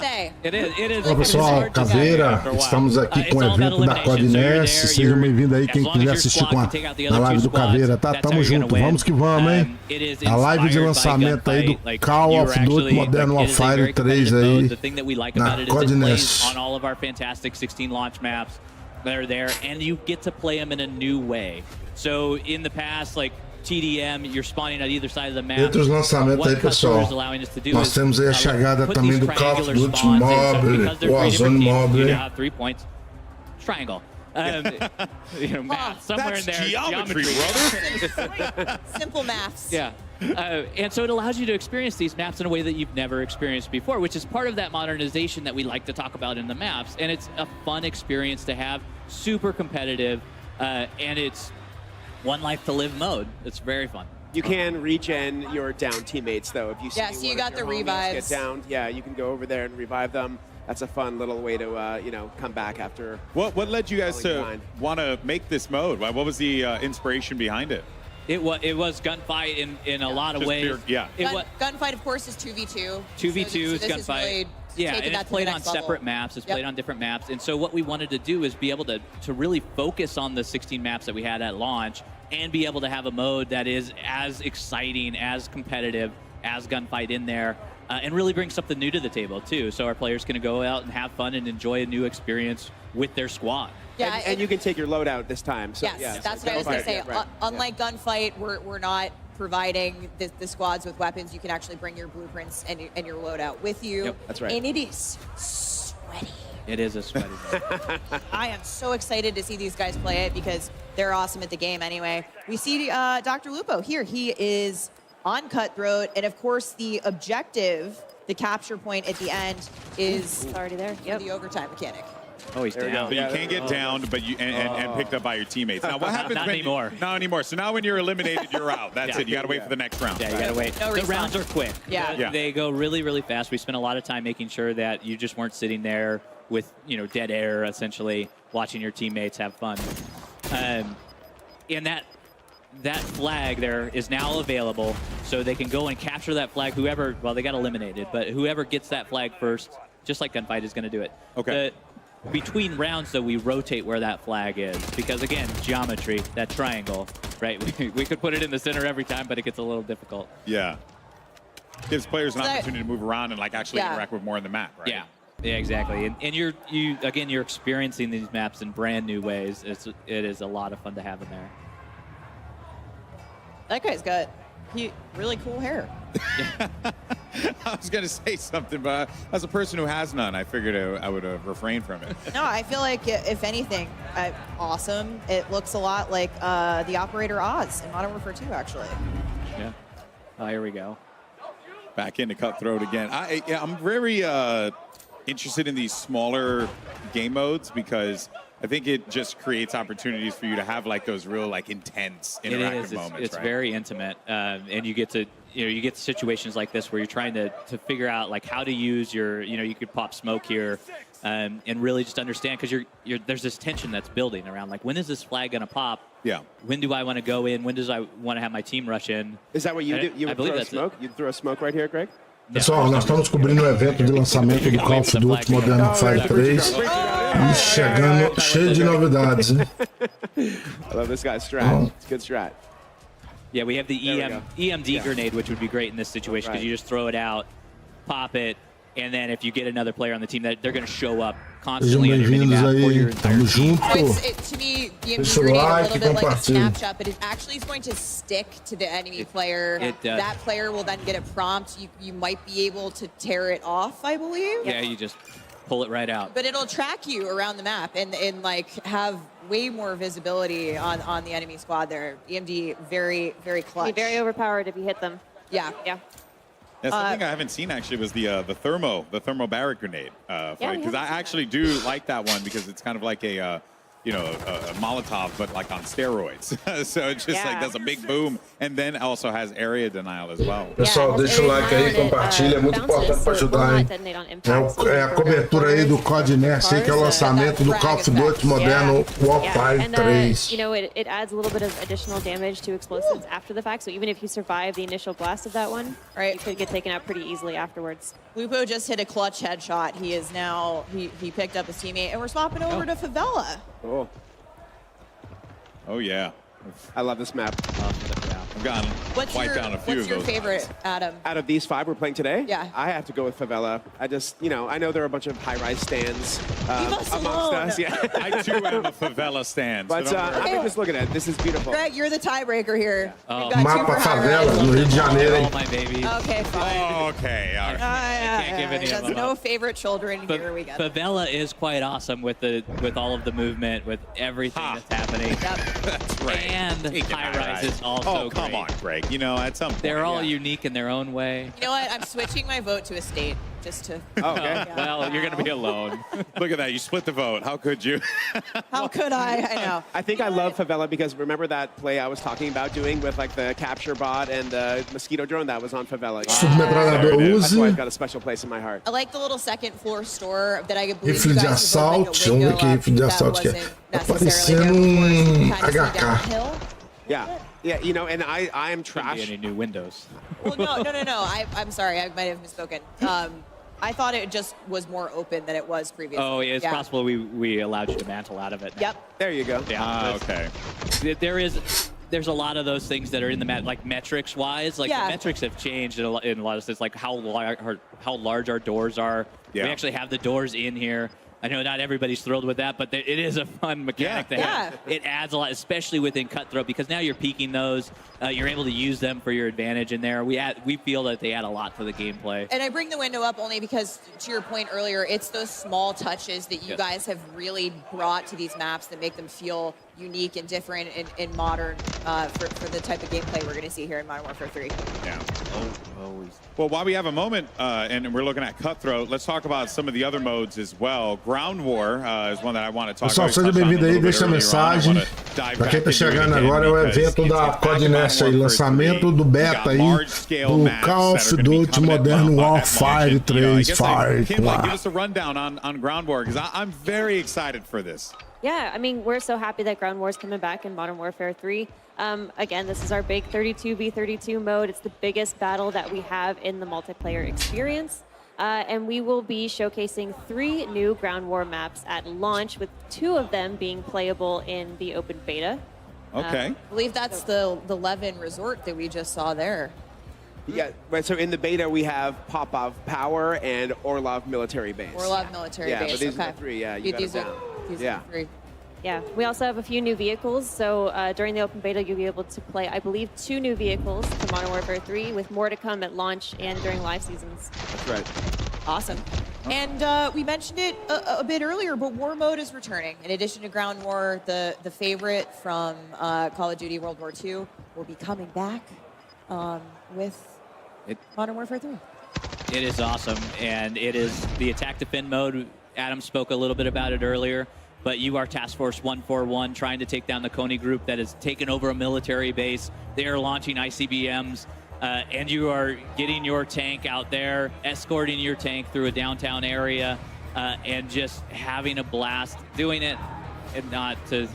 say. It is. Olá pessoal, Caveira, estamos aqui com o evento da Codnext. Seja bem-vindo aí quem quiser assistir na live do Caveira, tá? Tamo junto, vamos que vamos, hein? A live de lançamento aí do Call of Duty Modern Warfare 3 aí na Codnext. That are there, and you get to play them in a new way. So in the past, like TDM, you're spawning at either side of the map. Entre os lançamentos aí, pessoal, nós temos aí a chegada também do Call of Duty Mobile, Warzone Mobile. 3 points. Triangle. Math somewhere in there. Geometry, brother. Simple maths. Yeah. And so it allows you to experience these maps in a way that you've never experienced before, which is part of that modernization that we like to talk about in the maps. And it's a fun experience to have, super competitive, and it's one life to live mode. It's very fun. You can regen your down teammates, though. If you see so you got the revives. Get downed, yeah, you can go over there and revive them. That's a fun little way to, come back after. What led you guys to want to make this mode? What was the inspiration behind it? It was gunfight in a lot of ways. Gunfight, of course, is 2v2. 2v2 is gunfight. Really and it's played on separate maps. It's played on different maps. And so what we wanted to do is be able to really focus on the 16 maps that we had at launch and be able to have a mode that is as exciting, as competitive, as gunfight in there, and really bring something new to the table, too. So our players can go out and have fun and enjoy a new experience with their squad. Yeah, and you can take your loadout this time. So, yes, that's what I was going to say. Unlike gunfight, we're not providing the squads with weapons. You can actually bring your blueprints and your loadout with you. Yep, that's right. And it is sweaty. It is a sweaty game. I am so excited to see these guys play it because they're awesome at the game anyway. We see Dr. Lupo here. He is on Cutthroat, and of course the objective, the capture point at the end, is already there. The overtime mechanic. Oh, he's down. But you can't get downed, but and picked up by your teammates. Now, what happens not when anymore? Not anymore. So now when you're eliminated, you're out. That's it. You got to wait for the next round. Yeah, you got to wait. No the refund. rounds are quick. Yeah. They go really, really fast. We spent a lot of time making sure that you just weren't sitting there with dead air, essentially, watching your teammates have fun. And that flag there is now available, so they can go and capture that flag. Whoever, well, they got eliminated, but whoever gets that flag first, just like gunfight, is going to do it. Okay. Between rounds, though, we rotate where that flag is because, again, geometry, that triangle, right? We could put it in the center every time, but it gets a little difficult. Yeah. Gives players an opportunity to move around and actually interact with more in the map, right? Yeah, exactly. And you're experiencing these maps in brand new ways. It is a lot of fun to have in there. That guy's got really cool hair. I was going to say something, but as a person who has none, I figured I would refrain from it. No, I feel like, if anything, awesome. It looks a lot like the Operator Oz in Modern Warfare 2, actually. Yeah. Oh, here we go. Back into Cutthroat again. I'm very interested in these smaller game modes because I think it just creates opportunities for you to have those real intense interactive moments. It's very intimate, and you get to situations like this where you're trying to figure out how to use your you could pop smoke here, and really just understand because there's this tension that's building around when is this flag gonna pop? Yeah. When do I want to go in? When does I want to have my team rush in? Is that what you do? You would throw smoke? You'd throw smoke right here, Greg? Pessoal, nós estamos cobrindo o evento de lançamento do Call of Duty Modern Warfare 3 e chegando cheio de novidades, hein? I love this guy's strat. It's a good strat. Yeah, we have the EMD grenade, which would be great in this situation because you just throw it out, pop it, and then if you get another player on the team, they're going to show up constantly on your minimap for your entire team. To me, the EMD grenade a little bit like a snapshot, but it actually is going to stick to the enemy player. It does. That player will then get a prompt. You might be able to tear it off, I believe. Yeah, you just pull it right out. But it'll track you around the map and have way more visibility on the enemy squad there. EMD, very, very clutch. Be very overpowered if you hit them. Yeah. Yeah, something I haven't seen actually was the thermo barrack grenade. Because I actually do like that one because it's kind of like a you know, a Molotov, but like on steroids. So it just like does a big boom, and then also has area denial as well. Pessoal, deixa o like aí, compartilha, é muito importante para ajudar, hein? É a cobertura aí do Codnext, aí, que é o lançamento do Call of Duty moderno Warfare 3. You know, it adds a little bit of additional damage to explosives after the fact. So even if you survive the initial blast of that one, you could get taken out pretty easily afterwards. Lupo just hit a clutch headshot. He is now, he picked up his teammate, and we're swapping over to Favela. Oh. Oh yeah. I love this map. I've gotten wiped down a few of those. What's your favorite, Adam? Out of these 5 we're playing today, Yeah. I have to go with Favela. I just, you know, I know there are a bunch of high-rise stands amongst alone. us. Yeah. I too am a Favela stand. But I mean, just look at it. This is beautiful. Greg, you're the tiebreaker here. Oh. We've got two Mapa for high Favela, rise. no Rio de Janeiro, All hein? my babies. Okay, fine. Okay, all right. can't give any of That's them no up. favorite children. Here we go. Favela is quite awesome with all of the movement, with everything that's happening. Yep. That's right. And Take it, high rise is also Oh, come great. on, Greg. You know, at some point. They're all unique in their own way. You know what? I'm switching my vote to estate just to. Okay. Well, you're going to be alone. Look at that. You split the vote. How could you? How could I? I know. I think I love Favela because remember that play I was talking about doing with like the capture bot and the mosquito drone that was on Favela. Submetralhador That's why it's Uzi, got a special place in my heart. I like the little second floor store that I believe rifle you de guys have opened assalto, a vamos ver window que up rifle de that assalto que é. wasn't Tá necessarily parecendo there before. Kind of see HK. downhill. Yeah. Yeah, you know, and I am Couldn't be trash. any new windows. Well, no. I'm sorry. I might have misspoken. I thought it just was more open than it was previously. Oh, yeah, it's possible we allowed you to mantle out of it. Yep. There you go. Yeah. Okay. There's a lot of those things that are in the like metrics wise. Like Yeah. the metrics have changed in a lot of sense. Like how large our doors are. Yeah. We actually have the doors in here. I know not everybody's thrilled with that, but it is a fun mechanic to have. It adds a lot, especially within Cutthroat, because now you're peeking those. You're able to use them for your advantage in there. We feel that they add a lot to the gameplay. And I bring the window up only because, to your point earlier, it's those small touches that you guys have really brought to these maps that make them feel unique and different and modern for the type of gameplay we're going to see here in Modern Warfare 3. Yeah. Always. Well, while we have a moment and we're looking at Cutthroat, let's talk about some of the other modes as well. Ground War is one that I want to talk Pessoal, about. seja bem-vindo aí, deixa a mensagem. Para quem tá chegando agora, é o evento da Codnext aí, lançamento do beta aí, do Call of Duty moderno Warfare 3 Fire. Kim, give us a rundown on Ground War, because I'm very excited for this. Yeah, I mean, we're so happy that Ground War is coming back in Modern Warfare 3. Again, this is our big 32v32 mode. It's the biggest battle that we have in the multiplayer experience. And we will be showcasing 3 new Ground War maps at launch, with 2 of them being playable in the open beta. Okay. I believe that's the Levin Resort that we just saw there. Yeah, right. So in the beta, we have Popov Power and Orlov Military Base. Orlov Military Yeah, Base. but these okay. are the 3. Yeah, you got it These are down. these Yeah. are the 3. Yeah, we also have a few new vehicles. So during the open beta, you'll be able to play, I believe, 2 new vehicles for Modern Warfare 3, with more to come at launch and during live seasons. That's right. Awesome. And we mentioned it a bit earlier, but War Mode is returning. In addition to Ground War, the favorite from Call of Duty World War II will be coming back with Modern Warfare 3. It is awesome, and it is the attack defend mode. Adam spoke a little bit about it earlier, but you are Task Force 141 trying to take down the Coney group that has taken over a military base. They are launching ICBMs, and you are getting your tank out there, escorting your tank through a downtown area, and just having a blast doing it, and not to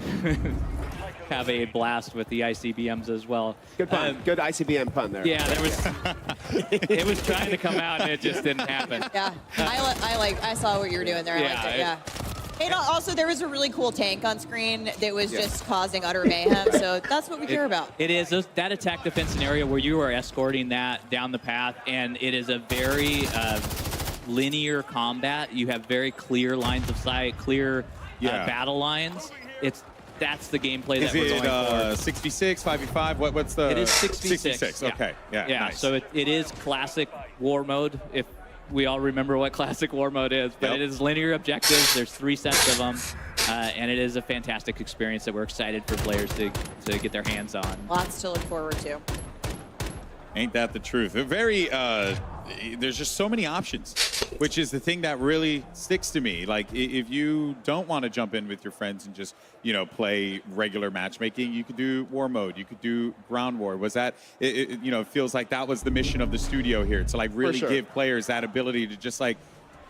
have a blast with the ICBMs as well. Good pun. Good ICBM pun there. Yeah, there was. It was trying to come out, and it just didn't happen. Yeah, I saw what you were doing there. I liked it. Yeah. And also, there was a really cool tank on screen that was just causing utter mayhem. So that's what we care about. It is that attack defense scenario where you are escorting that down the path, and it is a very linear combat. You have very clear lines of sight, clear battle lines. That's the gameplay that we're going for. 66, 5v5? What's the... It is 66. 66, okay. Yeah, nice. So it is classic war mode, if we all remember what classic war mode is. But it is linear objectives. There's 3 sets of them. And it is a fantastic experience that we're excited for players to get their hands on. Lots to look forward to. Ain't that the truth? There's just so many options which is the thing that really sticks to me. Like, if you don't want to jump in with your friends and just, you know, play regular matchmaking, you could do war mode, you could do ground war. Was that, you know, it feels like that was the mission of the studio here, to like really give players that ability to just like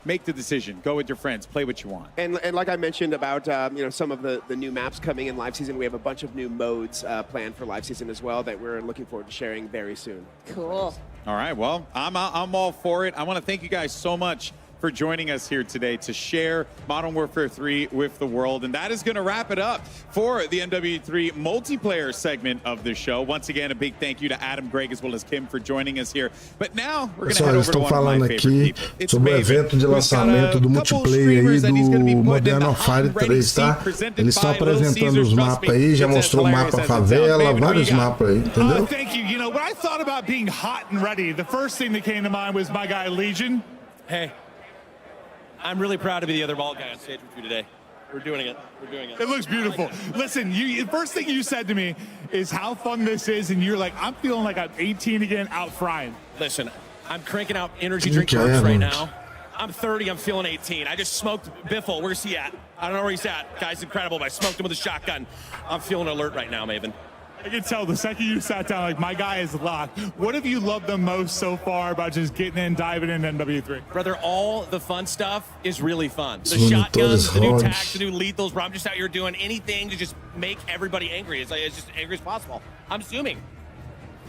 make the decision, go with your friends, play what you want. And like I mentioned about you know, some of the new maps coming in live season, we have a bunch of new modes planned for live season as well that we're looking forward to sharing very soon. Cool. All right, well, I'm all for it. I want to thank you guys so much for joining us here today to share Modern Warfare 3 with the world. And that is going to wrap it up for the MW3 multiplayer segment of the show. Once again, a big thank you to Adam, Greg, as well as Kim for joining us here. But now we're going to head over to one of my favorite people. Sobre o evento de lançamento do multiplayer aí do Modern Warfare 3, tá? Eles estão apresentando os mapas aí, já mostrou o mapa Favela, vários mapas aí, entendeu? Thank you. You know, when I thought about being hot and ready, the first thing that came to mind was my guy Legion. Hey. I'm really proud to be the other bald guy on stage with you today. We're doing it. We're doing it. It looks beautiful. Listen, the first thing you said to me is how fun this is, and you're like, I'm feeling like I'm 18 again, out frying. Listen, I'm cranking out energy drink burps right now. I'm 30, I'm feeling 18. I just smoked Biffle. Where's he at? I don't know where he's at. Guy's incredible, but I smoked him with a shotgun. I'm feeling alert right now, Maven. I can tell the second you sat down, like, my guy is locked. What have you loved the most so far about just getting in, diving into MW3? Brother, all the fun stuff is really fun. The shotguns, the new tags, the new lethals, bro. I'm just out here doing anything to just make everybody angry. It's just angry as possible. I'm assuming.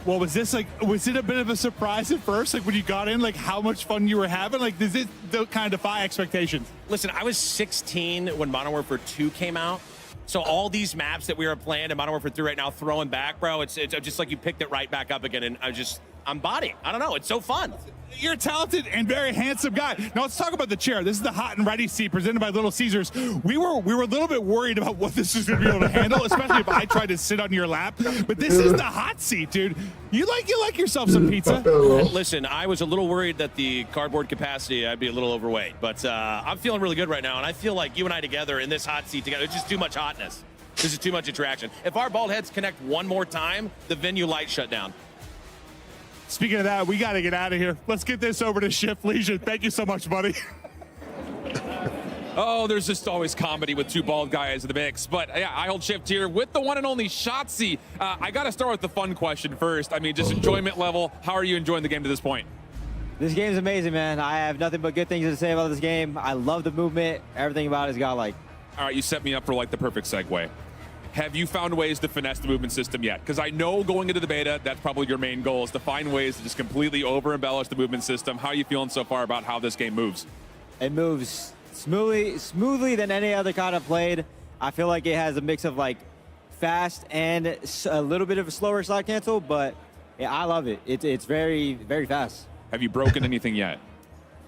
Well, was it a bit of a surprise at first? Like, when you got in, like, how much fun you were having? Like, does it kind of defy expectations? Listen, I was 16 when Modern Warfare 2 came out. So all these maps that we were playing in Modern Warfare 3 right now, throwing back, bro, it's just like you picked it right back up again, and I'm bodying. I don't know, it's so fun. You're a talented and very handsome guy. Now let's talk about the chair. This is the hot and ready seat presented by Little Caesars. We were a little bit worried about what this is going to be able to handle, especially if I tried to sit on your lap. But this is the hot seat, dude. You like yourself some pizza. Listen, I was a little worried that the cardboard capacity, I'd be a little overweight. But I'm feeling really good right now, and I feel like you and I together in this hot seat together, it's just too much hotness. This is too much interaction. If our bald heads connect one more time, the venue lights shut down. Speaking of that, we got to get out of here. Let's get this over to Shift Legion. Thank you so much, buddy. Oh, there's just always comedy with two bald guys in the mix. But yeah, I hold Shift here with the one and only Shotzi. I got to start with the fun question first. I mean, just enjoyment level. How are you enjoying the game to this point? This game's amazing, man. I have nothing but good things to say about this game. I love the movement. Everything about it's got like. All right, you set me up for like the perfect segue. Have you found ways to finesse the movement system yet? Because I know going into the beta, that's probably your main goal, is to find ways to just completely over-embellish the movement system. How are you feeling so far about how this game moves? It moves smoothly than any other COD I've played. I feel like it has a mix of like fast and a little bit of a slower slide cancel, but yeah, I love it. It's very, very fast. Have you broken anything yet?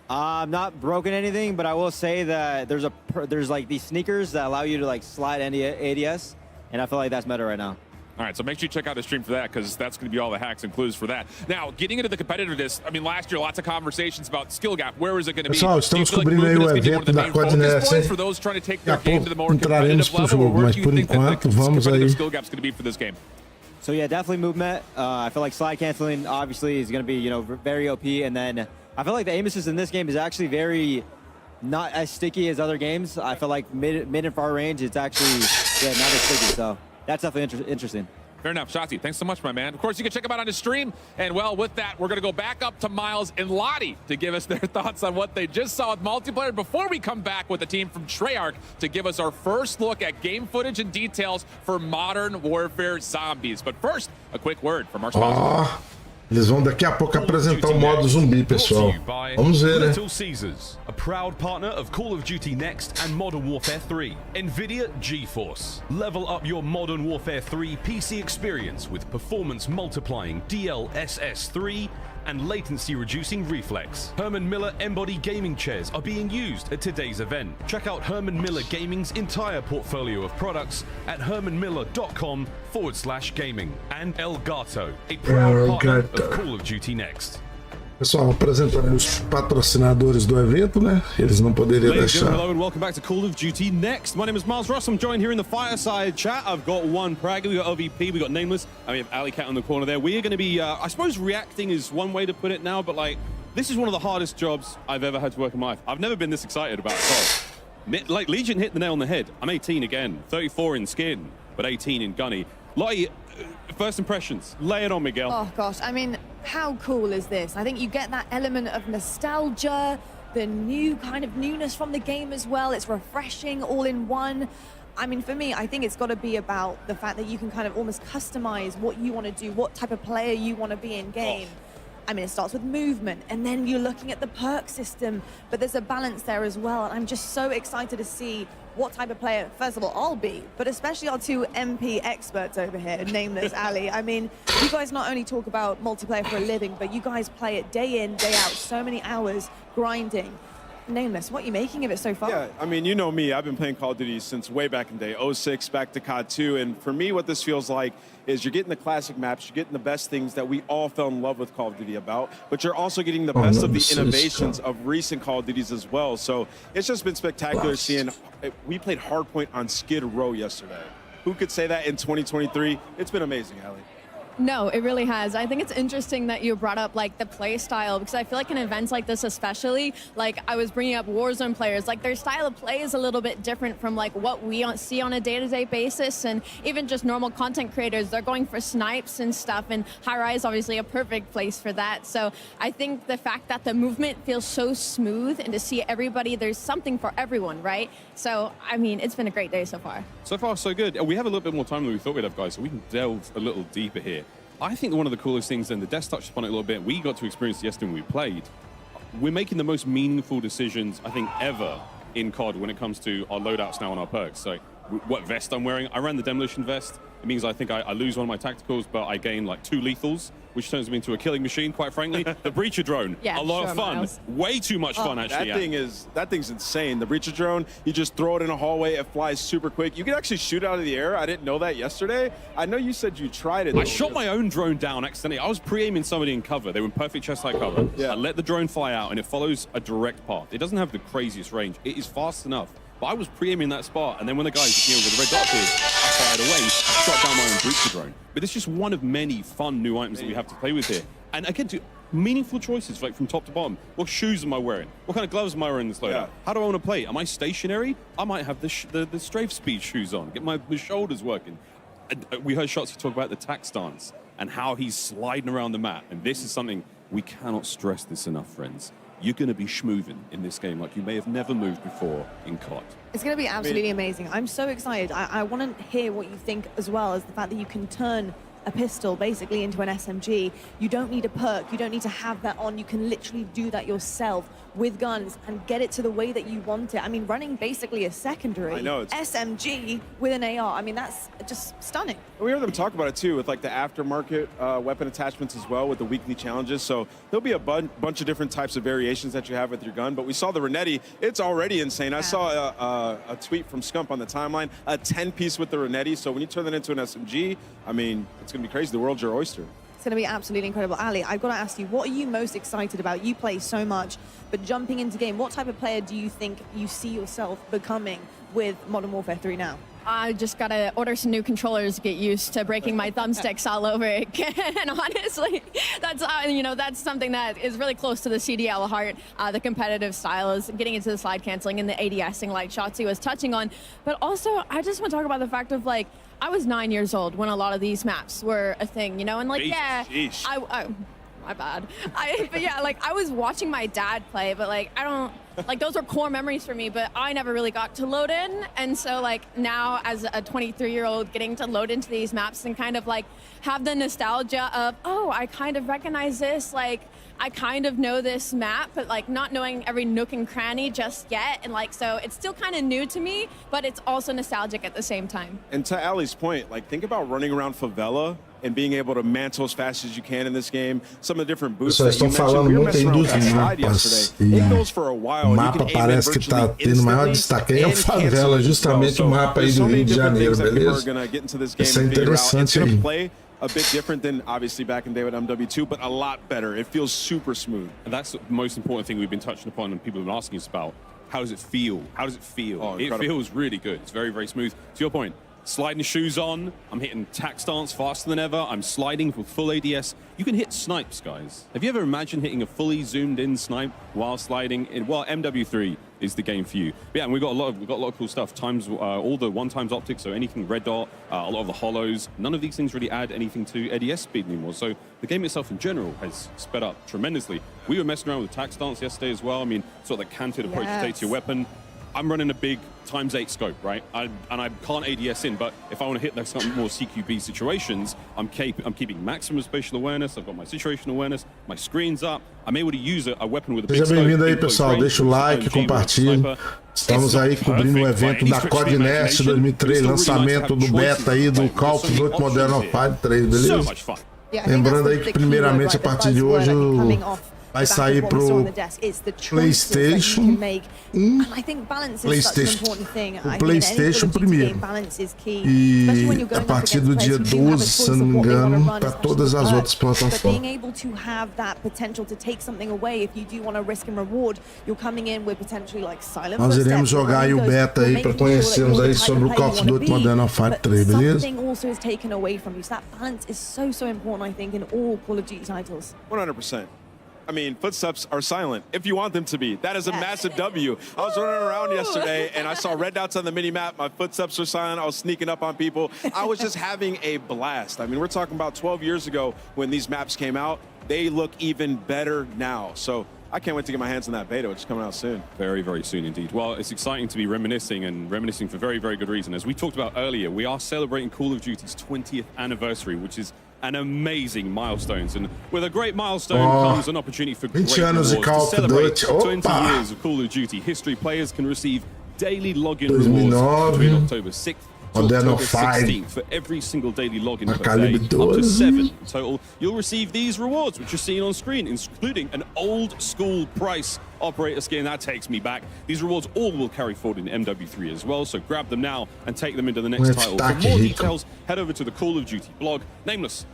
I'm not broken anything, but I will say that there's like these sneakers that allow you to like slide ADS. And I feel like that's meta right now. All right, so make sure you check out the stream for that, because that's going to be all the hacks and clues for that. Now, getting into the competitiveness, I mean, last year, lots of conversations about skill gap. Where is it going to be? Pessoal, estamos cobrindo aí o evento da Codnext. For those trying to take their game to the more competitive level, where do you think that the competitive skill gap is going to be for this game? So yeah, definitely movement. I feel like slide canceling obviously is going to be, you know, very OP, and then I feel like the aim assist in this game is actually very not as sticky as other games. I feel like mid and far range, it's actually not as sticky. So that's definitely interesting. Fair enough. Shotzi, thanks so much, my man. Of course, you can check him out on his stream. And, well, with that, we're going to go back up to Miles and Lottie to give us their thoughts on what they just saw with multiplayer before we come back with the team from Treyarch to give us our first look at game footage and details for Modern Warfare Zombies. But first, a quick word from our sponsor. Eles vão daqui a pouco apresentar o modo zumbi, pessoal. Vamos ver, né? Little Caesars, a proud partner of Call of Duty Next and Modern Warfare 3. NVIDIA GeForce. Level up your Modern Warfare 3 PC experience with performance multiplying DLSS 3 and latency reducing reflex. Herman Miller Embody gaming chairs are being used at today's event. Check out Herman Miller Gaming's entire portfolio of products at hermanmiller.com/gaming. And Elgato, a proud partner of Call of Duty Next. Pessoal, apresentando os patrocinadores do evento, né? Eles não poderiam deixar. Hello and welcome back to Call of Duty Next. My name is Miles Ross. I'm joined here in the fireside chat. I've got one Praggy, we've got OVP, we've got Nameless, and we have Alley Cat in the corner there. We are going to be, I suppose reacting is one way to put it now, but like This is one of the hardest jobs I've ever had to work in my life. I've never been this excited about COD. Like, Legion hit the nail on the head. I'm 18 again, 34 in skin, but 18 in gunny. Lottie, first impressions, lay it on, Miguel. Oh gosh, I mean, how cool is this? I think you get that element of nostalgia, the new kind of newness from the game as well. It's refreshing all in one. I mean, for me, I think it's got to be about the fact that you can kind of almost customize what you want to do, what type of player you want to be in game. I mean, it starts with movement, and then you're looking at the perk system, but there's a balance there as well. And I'm just so excited to see what type of player, first of all, I'll be, but especially our two MP experts over here, Nameless, Ali. I mean, you guys not only talk about multiplayer for a living, but you guys play it day in, day out, so many hours grinding. Nameless, what are you making of it so far? Yeah, I mean, you know me. I've been playing Call of Duty since way back in the day, 06 back to COD 2. And for me, what this feels like is you're getting the classic maps, you're getting the best things that we all fell in love with Call of Duty about, but you're also getting the best of the innovations of recent Call of Duties as well. So it's just been spectacular seeing. We played Hardpoint on Skid Row yesterday. Who could say that in 2023? It's been amazing, Ali. No, it really has. I think it's interesting that you brought up like the play style, because I feel like in events like this especially, like I was bringing up Warzone players, like their style of play is a little bit different from like what we see on a day-to-day basis, and even just normal content creators, they're going for snipes and stuff, and High Rise obviously a perfect place for that. So I think the fact that the movement feels so smooth, and to see everybody, there's something for everyone, right? So, I mean, it's been a great day so far. So far, so good. We have a little bit more time than we thought we'd have, guys, so we can delve a little deeper here. I think one of the coolest things, and the Death touched upon it a little bit, we got to experience yesterday when we played. We're making the most meaningful decisions, I think, ever in COD when it comes to our loadouts now on our perks. So what vest I'm wearing, I ran the Demolition vest. It means I think I lose one of my tacticals, but I gain like 2 lethals, which turns me into a killing machine, quite frankly. The Breacher drone, yeah, a lot of fun. Miles. Way too much fun, actually. That thing's insane. The Breacher drone, you just throw it in a hallway, it flies super quick. You can actually shoot out of the air. I didn't know that yesterday. I know you said you tried it. I shot my own drone down accidentally. I was pre-aiming somebody in cover. They were in perfect chest-high cover. Yeah. I let the drone fly out, and it follows a direct path. It doesn't have the craziest range. It is fast enough. But I was pre-aiming that spot, and then when the guys, with the red dot appeared, I fired away, shot down my own Breacher drone. But it's just one of many fun new items that we have to play with here. And again, to meaningful choices, like from top to bottom. What shoes am I wearing? What kind of gloves am I wearing in this loadout? Yeah. How do I want to play? Am I stationary? I might have the strafe speed shoes on, get my shoulders working. We heard Shotzi talk about the tack stance and how he's sliding around the map. And this is something we cannot stress this enough, friends. You're going to be schmoovin' in this game like you may have never moved before in COD. It's going to be absolutely amazing. I'm so excited. I want to hear what you think as well as the fact that you can turn a pistol basically into an SMG. You don't need a perk. You don't need to have that on. You can literally do that yourself with guns and get it to the way that you want it. I mean, running basically a secondary SMG with an AR. I mean, that's just stunning. We heard them talk about it too with like the aftermarket weapon attachments as well with the weekly challenges. So there'll be a bunch of different types of variations that you have with your gun. But we saw the Renetti. It's already insane. I saw a tweet from Scump on the timeline, a 10-piece with the Renetti. So when you turn that into an SMG, I mean, it's going to be crazy. The world's your oyster. It's going to be absolutely incredible. Ali, I've got to ask you, what are you most excited about? You play so much, but jumping into game, what type of player do you think you see yourself becoming with Modern Warfare 3 now? I just got to order some new controllers to get used to breaking my thumbsticks all over again. And honestly, that's that's something that is really close to the CDL heart. The competitive style is getting into the slide canceling and the ADSing like Shotzi was touching on. But also, I just want to talk about the fact of like, I was 9 years old when a lot of these maps were a thing, and like, my bad. But yeah, like I was watching my dad play, but like I don't, like those are core memories for me, but I never really got to load in. And so like now as a 23-year-old getting to load into these maps and kind of like have the nostalgia of, oh, I kind of recognize this, like I kind of know this map, but like not knowing every nook and cranny just yet. And like, so it's still kind of new to me, but it's also nostalgic at the same time. And to Ali's point, like think about running around favela and being able to mantle as fast as you can in this game. Some of the different boosts that you mentioned. We were messing around with that slide yesterday. It goes for a while. O mapa parece que tá tendo maior destaque aí, é a favela, justamente o mapa aí do Rio de Janeiro, beleza? Isso é interessante aí. A bit different than obviously back in the day with MW2, but a lot better. It feels super smooth. And that's the most important thing we've been touching upon and people have been asking us about. How does it feel? How does it feel? It feels really good. It's very, very smooth. To your point, sliding shoes on. I'm hitting tack stance faster than ever. I'm sliding with full ADS. You can hit snipes, guys. Have you ever imagined hitting a fully zoomed in snipe while sliding? Well, MW3 is the game for you. But yeah, and we've got a lot of cool stuff. All the one-times optics, so anything red dot, a lot of the hollows. None of these things really add anything to ADS speed anymore. So the game itself in general has sped up tremendously. We were messing around with tack stance yesterday as well. I mean, sort of the canted approach to take to your weapon. I'm running a big ×8 scope, right? And I can't ADS in, but if I want to hit those more CQB situations, I'm keeping maximum spatial awareness. I've got my situational awareness, my screen's up. I'm able to use a weapon with a big Seja scope. bem-vindo aí, pessoal. Deixa o like, compartilhe. Estamos aí cobrindo o evento da Codnext 2003, lançamento do beta aí do Call of Duty Modern Warfare 3, beleza? Lembrando aí que primeiramente a partir de hoje vai sair pro PlayStation 1, o PlayStation primeiro. E a partir do dia 12, se não me engano, para todas as outras plataformas. Nós iremos jogar aí o beta aí para conhecermos aí sobre o Call of Duty Modern Warfare 3, beleza? 100%. I mean, footsteps are silent if you want them to be. That is a massive W. I was running around yesterday and I saw red dots on the mini-map. My footsteps were silent. I was sneaking up on people. I was just having a blast. I mean, we're talking about 12 years ago when these maps came out. They look even better now. So I can't wait to get my hands on that beta, which is coming out soon. Very, very soon indeed. Well, it's exciting to be reminiscing for very, very good reason. As we talked about earlier, we are celebrating Call of Duty's 20th anniversary, which is an amazing milestone. And with a great milestone comes an opportunity for great rewards. To celebrate 20 years of Call of Duty history, players can receive daily login rewards between October 6th Modern October Warfare 16th for every single daily login per day, up to 7 in total. You'll receive these rewards, which you're seeing on screen, including an old school price operator skin. That takes me back. These rewards all will carry forward in MW3 as well, so grab them now and take them into the next title. For more details, head over to the Call of Duty blog. Nameless,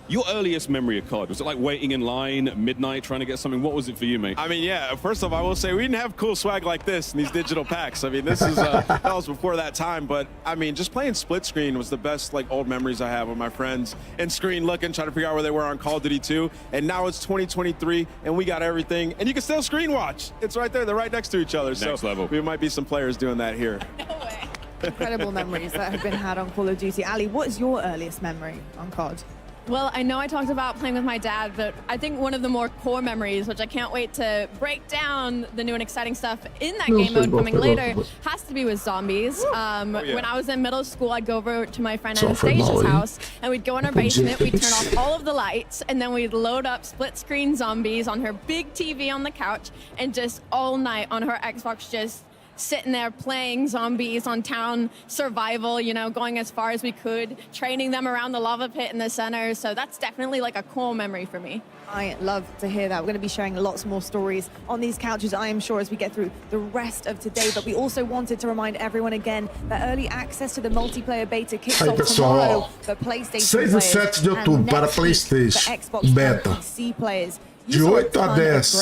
your earliest memory of COD, was it like waiting in line at midnight trying to get something? What was it for you, mate? I mean, yeah, first off, I will say we didn't have cool swag like this in these digital packs. I mean, this is that was before that time, but I mean, just playing split screen was the best like old memories I have with my friends, and screen looking, trying to figure out where they were on Call of Duty 2. And now it's 2023 and we got everything, and you can still screen watch. It's right there, they're right next to each other. Next level. We might be some players doing that here. No way. Incredible memories that have been had on Call of Duty. Ali, what is your earliest memory on COD? Well, I know I talked about playing with my dad, but I think one of the more core memories, which I can't wait to break down the new and exciting stuff in that game mode coming later, has to be with zombies. When I was in middle school, I'd go over to my friend Anastasia's house, and we'd go in her basement, we'd turn off all of the lights, and then we'd load up split-screen zombies on her big TV on the couch, and just all night on her Xbox just sitting there playing zombies on town survival, you know, going as far as we could, training them around the lava pit in the center. So that's definitely like a core memory for me. I love to hear that. We're going to be sharing lots more stories on these couches, I am sure, as we get through the rest of today. But we also wanted to remind everyone again that early access to the multiplayer beta kicks off tomorrow for PlayStation 6 e 7 de outubro para PlayStation Beta. PC players. De 8 a 10,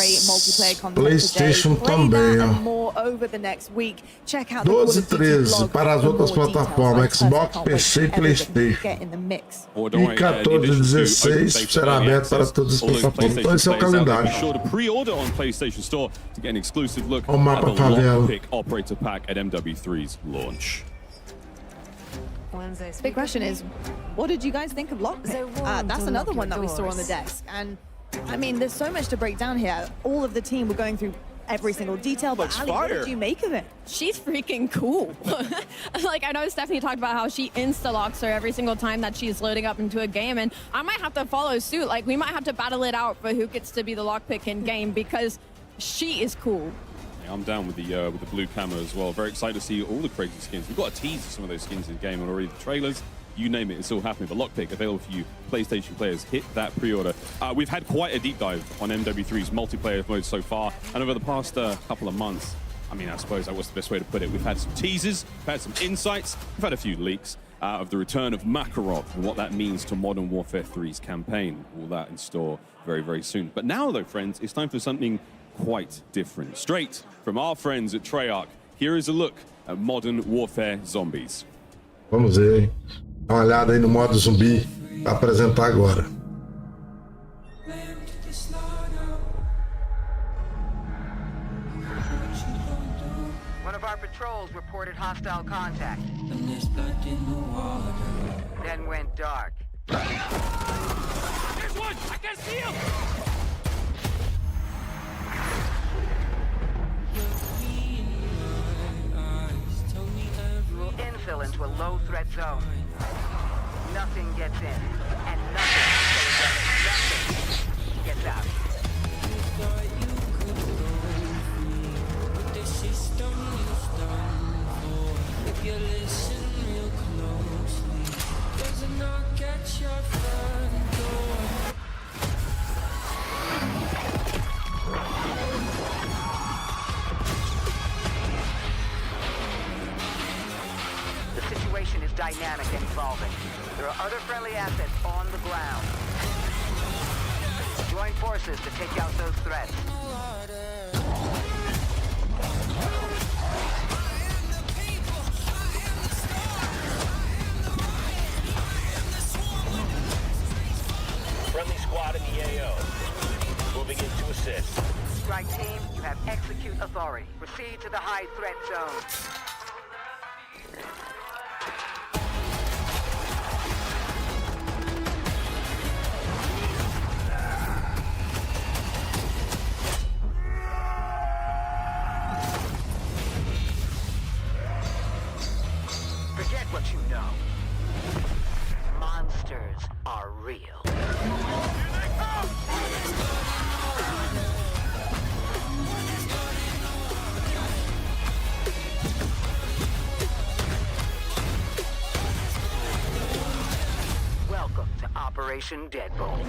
PlayStation também, ó. 12 e 13 para as outras plataformas, Xbox, PC e PlayStation. E 14 e 16 será aberto para todas as plataformas. Então esse é o calendário. O mapa favela. Big question is, what did you guys think of Lockpick? That's another one that we saw on the desk. And I mean, there's so much to break down here. All of the team were going through every single detail, but Ali, what did you make of it? She's freaking cool. Like, I know Stephanie talked about how she insta-locks her every single time that she's loading up into a game, and I might have to follow suit. Like, we might have to battle it out for who gets to be the lockpick in game, because she is cool. I'm down with the blue camo as well. Very excited to see all the crazy skins. We've got a tease of some of those skins in game already. The trailers, you name it, it's all happening. But Lockpick available for you PlayStation players. Hit that pre-order. We've had quite a deep dive on MW3's multiplayer mode so far, and over the past couple of months, I mean, I suppose that was the best way to put it. We've had some teasers, we've had some insights, we've had a few leaks of the return of Makarov and what that means to Modern Warfare 3's campaign. All that in store very, very soon. But now, though, friends, it's time for something quite different. Straight from our friends at Treyarch, here is a look at Modern Warfare Zombies. Vamos ver, hein? Dá uma olhada aí no modo zumbi pra apresentar agora. One of our patrols reported hostile contact. Then went dark. There's one! I can see him! You will infill into a low threat zone. Nothing gets in, and nothing gets out. If you listen real closely, there's a knock at your front door. The situation is dynamic and evolving. There are other friendly assets on the ground. Join forces to take out those threats. Friendly squad in the AO. Moving in to assist. Strike team, you have execute authority. Proceed to the high threat zone. Forget what you know. Monsters are real. Welcome to Operation Deadbolt.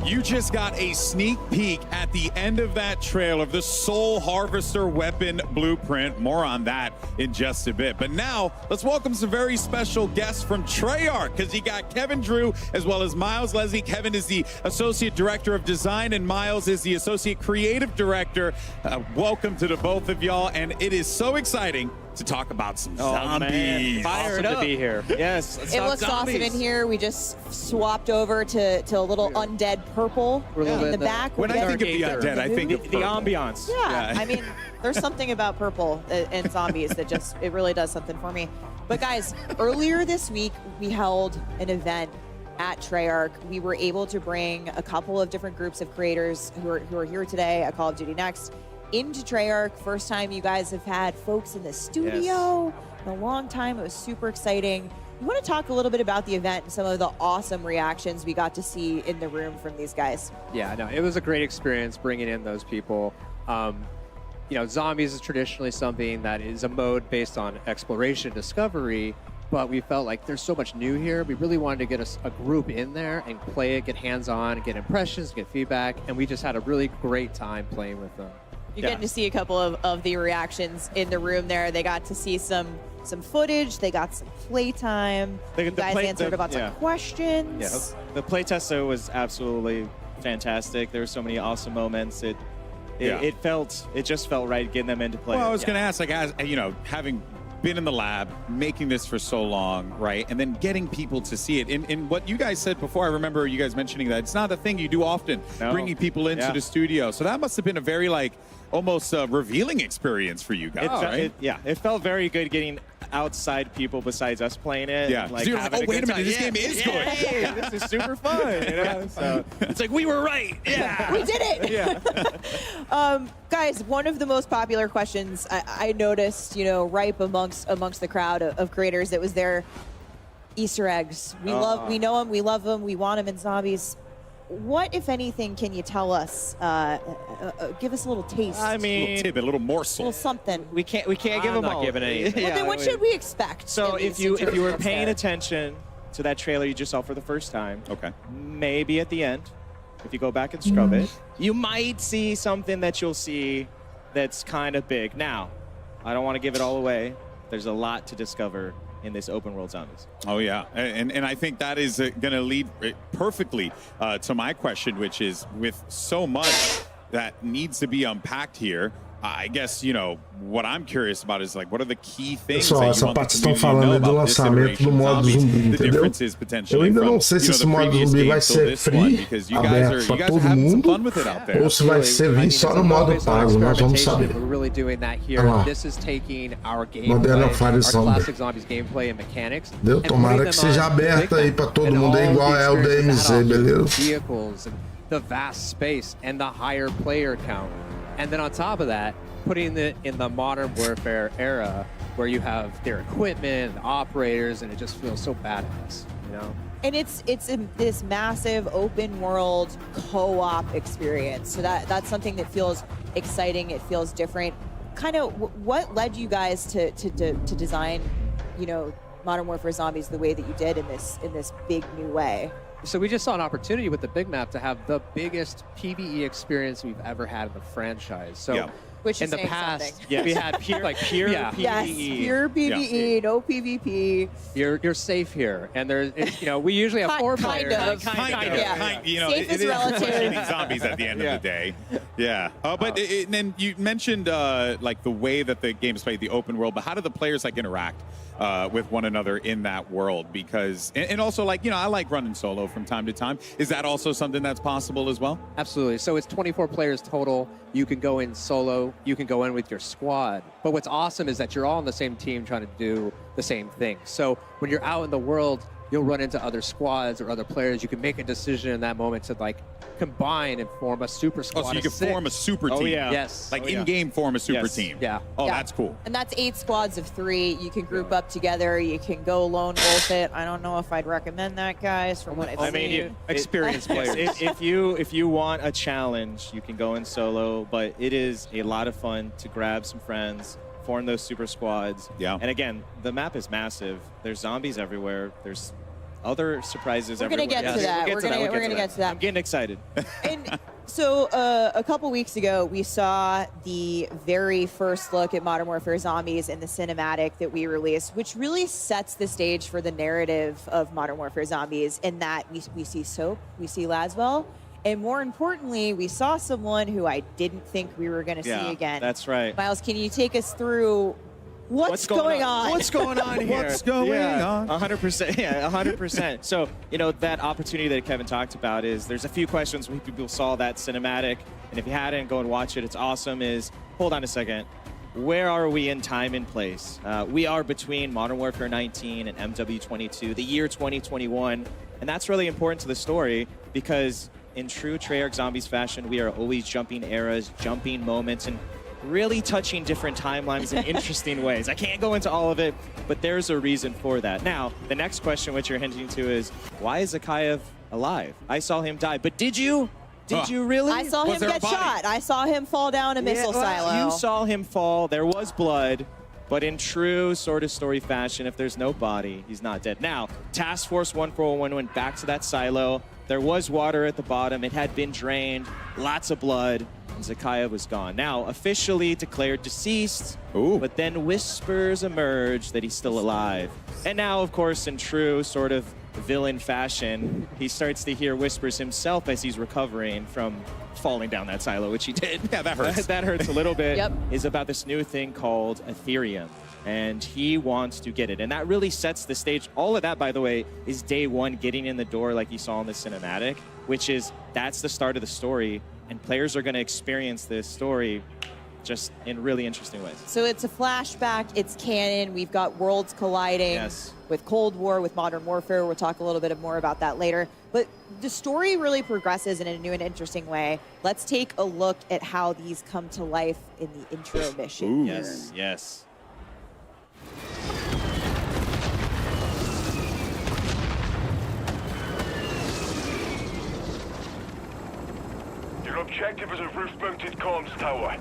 You just got a sneak peek at the end of that trailer of the Soul Harvester weapon blueprint. More on that in just a bit. But now, let's welcome some very special guests from Treyarch, because you got Kevin Drew as well as Miles Leslie. Kevin is the Associate Director of Design, and Miles is the Associate Creative Director. Welcome to the both of y'all, and it is so exciting to talk about some zombies. Man. Fired awesome to be here. Yes. It looks awesome in here. We just swapped over to a little undead purple in the back. When I think of the undead, I think of the ambiance. Yeah, I mean, there's something about purple and zombies that just, it really does something for me. But guys, earlier this week, we held an event at Treyarch. We were able to bring a couple of different groups of creators who are here today at Call of Duty Next into Treyarch. First time you guys have had folks in the studio in a long time. It was super exciting. You want to talk a little bit about the event and some of the awesome reactions we got to see in the room from these guys? Yeah, no, it was a great experience bringing in those people. You know, zombies is traditionally something that is a mode based on exploration, discovery, but we felt like there's so much new here. We really wanted to get a group in there and play it, get hands-on, get impressions, get feedback, and we just had a really great time playing with them. You're getting to see a couple of the reactions in the room there. They got to see some footage. They got some playtime. You guys answered about some questions. Yeah, the playtest was absolutely fantastic. There were so many awesome moments. It just felt right getting them into play. Well, I was going to ask, like, as you know, having been in the lab, making this for so long, right? And then getting people to see it. In what you guys said before, I remember you guys mentioning that it's not a thing you do often, bringing people into the studio. So that must have been a very, like, almost revealing experience for you guys, right? It felt very good getting outside people besides us playing it. Yeah, like, you're like, oh, wait a minute, this game is good. Hey, this is super fun. You know? So it's like, we were right. Yeah, we did it. Yeah. Guys, one of the most popular questions I noticed, you know, ripe amongst the crowd of creators, that was their Easter eggs. We know them, we love them, we want them in zombies. What, if anything, can you tell us? Give us a little taste. I mean, a little tidbit, a little morsel. A little something. We can't give them all. Giving anything. Well, then what should we expect? So if you were paying attention to that trailer you just saw for the first time, maybe at the end, if you go back and scrub it, you might see something that you'll see that's kind of big. Now, I don't want to give it all away. There's a lot to discover in this open world zombies. Oh, yeah. And I think that is going to lead perfectly to my question, which is with so much that needs to be unpacked here, I guess, you know, what I'm curious about is like, what are the key things Pessoal, essa parte estão falando aí do lançamento do modo zumbi, entendeu? Eu ainda não sei se esse modo zumbi vai ser free, aberto para todo mundo, ou se vai ser vir só no modo pago, nós vamos saber. We're really doing that here. Ah lá. This is taking our Modern gameplay, Fire our Zombie. classic zombies gameplay and mechanics. Deu? Tomara que seja aberto aí para todo mundo, é igual é o DMZ, beleza? Vehicles and the vast space and the higher player count. And then on top of that, putting it in the modern warfare era where you have their equipment, the operators, and it just feels so badass, you know? And it's this massive open world co-op experience. So that's something that feels exciting. It feels different. Kind of what led you guys to design, you know, Modern Warfare Zombies the way that you did in this big new way? So we just saw an opportunity with the big map to have the biggest PvE experience we've ever had in the franchise. So Which in is the saying past, something. we had pure PvE. Yes, pure PvE, no PvP. You're safe here, and there's you know we usually have four players. Kind of. You know, Safe it is is relative. questioning zombies at the end of the day. Yeah. But then you mentioned like the way that the game is played, the open world. But how do the players like interact with one another in that world? Because and also like, you know, I like running solo from time to time. Is that also something that's possible as well? Absolutely. So it's 24 players total. You can go in solo. You can go in with your squad. But what's awesome is that you're all on the same team trying to do the same thing. So when you're out in the world, you'll run into other squads or other players. You can make a decision in that moment to like combine and form a super squad. Oh, so you can form a super team. Oh, yeah. Yes. Like in-game form a super team. Yeah. Oh, Yeah. that's cool. And that's 8 squads of 3. You can group up together. You can go lone wolf it. I don't know if I'd recommend that, guys, from what I've I seen. mean, experienced players. If you want a challenge, you can go in solo, but it is a lot of fun to grab some friends, form those super squads. Yeah. And again, the map is massive. There's zombies everywhere. There's other surprises We're everywhere. gonna get to that. We're gonna get to that. I'm getting excited. And so a couple weeks ago, we saw the very first look at Modern Warfare Zombies in the cinematic that we released, which really sets the stage for the narrative of Modern Warfare Zombies in that we see Soap, we see Laswell, and more importantly, we saw someone who I didn't think we were going to see again. That's right. Miles, can you take us through what's going on? What's going on here? What's going on? 100%. Yeah, 100%. So, you know, that opportunity that Kevin talked about is there's a few questions when people saw that cinematic. And if you hadn't, go and watch it. It's awesome. Hold on a second. Where are we in time and place? We are between Modern Warfare 19 and MW22, the year 2021. And that's really important to the story because in true Treyarch Zombies fashion, we are always jumping eras, jumping moments, and really touching different timelines in interesting ways. I can't go into all of it, but there's a reason for that. Now, the next question which you're hinting to is, why is Zakayev alive? I saw him die, but did you? Did you really? I saw him get shot. I saw him fall down a missile silo. You saw him fall. There was blood. But in true sort of story fashion, if there's no body, he's not dead. Now, Task Force 141 went back to that silo. There was water at the bottom. It had been drained. Lots of blood. And Zakayev was gone. Now, officially declared deceased. Ooh. But then whispers emerged that he's still alive. And now, of course, in true sort of villain fashion, he starts to hear whispers himself as he's recovering from falling down that silo, which he did. Yeah, that hurts. That hurts a little bit. Yep. Is about this new thing called Ethereum. And he wants to get it. And that really sets the stage. All of that, by the way, is day one getting in the door like you saw in the cinematic, which is, that's the start of the story. And players are going to experience this story just in really interesting ways. So it's a flashback, it's canon, we've got worlds colliding with Cold War, with Modern Warfare. We'll talk a little bit more about that later. But the story really progresses in a new and interesting way. Let's take a look at how these come to life in the intro mission. Ooh. Yes, yes. Your objective is a roof-mounted comms tower.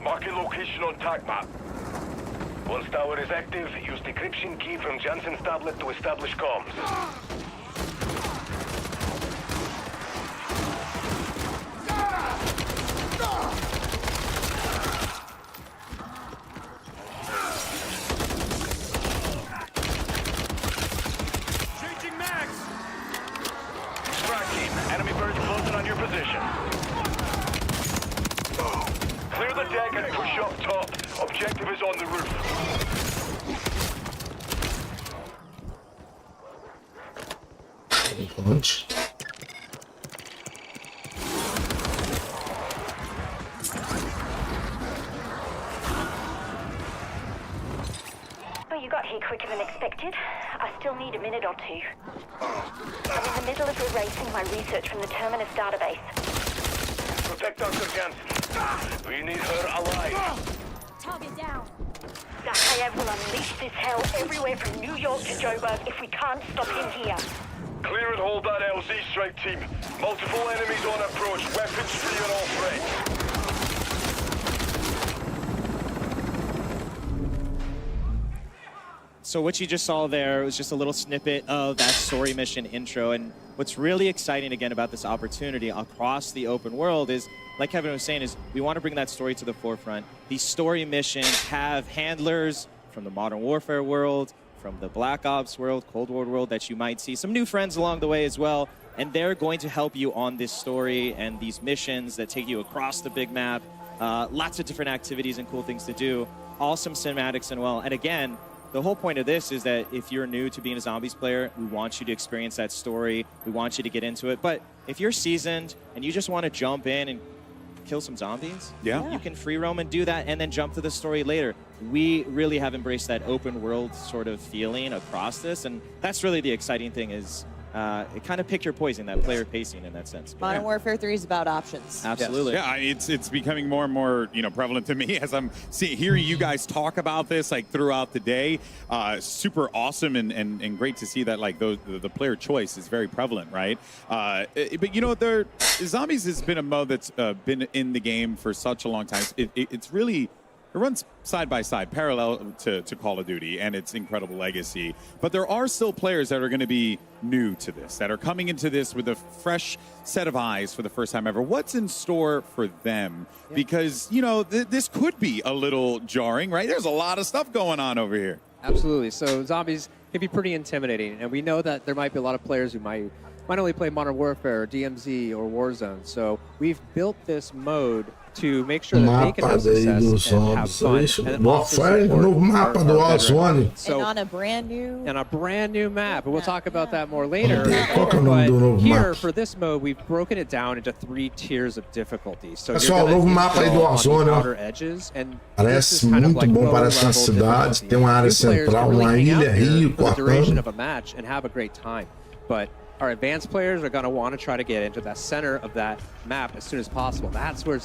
Marking location on TAC map. Once tower is active, use decryption key from Jansen's tablet to establish comms. objective is on the roof. Onde? Well, you got here quicker than expected. I still need a minute or two. I'm in the middle of erasing my research from the Terminus database. Protect Dr. Jansen. We need her alive. Target down. Zakhaev will unleash this hell everywhere from New York to Joburg if we can't stop him here. Clear and hold that LZ strike team. Multiple enemies on approach. Weapons free on all threats. So what you just saw there was just a little snippet of that story mission intro. And what's really exciting again about this opportunity across the open world is, like Kevin was saying, is we want to bring that story to the forefront. These story missions have handlers from the Modern Warfare world, from the Black Ops world, Cold War world that you might see. Some new friends along the way as well. And they're going to help you on this story and these missions that take you across the big map. Lots of different activities and cool things to do. Awesome cinematics and well. And again, the whole point of this is that if you're new to being a Zombies player, we want you to experience that story. We want you to get into it. But if you're seasoned and you just want to jump in and kill some zombies, you can free roam and do that and then jump to the story later. We really have embraced that open world sort of feeling across this. And that's really the exciting thing is it kind of pick your poison, that player pacing in that sense. Modern Warfare 3 is about options. Absolutely. Yeah, it's becoming more and more prevalent to me as I'm hearing you guys talk about this like throughout the day. Super awesome and great to see that like the player choice is very prevalent, right? But Zombies has been a mode that's been in the game for such a long time. It's really. It runs side by side, parallel to Call of Duty and its incredible legacy. But there are still players that are going to be new to this, that are coming into this with a fresh set of eyes for the first time ever. What's in store for them? Yeah. Because, this could be a little jarring, right? There's a lot of stuff going on over here. Absolutely. So Zombies can be pretty intimidating. And we know that there might be a lot of players who might only play Modern Warfare, or DMZ, or Warzone. So we've built this mode to make sure that they can have success and have fun. Warfare, novo mapa do Warzone. And on a brand new map. And we'll talk about that more later. But here, for this mode, we've broken it down into 3 tiers of difficulty. So pessoal, novo mapa aí do Warzone, ó. Parece muito bom, parece uma cidade, tem uma área central, uma ilha, rio, duration of a match and have a great time. But our advanced players are going to want to try to get into the center of that map as soon as possible. That's where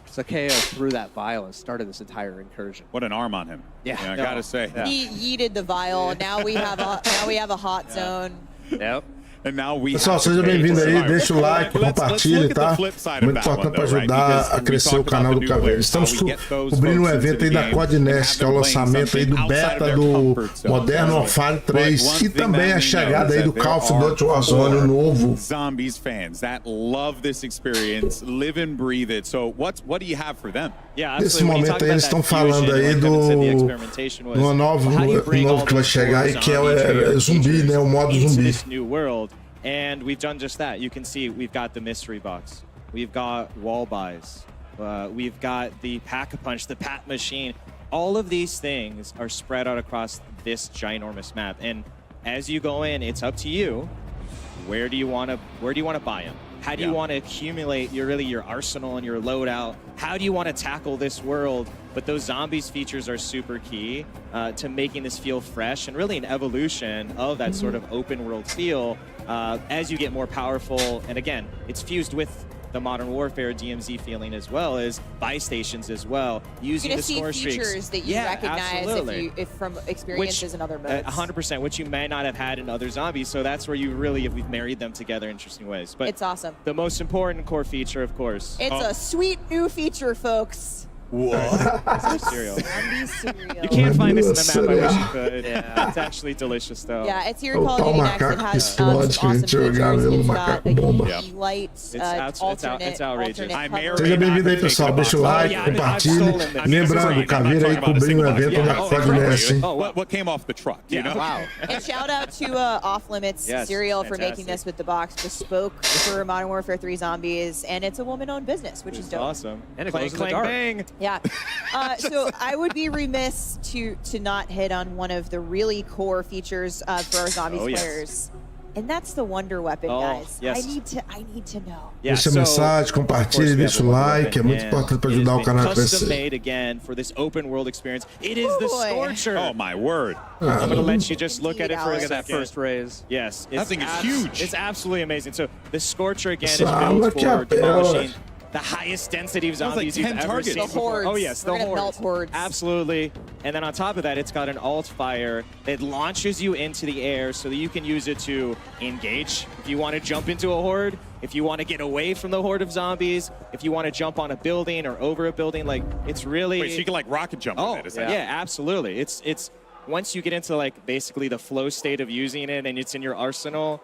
Zakhaev threw that vial and started this entire incursion. What an arm on him. Yeah, I gotta say. Yeah. He yeeted the vial. Now we have a hot zone. Yep. And now we Pessoal, seja bem-vindo aí, deixa o like, compartilhe, tá? Muito importante para ajudar a crescer o canal do Caveira. Estamos cobrindo um evento aí da Codnext, que é o lançamento aí do beta do Modern Warfare 3 e também a chegada aí do Call of Duty Warzone novo. Zombies fans that love this experience, live and breathe it. So what do you have for them? Nesse momento aí eles estão falando aí do novo que vai chegar aí, que é zumbi, né? O modo zumbi. And we've done just that. You can see we've got the mystery box. We've got wall buys. We've got the pack-a-punch, the pat machine. All of these things are spread out across this ginormous map. And as you go in, it's up to you. Where do you want to buy them? How do you want to accumulate your arsenal and your loadout? How do you want to tackle this world? But those zombies features are super key to making this feel fresh and really an evolution of that sort of open world feel as you get more powerful. And again, it's fused with the Modern Warfare DMZ feeling as well as buy stations as well. Using the score streaks. You're going to see features that you recognize if from experiences in other modes. 100%, which you may not have had in other zombies. So that's where we've married them together in interesting ways. But it's awesome. The most important core feature, of course. It's a sweet new feature, folks. What? It's cereal. Zombie cereal. You can't find this in the map. I wish you could. Yeah, it's actually delicious, though. Yeah, it's here in Call of Duty Next. It has awesome features. It's got a light, it's outrageous. Seja bem-vindo aí, pessoal. Deixa o like, compartilhe. Lembrando, Caveira aí cobrindo o evento da Codnext. What came off the truck? You know? Wow. And shout out to Off Limits Cereal for making this with the box bespoke for Modern Warfare 3 Zombies, and it's a woman-owned business, which is dope. Awesome. And it goes in the dark. Bang. Yeah. So I would be remiss to not hit on one of the really core features for our Zombies players. And that's the Wonder Weapon, guys. Yes. I need to know. Deixa a mensagem, compartilhe, deixa o like, é muito importante para ajudar o canal a custom crescer. made again for this open world experience. It is the Scorcher. Oh my word! I'm gonna let you just look at it for a Look at that second. first raise. Yes, That thing is huge. It's absolutely amazing. So the Scorcher again is Salva built que a for demolishing the highest density of That was like zombies you've 10 ever targets. seen The before. hordes. Oh yes, We're the gonna melt hordes. Absolutely. And then on top of that, it's got an alt fire that launches you into the air so that you can use it to engage. If you want to jump into a horde, if you want to get away from the horde of zombies, if you want to jump on a building or over a building, like it's really. Wait, so you can like rocket jump Oh, with it? Is yeah, that- absolutely. It's once you get into like basically the flow state of using it and it's in your arsenal.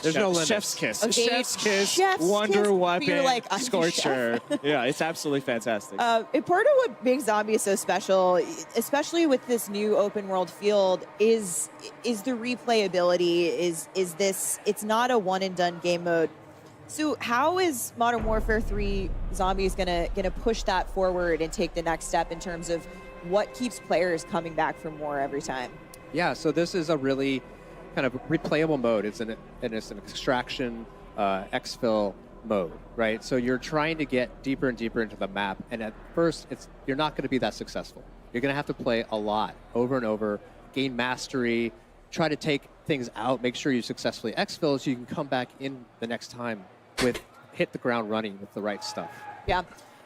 There's no limit. Chef's kiss. Okay, Chef's kiss. chef's Wonder kiss, but Weapon. you're like, I'm the Scorcher. Yeah, it's absolutely fantastic. And part of what makes Zombies so special, especially with this new open world field, is the replayability. Is this? It's not a one and done game mode. So how is Modern Warfare 3 Zombies gonna push that forward and take the next step in terms of what keeps players coming back for more every time? Yeah, so this is a really kind of replayable mode. It's an extraction exfil mode, right? So you're trying to get deeper and deeper into the map, and at first you're not going to be that successful. You're going to have to play a lot over and over, gain mastery, try to take things out, make sure you successfully exfil so you can come back in the next time with hit the ground running with the right stuff. Yeah.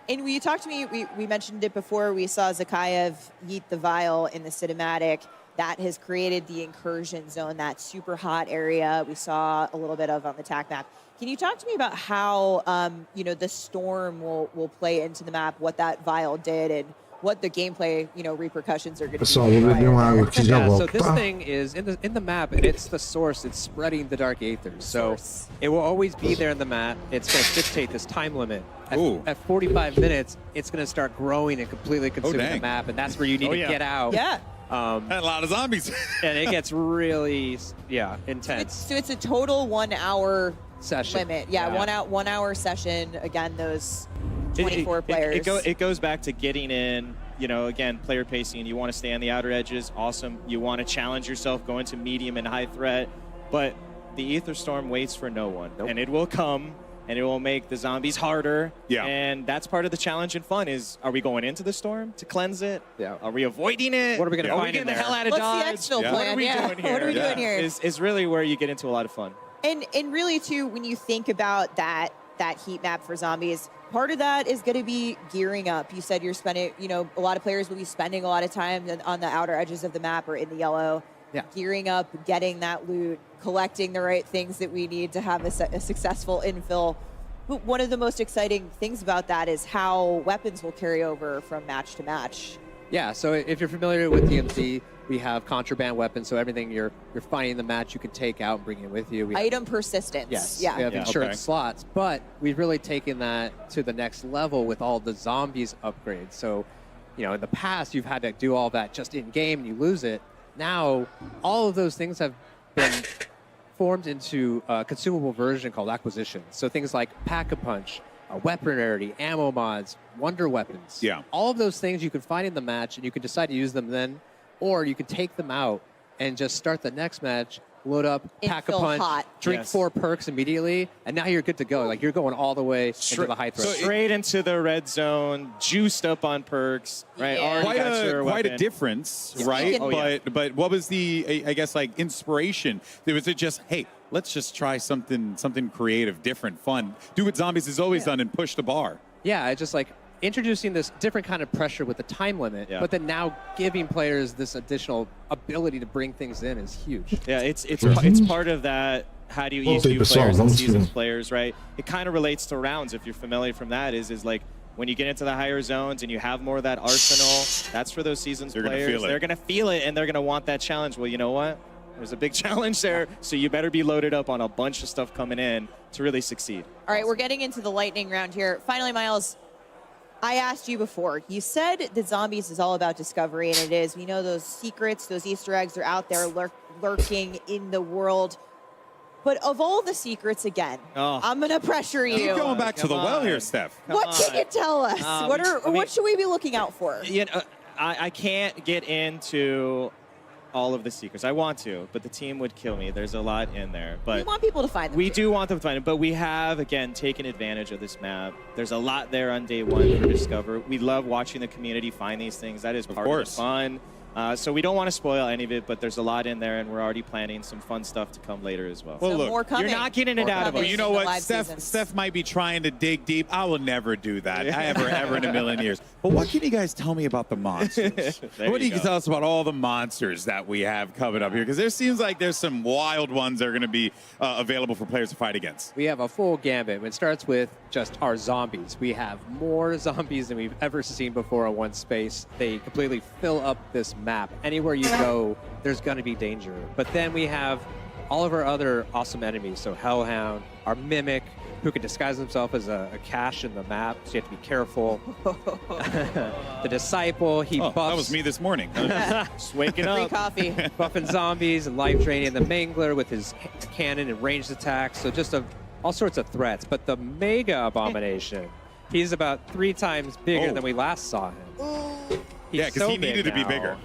And when you talked to me, we mentioned it before, we saw Zakayev yeet the vial in the cinematic. That has created the incursion zone, that super hot area we saw a little bit of on the TAC map. Can you talk to me about how the storm will play into the map, what that vial did, and what the gameplay repercussions are going to be? Pessoal, vou beber uma água aqui, já Yeah, so volto, this tá? thing is in the map, and it's the source. It's spreading the dark aethers. So it will always be there in the map. It's going to dictate this time limit. At 45 minutes, it's going to start growing and completely consuming the dang. map, and that's where you need to get out. Yeah. And a lot of zombies. And it gets really, intense. So it's a total 1 hour Session. limit. Yeah, Yeah. 1 hour session. Again, those 24 players. It goes back to getting in, again, player pacing. You want to stay on the outer edges, awesome. You want to challenge yourself, go into medium and high threat. But the Ether Storm waits for no one. Nope. And it will come, and it will make the zombies harder. Yeah. And that's part of the challenge and fun is, are we going into the storm to cleanse it? Yeah. Are we avoiding it? What are we gonna Are we find in getting the there? hell out of What's Dodge? the exfil What plan? are we Yeah. doing here? What are we doing here? Is really where you get into a lot of fun. And really, too, when you think about that heat map for zombies, part of that is going to be gearing up. You said you're spending, a lot of players will be spending a lot of time on the outer edges of the map or in the yellow, gearing up, getting that loot, collecting the right things that we need to have a successful infill. But one of the most exciting things about that is how weapons will carry over from match to match. Yeah, so if you're familiar with DMZ, we have contraband weapons, so everything you're finding in the match you can take out and bring it with you. We have, Item persistence. yes, Yeah. we have insurance slots, but we've really taken that to the next level with all the zombies upgrades. So, in the past, you've had to do all that just in game and you lose it. Now, all of those things have been formed into a consumable version called acquisitions. So things like Pack-a-Punch, weapon rarity, ammo mods, wonder weapons. Yeah. All of those things you can find in the match, and you can decide to use them then, or you can take them out and just start the next match, load up, pack a punch, hot. drink 4 perks immediately, and now you're good to go. Like, you're going all the way into the high threat. Straight into the red zone, juiced up on perks, right? Already got your Quite a weapon. difference, Yeah. right? Oh, yeah. But what was the, I guess, like inspiration? Was it just, hey, let's just try something creative, different, fun, do what Zombies has always done and push the bar? Yeah, it's just like introducing this different kind of pressure with the time limit, but then now giving players this additional ability to bring things in is huge. Yeah, it's part of that. How do you ease Voltei, new pessoal, players and vamos seasoned seguir. players, right? It kind of relates to rounds. If you're familiar from that, is like when you get into the higher zones and you have more of that arsenal. That's for those seasoned They're gonna players. feel it. They're gonna feel it, and they're gonna want that challenge. Well, you know what? There's a big challenge there, so you better be loaded up on a bunch of stuff coming in to really succeed. All right, we're getting into the lightning round here. Finally, Miles, I asked you before. You said that Zombies is all about discovery, and it is. We know those secrets, those Easter eggs are out there lurking in the world. But of all the secrets, again, I'm going to pressure you. Keep going back to the well here, Steph. What can you tell us? What should we be looking out for? You know, I can't get into all of the secrets. I want to, but the team would kill me. There's a lot in there. But we want people to find them. We do want them to find them, but we have, again, taken advantage of this map. There's a lot there on day one to discover. We love watching the community find these things. That is part of the fun. So we don't want to spoil any of it, but there's a lot in there, and we're already planning some fun stuff to come later as well. Well, So look, more coming. You're not getting it out of us. Well, you know what? Steph might be trying to dig deep. I will never do that. Ever in a million years. But what can you guys tell me about the monsters? What do you tell us about all the monsters that we have coming up here? Because there seems like there's some wild ones that are going to be available for players to fight against. We have a full gambit. It starts with just our zombies. We have more zombies than we've ever seen before in one space. They completely fill up this map. Anywhere you go, there's going to be danger. But then we have all of our other awesome enemies. So Hellhound, our Mimic, who can disguise himself as a cache in the map, so you have to be careful. The Disciple, he buffs. That was me this morning. Just waking up. Free coffee. Buffing zombies and life draining. The Mangler with his cannon and ranged attacks. So just all sorts of threats. But the Mega Abomination, he's about 3 times bigger than we last saw him. He's because so he needed big to be now. bigger.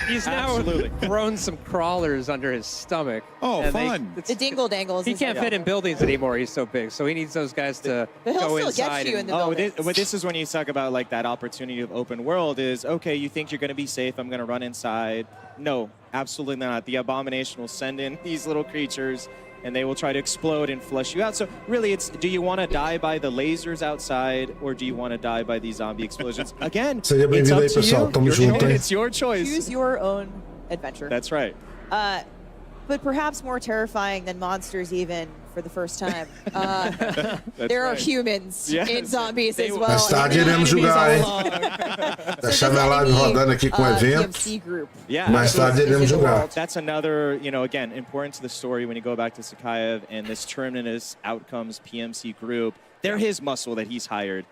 He's now grown some crawlers under his stomach. Oh, and fun. The dingle dangles. He can't fit in buildings anymore. He's so big. So he needs those guys to But he'll go still inside. get you in the Oh, buildings. but this is when you talk about like that opportunity of open world is, okay, you think you're going to be safe. I'm going to run inside. No, absolutely not. The Abomination will send in these little creatures and they will try to explode and flush you out. So really, it's, do you want to die by the lasers outside or do you want to die by these zombie explosions? Again, Seja it's bem-vindo up aí, to pessoal. you. Tamo junto, hein? It's your choice. Choose your own adventure. That's right. But perhaps more terrifying than monsters even for the first time. There are humans in zombies as well. Mais tarde iremos jogar, hein? Deixar minha live rodando aqui com o evento. PMC group. Mais tarde iremos jogar. That's another, you know, again, important to the story when you go back to Sakayev and this Terminus Outcomes PMC group. They're his muscle that he's hired.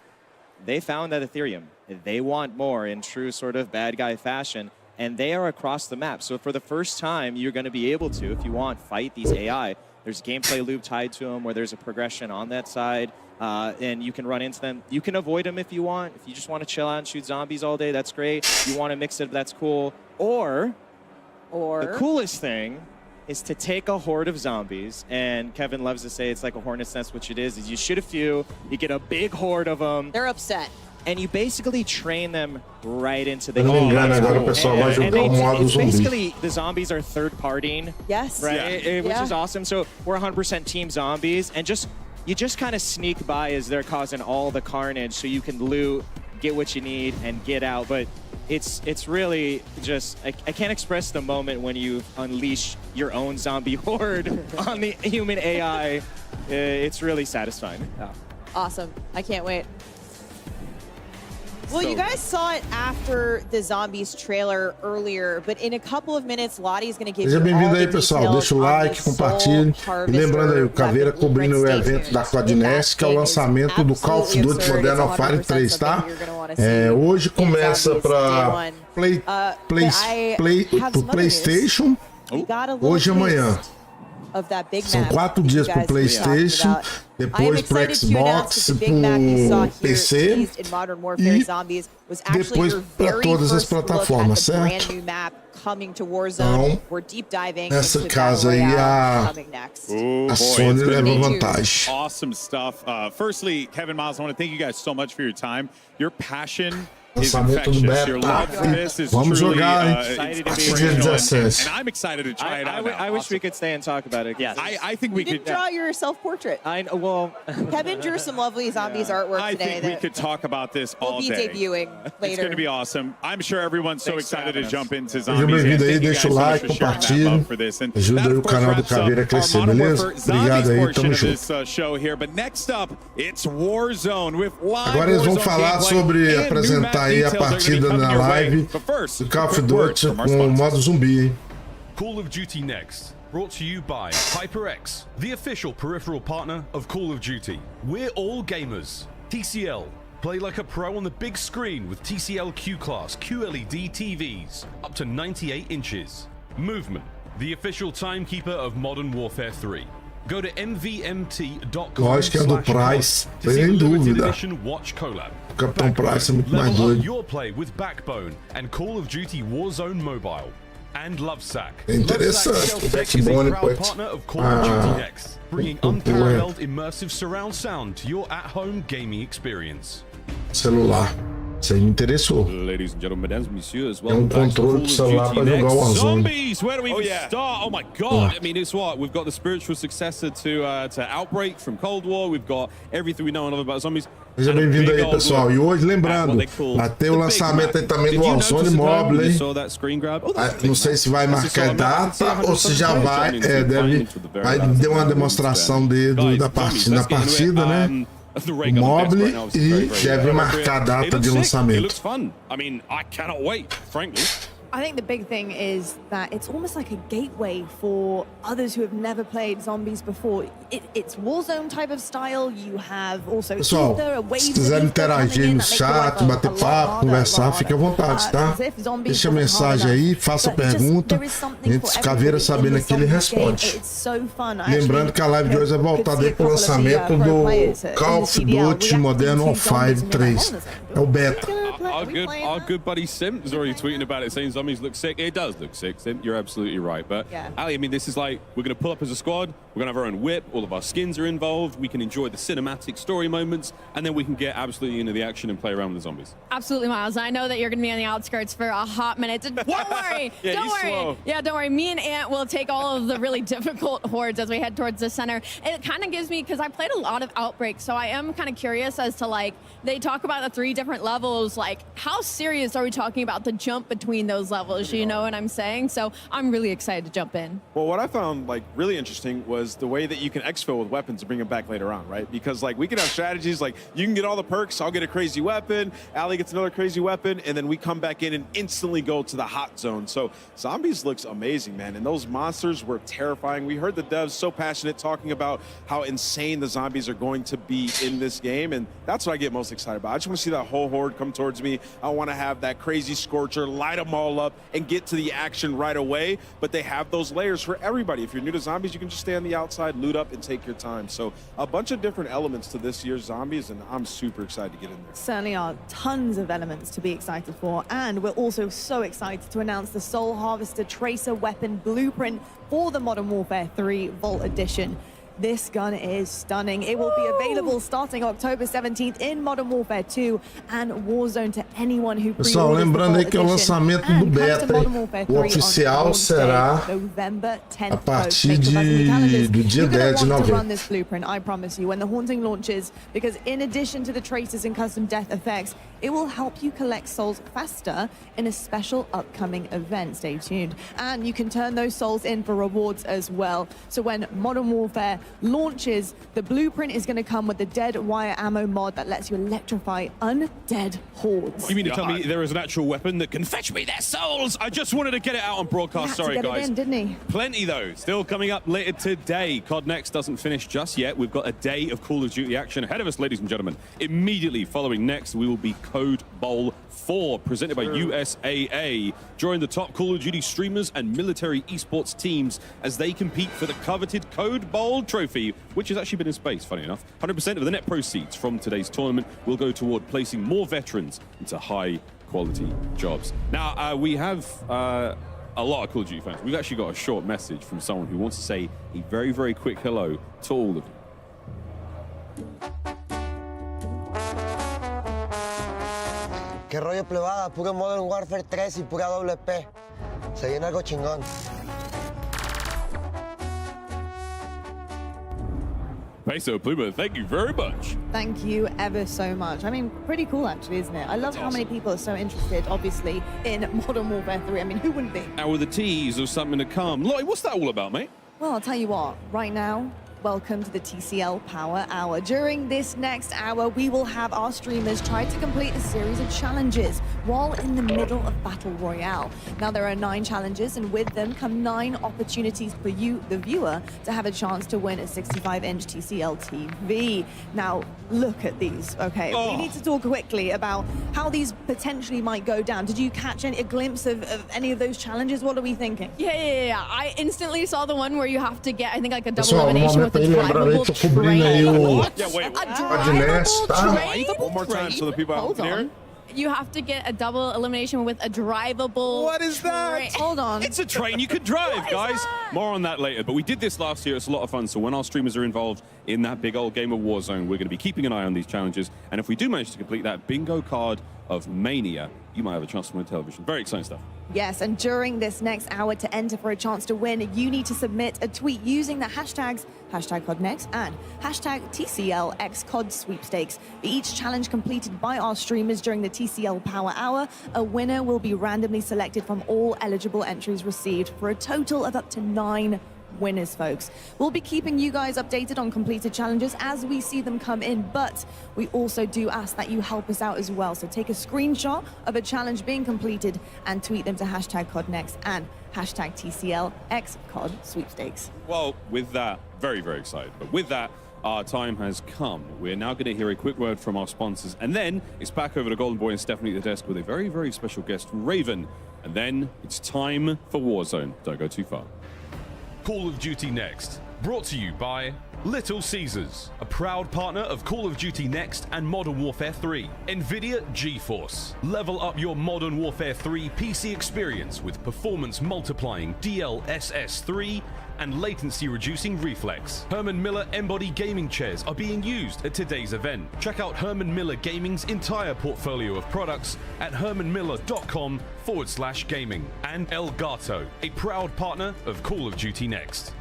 They found that Ethereum. They want more in true sort of bad guy fashion, and they are across the map. So for the first time, you're going to be able to, if you want, fight these AI. There's a gameplay loop tied to them where there's a progression on that side, and you can run into them. You can avoid them if you want. If you just want to chill out and shoot zombies all day, that's great. If you want to mix it, that's cool. Or the coolest thing is to take a horde of zombies, and Kevin loves to say it's like a hornet's nest, which it is you shoot a few, you get a big horde of them. They're upset. And you basically train them right into the Eu não me game. engano, agora o pessoal vai jogar o modo zumbi. Basically, the zombies are third-partying. Yes. Right? Which is awesome. So we're 100% team zombies, and you just kind of sneak by as they're causing all the carnage, so you can loot, get what you need, and get out. But it's really just I can't express the moment when you unleash your own zombie horde on the human AI. It's really satisfying. Awesome. I can't wait. Well, you guys saw it after the Zombies trailer earlier, but in a couple of minutes, Lottie's going to give Seja you bem-vindo all aí, the pessoal. details Deixa o on like, this compartilhe. Soul E lembrando aí, o Harvester Caveira weapon. cobrindo o Stay evento tuned. da Codnext, que é o lançamento do Call of Duty Modern Warfare 3, tá? Hoje começa para PlayStation, hoje e amanhã. São 4 dias para o PlayStation, depois para Xbox, para PC e depois para todas as plataformas, certo? Então, nessa casa aí a Sony leva vantagem. Awesome stuff. Firstly, Kevin, Miles, I want to thank you guys so much for your time. Your passion is Lançamento do infectious. Your beta. love for this is Vamos truly jogar, hein? inspirational, and I'm excited to try it out. I wish we could stay and talk about it. Yes. I think we You could. didn't draw your self-portrait. Well, Kevin drew some lovely zombies artwork I today think we that could talk about this will all be day. debuting It's later. going to be awesome. I'm sure everyone's so excited to jump into Seja zombies. bem-vindo and aí, thank you deixa o guys so much like, for sharing that compartilhe. love for this. And Ajuda that, aí o of course, canal do wraps up Caveira a our crescer, Modern beleza? Warfare Obrigado Zombies aí, portion tamo of junto. this show here. But next up, it's Warzone with live Agora eles vão Warzone falar gameplay sobre and new apresentar map aí a details are gonna be partida coming na your way. live But first, do Call of quick word Duty from our com o sponsors. modo zumbi, hein? Call of Duty Next, brought to you by HyperX, the official peripheral partner of Call of Duty. We're all gamers. TCL, play like a pro on the big screen with TCL Q-Class QLED TVs, up to 98 inches. Movement, the official timekeeper of Modern Warfare 3. Go to mvmt.com/collab Lógico que é do Price, to see the sem limited dúvida. edition watch collab. Capitão Price é muito mais Level up doido. your play with Backbone and Call of Duty Warzone Mobile. And Lovesack. É interessante, Lovesack o Self-Tech is a backbone proud pode... partner of Call of Duty Next, bringing unparalleled immersive surround sound to your at-home gaming experience. Celular. Isso aí me interessou. Ladies and gentlemen, mesdames, messieurs, É um controle do celular para jogar o Warzone. Zombies, where do we even start? Oh my God! I mean, it's what we've got the spiritual successor to Outbreak from Cold War. We've got everything we know and love about zombies. Seja bem-vindo aí, pessoal. E hoje, lembrando, vai ter o lançamento aí também do Warzone Mobile, hein? Não sei se vai marcar data ou se já vai, vai ter uma demonstração da partida, né? O Mobile e deve marcar a data de lançamento. I think the big thing is that it's almost like a gateway for others who have never played zombies before. It's Warzone type of style. You have also Pessoal, se quiser interagir no chat, bater papo, conversar, fique à vontade, tá? Deixa a mensagem aí, faça pergunta. Gente, Caveira sabendo aqui, ele responde. Lembrando que a live de hoje é voltada aí pro lançamento do Call of Duty Modern Warfare 3. É o beta. Our good buddy Sim is already tweeting about it, saying zombies look sick. It does look sick, Sim. You're absolutely right. But Ali, I mean, this is like, we're going to pull up as a squad. We're going to have our own whip. All of our skins are involved. We can enjoy the cinematic story moments, and then we can get absolutely into the action and play around with the zombies. Absolutely, Miles. I know that you're going to be on the outskirts for a hot minute. Don't worry. Don't worry. Slow. Yeah, don't worry. Me and Ant will take all of the really difficult hordes as we head towards the center. It kind of gives me, because I played a lot of Outbreak, so I am kind of curious as to, like, they talk about the 3 different levels. Like, how serious are we talking about the jump between those levels? You know what I'm saying? So I'm really excited to jump in. Well, what I found like really interesting was the way that you can exfil with weapons and bring them back later on, right? Because like we can have strategies like you can get all the perks, I'll get a crazy weapon, Ali gets another crazy weapon, and then we come back in and instantly go to the hot zone. So Zombies looks amazing, man. And those monsters were terrifying. We heard the devs so passionate talking about how insane the zombies are going to be in this game. And that's what I get most excited about. I just want to see that whole horde come towards me. I want to have that crazy scorcher, light them all up and get to the action right away. But they have those layers for everybody. If you're new to Zombies, you can just stay on the outside, loot up, and take your time. So a bunch of different elements to this year's Zombies, and I'm super excited to get in there. Certainly are tons of elements to be excited for, and we're also so excited to announce the Soul Harvester Tracer Weapon Blueprint for the Modern Warfare 3 Vault Edition. This gun is stunning. It will be available starting October 17th in Modern Warfare 2 and Warzone to anyone who Pessoal, lembrando aí que é o lançamento do beta. O oficial será a partir do dia 10 de novembro. This blueprint, I promise you, when the Haunting launches, because in addition to the tracers and custom death effects, it will help you collect souls faster in a special upcoming event. Stay tuned. And you can turn those souls in for rewards as well. So when Modern Warfare launches, the blueprint is going to come with the dead wire ammo mod that lets you electrify undead hordes. You mean to tell me there is an actual weapon that can fetch me their souls? I just wanted to get it out on broadcast. Sorry, guys. It in, didn't he? Plenty, though. Still coming up later today. Codnext doesn't finish just yet. We've got a day of Call of Duty action ahead of us, ladies and gentlemen. Immediately following next, we will be Code Bowl 4, presented by USAA. Join the top Call of Duty streamers and military esports teams as they compete for the coveted Code Bowl trophy, which has actually been in space, funny enough. 100% of the net proceeds from today's tournament will go toward placing more veterans into high-quality jobs. Now, we have a lot of Call of Duty fans. We've actually got a short message from someone who wants to say a very, very quick hello to all of you. ¿Qué rollo, plebada? Puro Modern Warfare 3 y pura WP. Se viene algo chingón. Peso Pluma, thank you very much. Thank you ever so much. I mean, pretty cool actually, isn't it? I love how many people are so interested, obviously, in Modern Warfare 3. I mean, who wouldn't be? Now with a tease of something to come. Lloyd, what's that all about, mate? Well, I'll tell you what, right now, welcome to the TCL Power Hour. During this next hour, we will have our streamers try to complete a series of challenges. while in the middle of Battle Royale. Now, there are 9 challenges, and with them come 9 opportunities for you, the viewer, to have a chance to win a 65-inch TCL TV. Now, look at these, okay? Oh. We need to talk quickly about how these potentially might go down. Did you catch a glimpse of any of those challenges? What are we thinking? Yeah. I instantly saw the one where you have to get, I think, like a double Pessoal, no elimination with momento a aí, lembrando aí, drivable tô cobrindo aí o Yeah, wait. Codnext, tá? One more time so the people out there. You have to get a double elimination with a drivable. What is that? Hold on. It's a train you can drive, guys. More on that later. But we did this last year. It's a lot of fun. So when our streamers are involved in that big old game of Warzone, we're going to be keeping an eye on these challenges. And if we do manage to complete that bingo card of Mania, you might have a chance to win television. Very exciting stuff. Yes, and during this next hour, to enter for a chance to win, you need to submit a tweet using the hashtags #Codnext and #TCLXCOD sweepstakes. For each challenge completed by our streamers during the TCL Power Hour, a winner will be randomly selected from all eligible entries received for a total of up to 9 winners, folks. We'll be keeping you guys updated on completed challenges as we see them come in, but we also do ask that you help us out as well. So take a screenshot of a challenge being completed and tweet them to #Codnext and #TCLXCOD sweepstakes. Well, with that, very, very excited. But with that, our time has come. We're now going to hear a quick word from our sponsors, and then it's back over to Golden Boy and Stephanie at the desk with a very, very special guest, Raven. And then it's time for Warzone. Don't go too far. Call of Duty Next, brought to you by Little Caesars, a proud partner of Call of Duty Next and Modern Warfare 3. NVIDIA GeForce, level up your Modern Warfare 3 PC experience with performance multiplying DLSS 3 and latency reducing reflex. Herman Miller Embody gaming chairs are being used at today's event. Check out Herman Miller Gaming's entire portfolio of products at hermanmiller.com/gaming. And Elgato, a proud partner of Call of Duty Next.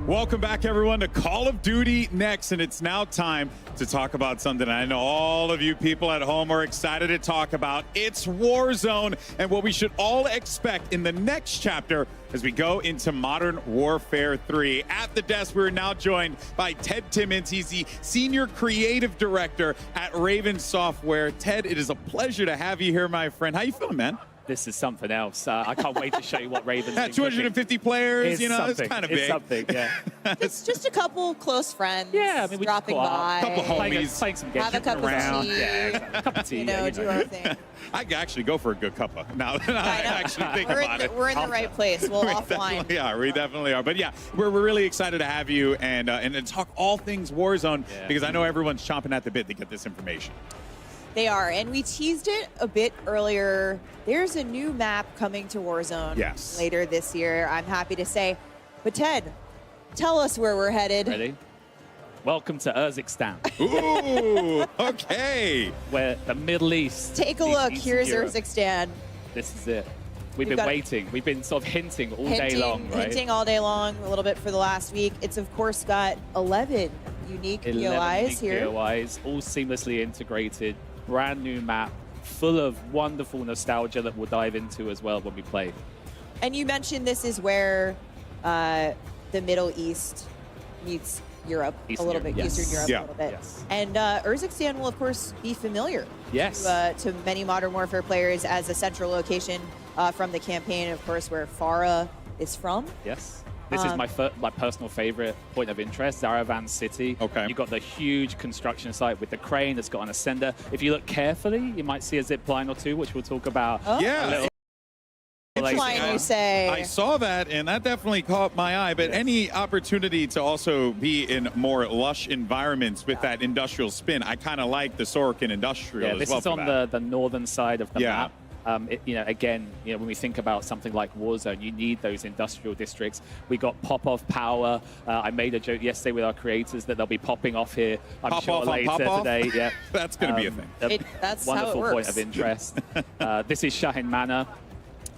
Welcome back, everyone, to Call of Duty Next, and it's now time to talk about something I know all of you people at home are excited to talk about. It's Warzone and what we should all expect in the next chapter as we go into Modern Warfare 3. At the desk, we're now joined by Ted Timmons. He's the Senior Creative Director at Raven Software. Ted, it is a pleasure to have you here, my friend. How you feeling, man? This is something else. I can't wait to show you what Raven's Yeah, 250 players, you know, it's kind of big. It's something, yeah. It's just a couple close friends. Yeah, I mean, we dropping just by. A couple of homies. Playing some games. Have a cup of tea. Yeah, exactly. A cup of tea. You know, do our thing. I could actually go for a good cuppa now that I actually think about it. We're in the right place. We'll offline. We definitely are. But yeah, we're really excited to have you and to talk all things Warzone because I know everyone's chomping at the bit to get this information. They are, and we teased it a bit earlier. There's a new map coming to Warzone later this year, I'm happy to say. But Ted, tell us where we're headed. Ready? Welcome to Urzikstan. Ooh, okay. Where the Middle East. Take a look. Here's Urzikstan. This is it. We've been waiting. We've been sort of hinting all day long, right? Hinting all day long, a little bit for the last week. It's, of course, got 11 unique POIs here. POIs, all seamlessly integrated. Brand new map, full of wonderful nostalgia that we'll dive into as well when we play. And you mentioned this is where the Middle East meets Europe a little bit, Eastern Europe a little bit. Yes. And Urzikstan will, of course, be familiar to many Modern Warfare players as a central location from the campaign, of course, where Farah is from. Yes. This is my personal favorite point of interest, Zaravan City. Okay. You've got the huge construction site with the crane that's got an ascender. If you look carefully, you might see a zip line or two, which we'll talk about. Oh. Yeah. Line, you say. I saw that, and that definitely caught my eye. But any opportunity to also be in more lush environments with that industrial spin, I kind of like the Sorokin Industrial as well. This is on the northern side of the map. Again, when we think about something like Warzone, you need those industrial districts. We got pop-off power. I made a joke yesterday with our creators that they'll be popping off here, I'm sure, later today. Yeah, that's going to be a thing. That's wonderful how it point works. of interest. This is Shahin Manor.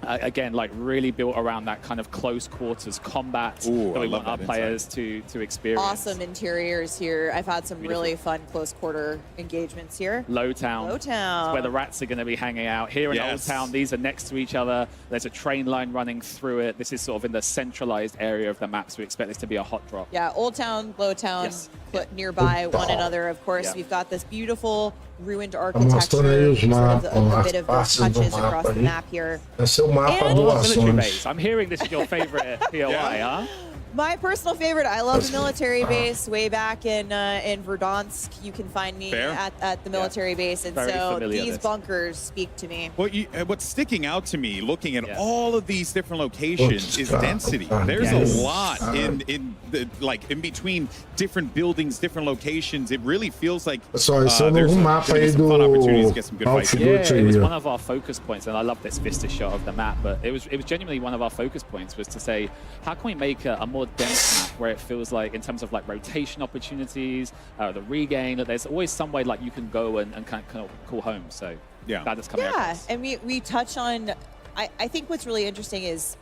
Again, like really built around that kind of close quarters combat that we want our players to experience. Awesome interiors here. I've had some really fun close quarter engagements here. Lowtown. Lowtown. It's where the rats are going to be hanging out. Here in Old Town, these are next to each other. There's a train line running through it. This is sort of in the centralized area of the map, so we expect this to be a hot drop. Yeah, Old Town, Lowtown, put nearby one another. Of course, we've got this beautiful ruined architecture, mostrando aí os mapas, a bit as of partes do touches mapa across the aí. map here. Esse é o mapa do Military Warzone. base. I'm hearing this is your favorite POI, huh? My personal favorite, I love the military base way back in Verdansk. You can find me at the military base, and Very so familiar, these this. bunkers speak to me. What's sticking out to me, looking at all of these different locations, is density. There's a lot in between different buildings, different locations. It really feels like Pessoal, esse é o novo mapa aí do Call of Duty It was aí. one of our focus points, and I love this vista shot of the map, but it was genuinely one of our focus points, was to say, how can we make a more dense map where it feels like, in terms of like rotation opportunities, the regain, that there's always some way like you can go and kind of call home. So glad it's coming Yeah, across. and we touch on. I think what's really interesting is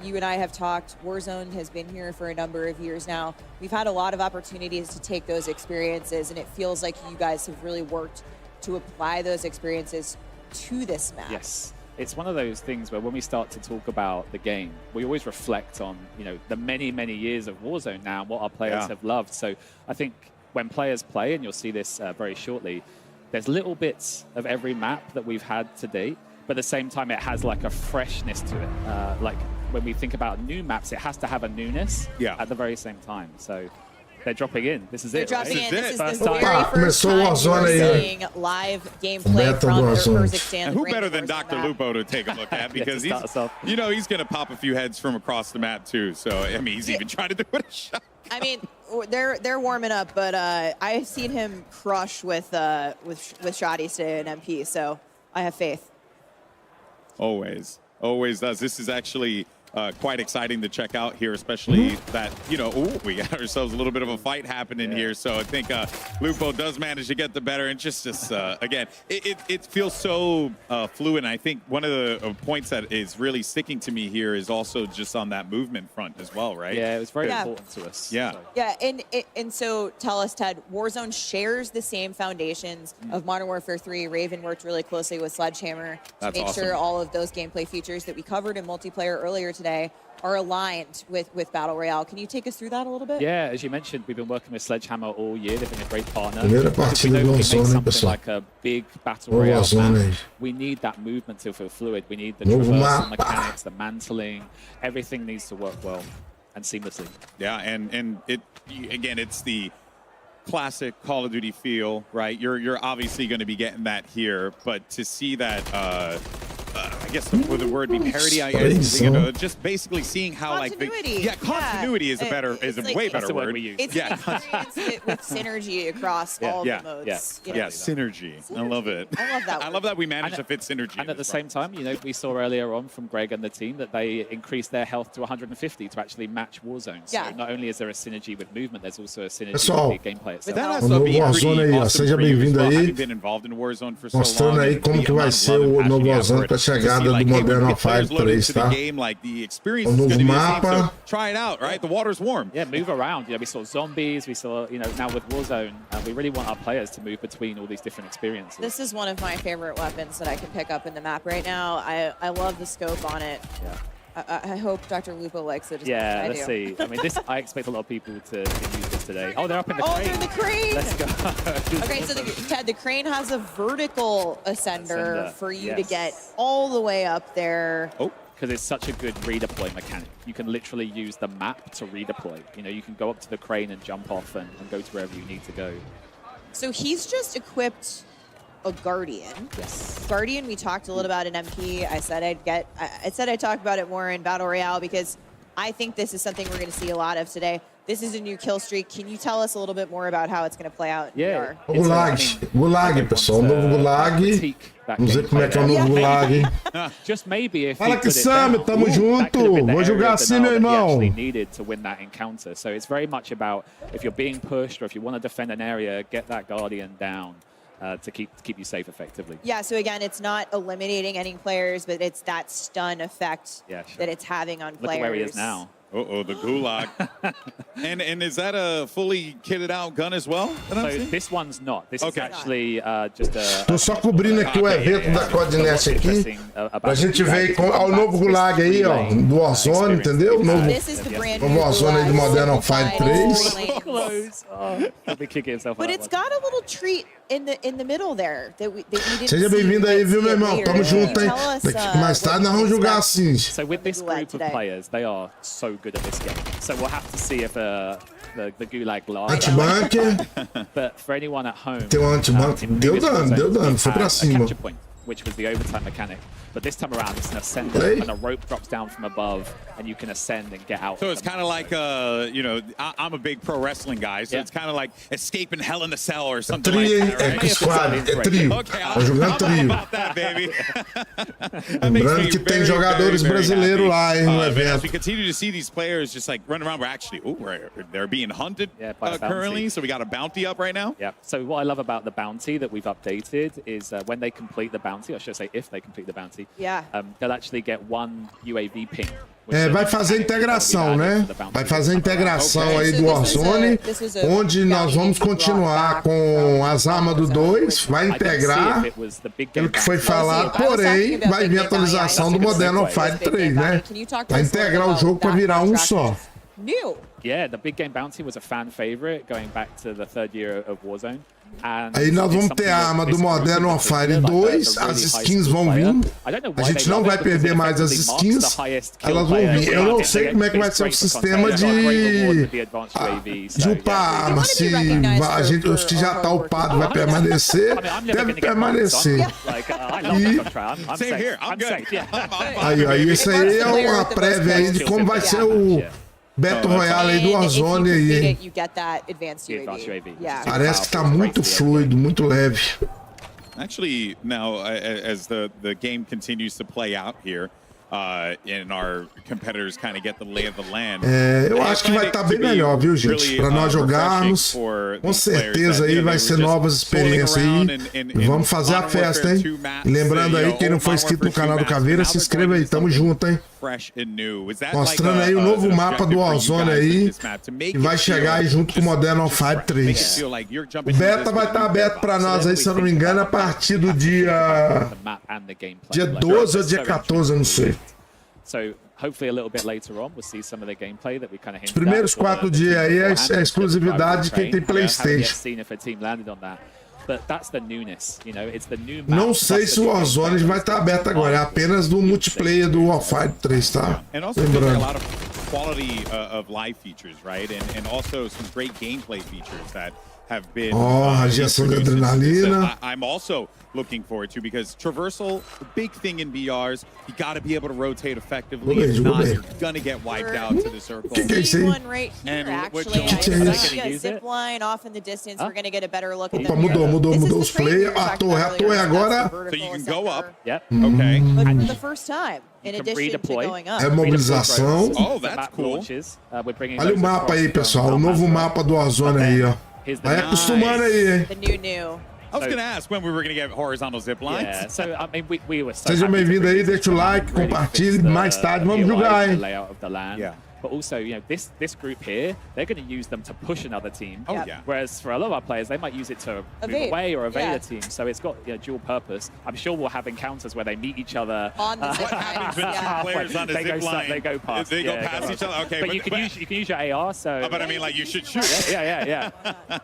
you and I have talked. Warzone has been here for a number of years now. We've had a lot of opportunities to take those experiences, and it feels like you guys have really worked to apply those experiences to this map. Yes. It's one of those things where when we start to talk about the game, we always reflect on, the many, many years of Warzone now and what our players have loved. So I think when players play, and you'll see this very shortly, there's little bits of every map that we've had to date, but at the same time, it has like a freshness to it. Like when we think about new maps, it has to have a newness at the very same time. So they're dropping in. This is They're it. dropping Right? in. This is the First very time. first time we're seeing live gameplay from Urzikstan. And who better than Dr. Lupo to take a look at, because he's going to pop a few heads from across the map too. So I mean, he's even trying to do it a shot. I mean, they're warming up, but I've seen him crush with shotties today in MP, so I have faith. Always does. This is actually quite exciting to check out here, especially that, we got ourselves a little bit of a fight happening here. So I think Lupo does manage to get the better. And just again, it feels so fluid. And I think one of the points that is really sticking to me here is also just on that movement front as well, right? Yeah, it was very important to us. Yeah. Yeah, and so tell us, Ted, Warzone shares the same foundations of Modern Warfare 3. Raven worked really closely with Sledgehammer to make sure all of those gameplay features that we covered in multiplayer earlier today are aligned with Battle Royale. Can you take us through that a little bit? Yeah, as you mentioned, we've been working with Sledgehammer all year. They've been a great partner. Primeira Because we partida know do when we make Warzone, hein, something pessoal? like a big Battle O Royale Warzone map, aí. we need that movement to feel fluid. We need the Novo traversal mapa. mechanics, the mantling. Everything needs to work well and seamlessly. Yeah, and it's the classic Call of Duty feel, right? You're obviously going to be getting that here, but to see that, I guess would the word be parody? I guess just basically seeing how Continuity. Continuity is a way better word. It's an experience with synergy across all the modes. Yeah, synergy. I love it. I love that. I love that we managed to fit synergy. And at the same time, we saw earlier on from Greg and the team that they increased their health to 150 to actually match Warzone. So not only is there a synergy with movement, there's also a synergy Pessoal, with the gameplay itself. That has o to novo be Warzone pretty aí, ó. awesome Seja for you as bem-vindo well, aí. having been involved in Warzone for so Mostrando long, aí and como the que vai amount of ser love and o passion novo you have Warzone for it. com a To see, chegada do like, hey, when Modern we get players Warfare loaded 3, into the tá? game, like the experience O is novo going to be the same. So mapa. try it out, right? The water's warm. Yeah, move around. We saw zombies. We saw, now with Warzone, we really want our players to move between all these different experiences. This is one of my favorite weapons that I can pick up in the map right now. I love the scope on it. Yeah. I hope Dr. Lupo likes it as much Yeah, as I let's do. see. I mean, I expect a lot of people to use this today. Oh, they're up in the crane. Oh, they're in the crane. Let's go. Okay, so Ted, the crane has a vertical ascender for you to yes. get all the way up there. Oh, because it's such a good redeploy mechanic. You can literally use the map to redeploy. You can go up to the crane and jump off and go to wherever you need to go. So he's just equipped a Guardian. Yes. Guardian, we talked a little about in MP. I said I'd talk about it more in Battle Royale because I think this is something we're going to see a lot of today. This is a new kill streak. Can you tell us a little bit more about how it's going to play out in VR? O Gulag, pessoal. O novo Gulag. Vamos ver como é que é o novo Gulag. Just maybe if Fala que Sam, tamo junto. Vou jogar assim, meu irmão. Needed to win that encounter. So it's very much about if you're being pushed or if you want to defend an area, get that Guardian down. To keep you safe effectively. Yeah, so again, it's not eliminating any players, but it's that stun effect that it's having on players. Look at where he is now. Uh-oh, the Gulag. and is that a fully kitted out gun as well? So this one's not. This is actually just a... Tô só cobrindo aqui o evento da Codnext aqui, pra gente ver o novo Gulag aí, ó, do Warzone, entendeu? O novo Warzone aí do Modern Warfare 3. But it's got a little treat in the middle there that we didn't Seja bem-vindo aí, viu, meu irmão? Tamo junto, hein? Mais tarde nós vamos jogar assim. So with this group of players, they are so good at this game. So we'll have to see if the Gulag lasts. Anti-bunker. But for anyone at home, Tem um anti-bunker. Deu dano, foi pra cima. Which was the overtime mechanic. But this time around, it's an ascender, and a rope drops down from above, and you can ascend and get out. So it's kind of like, you know, I'm a big pro wrestling guy, so it's kind of like escaping Hell in a Cell or something like that, right? Squad, é trio. Tô jogando trio. Lembrando que tem jogadores brasileiros lá, hein, no evento. As we continue to see these players just like run around, we're actually, they're being hunted currently, so we got a bounty up right now. Yeah, so what I love about the bounty that we've updated is when they complete the bounty, or should I say if they complete the bounty, they'll actually get one UAV ping. Vai fazer a integração, né? Vai fazer a integração aí do Warzone, onde nós vamos continuar com as armas do 2, vai integrar pelo que foi falado, porém vai vir a atualização do Modern Warfare 3, né? Vai integrar o jogo para virar um só. Yeah, the Big Game Bounty was a fan favorite going back to the 3rd year of Warzone. Aí nós vamos ter a arma do Modern Warfare 2, as skins vão vir. A gente não vai perder mais as skins, elas vão vir. Eu não sei como é que vai ser o sistema de upar a arma. Se os que já tá upado vai permanecer, deve permanecer. Aí isso aí é uma prévia aí de como vai ser o Battle Royale aí do Warzone aí, hein? Parece que tá muito fluido, muito leve. Actually, now as the game continues to play out here, and our competitors kind of get the lay of the land. Eu acho que vai estar bem melhor, viu, gente? Para nós jogarmos, com certeza aí vai ser novas experiências aí. Vamos fazer a festa, hein? E lembrando aí, quem não for inscrito no canal do Caveira, se inscreva aí, tamo junto, hein? Mostrando aí o novo mapa do Warzone aí, que vai chegar aí junto com o Modern Warfare 3. O beta vai estar aberto para nós aí, se eu não me engano, a partir do dia 12 ou dia 14, eu não sei. Os primeiros 4 dias aí é a exclusividade de quem tem PlayStation. Não sei se o Warzone vai estar aberto agora, é apenas do multiplayer do Warfare 3, tá? Lembrando. Ó, radiação de adrenalina. I'm also looking forward to, because traversal, the big thing in BRs, you got to be able to rotate effectively. If not, you're gonna get wiped out to the circle. Que é isso aí? Zipline off in the distance. We're gonna get a better look at Opa, mudou os players. A torre agora. So you can go up. Yep. Okay. But for the first time, in addition to going up. É mobilização. Oh, that's cool. Olha o mapa aí, pessoal. O novo mapa do Warzone aí, ó. Vai acostumando aí, hein? The new. I was going to ask when we were going to get horizontal zip lines. Yeah, so I mean, we were so Sejam bem-vindos aí, deixa o like, compartilhe, mais tarde vamos jogar, hein? Yeah. But also, you know, this group here, they're going to use them to push another team. Oh, yeah. Whereas for a lot of our players, they might use it to move away or evade a team. So it's got dual purpose. I'm sure we'll have encounters where they meet each other. On the zip What happens when two players on a zip line? They go past. They go past each other. Okay, but you can use your AR. So. But I mean, like you should shoot. Yeah.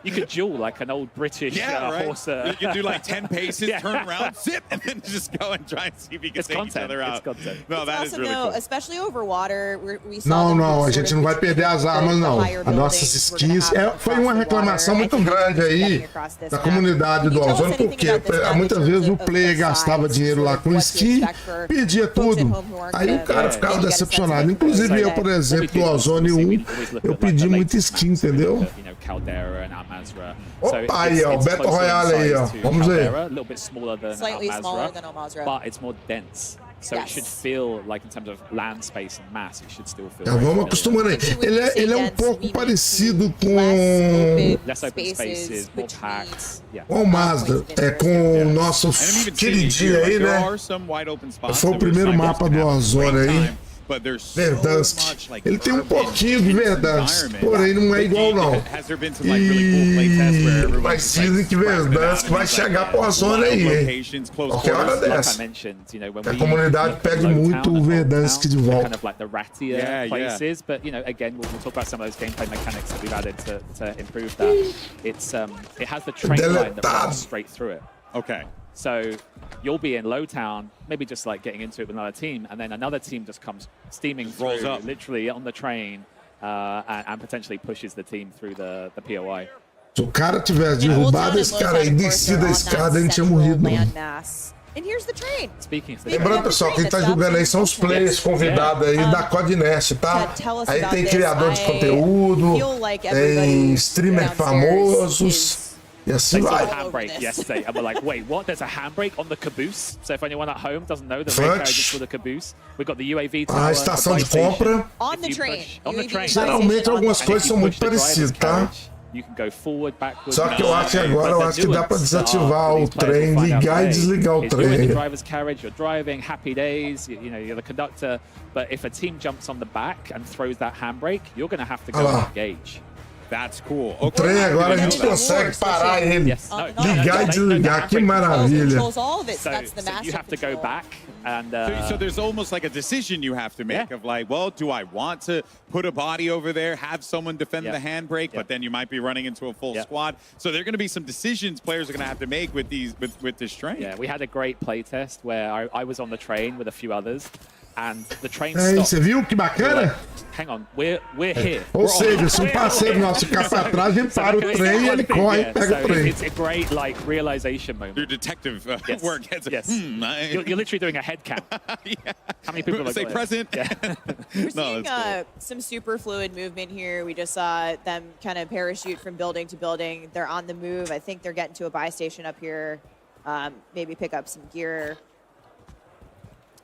You could duel like an old British horse. You can do like 10 paces, turn around, zip, and then just go and try and see if you can take each other out. No, that is really cool. Especially over water, we saw Não, a gente não vai perder as armas, não. As nossas skins. Foi uma reclamação muito grande aí da comunidade do Warzone, porque muitas vezes o player gastava dinheiro lá com skin, perdia tudo. Aí o cara ficava decepcionado. Inclusive eu, por exemplo, do Warzone 1, eu pedi muita skin, entendeu? Opa, aí, ó, o Battle Royale aí, ó. Vamos ver. Slightly smaller than Al-Mazrah. But it's more dense. So it should feel like, in terms of land space and mass, it should still feel. Vamos acostumando aí. Ele é um pouco parecido com less open spaces, more packs. Com o Mazda, com o nosso queridinho aí, né? Foi o primeiro mapa do Warzone aí. but there's so Verdansk. much like Ele tem um pouquinho de Verdansk, porém não é igual não. Mas dizem que Verdansk vai chegar pra Warzone aí, hein? Qualquer hora dessa. A comunidade pede muito o Verdansk de volta. Kind of like the rattier places, but you know, again, we'll talk about some of those gameplay mechanics that we've added to improve that. It has the train line that runs straight through it. Okay. So you'll be in Lowtown, maybe just like getting into it with another team, and then another team just comes steaming through, rolls up literally on the train, and potentially pushes the team through the POI. Se o cara tivesse derrubado esse cara aí, descido a escada, ele tinha morrido. And here's the train. Lembrando, pessoal, quem tá jogando aí são os players convidados aí da Codnext, tá? Aí tem criador de conteúdo, tem streamer famosos. E assim They saw vai. a handbrake yesterday, and we're like, wait, what? There's a handbrake on the caboose? So if anyone at home doesn't know, the rail carriage is for the caboose. We've got the UAV tower, A estação de compra. On the train. On the train. Geralmente algumas coisas são muito parecidas, tá? You can go forward, backwards. Só que eu acho que agora eu acho que dá pra desativar o trem, ligar e desligar o trem. You're in the driver's carriage, you're driving, happy days, you know, you're the conductor. But if a team jumps on the back and throws that handbrake, you're going to have to go and engage. That's cool. O trem agora a gente consegue parar ele, ligar e desligar, que maravilha. So you have to go back and so there's almost like a decision you have to make of like, well, do I want to put a body over there, have someone defend the handbrake, but then you might be running into a full squad. So there are going to be some decisions players are going to have to make with these with this train. Yeah, we had a great play test where I was on the train with a few others. And the train Aí, stopped. você viu que bacana? Hang on, we're here. Ou seja, se um parceiro nosso ficar pra trás, a gente para o trem e ele corre e pega o trem. It's a great like realization moment. Your detective work gets You're literally doing a head count. How many people say present? We're seeing some super fluid movement here. We just saw them kind of parachute from building to building. They're on the move. I think they're getting to a buy station up here. Maybe pick up some gear.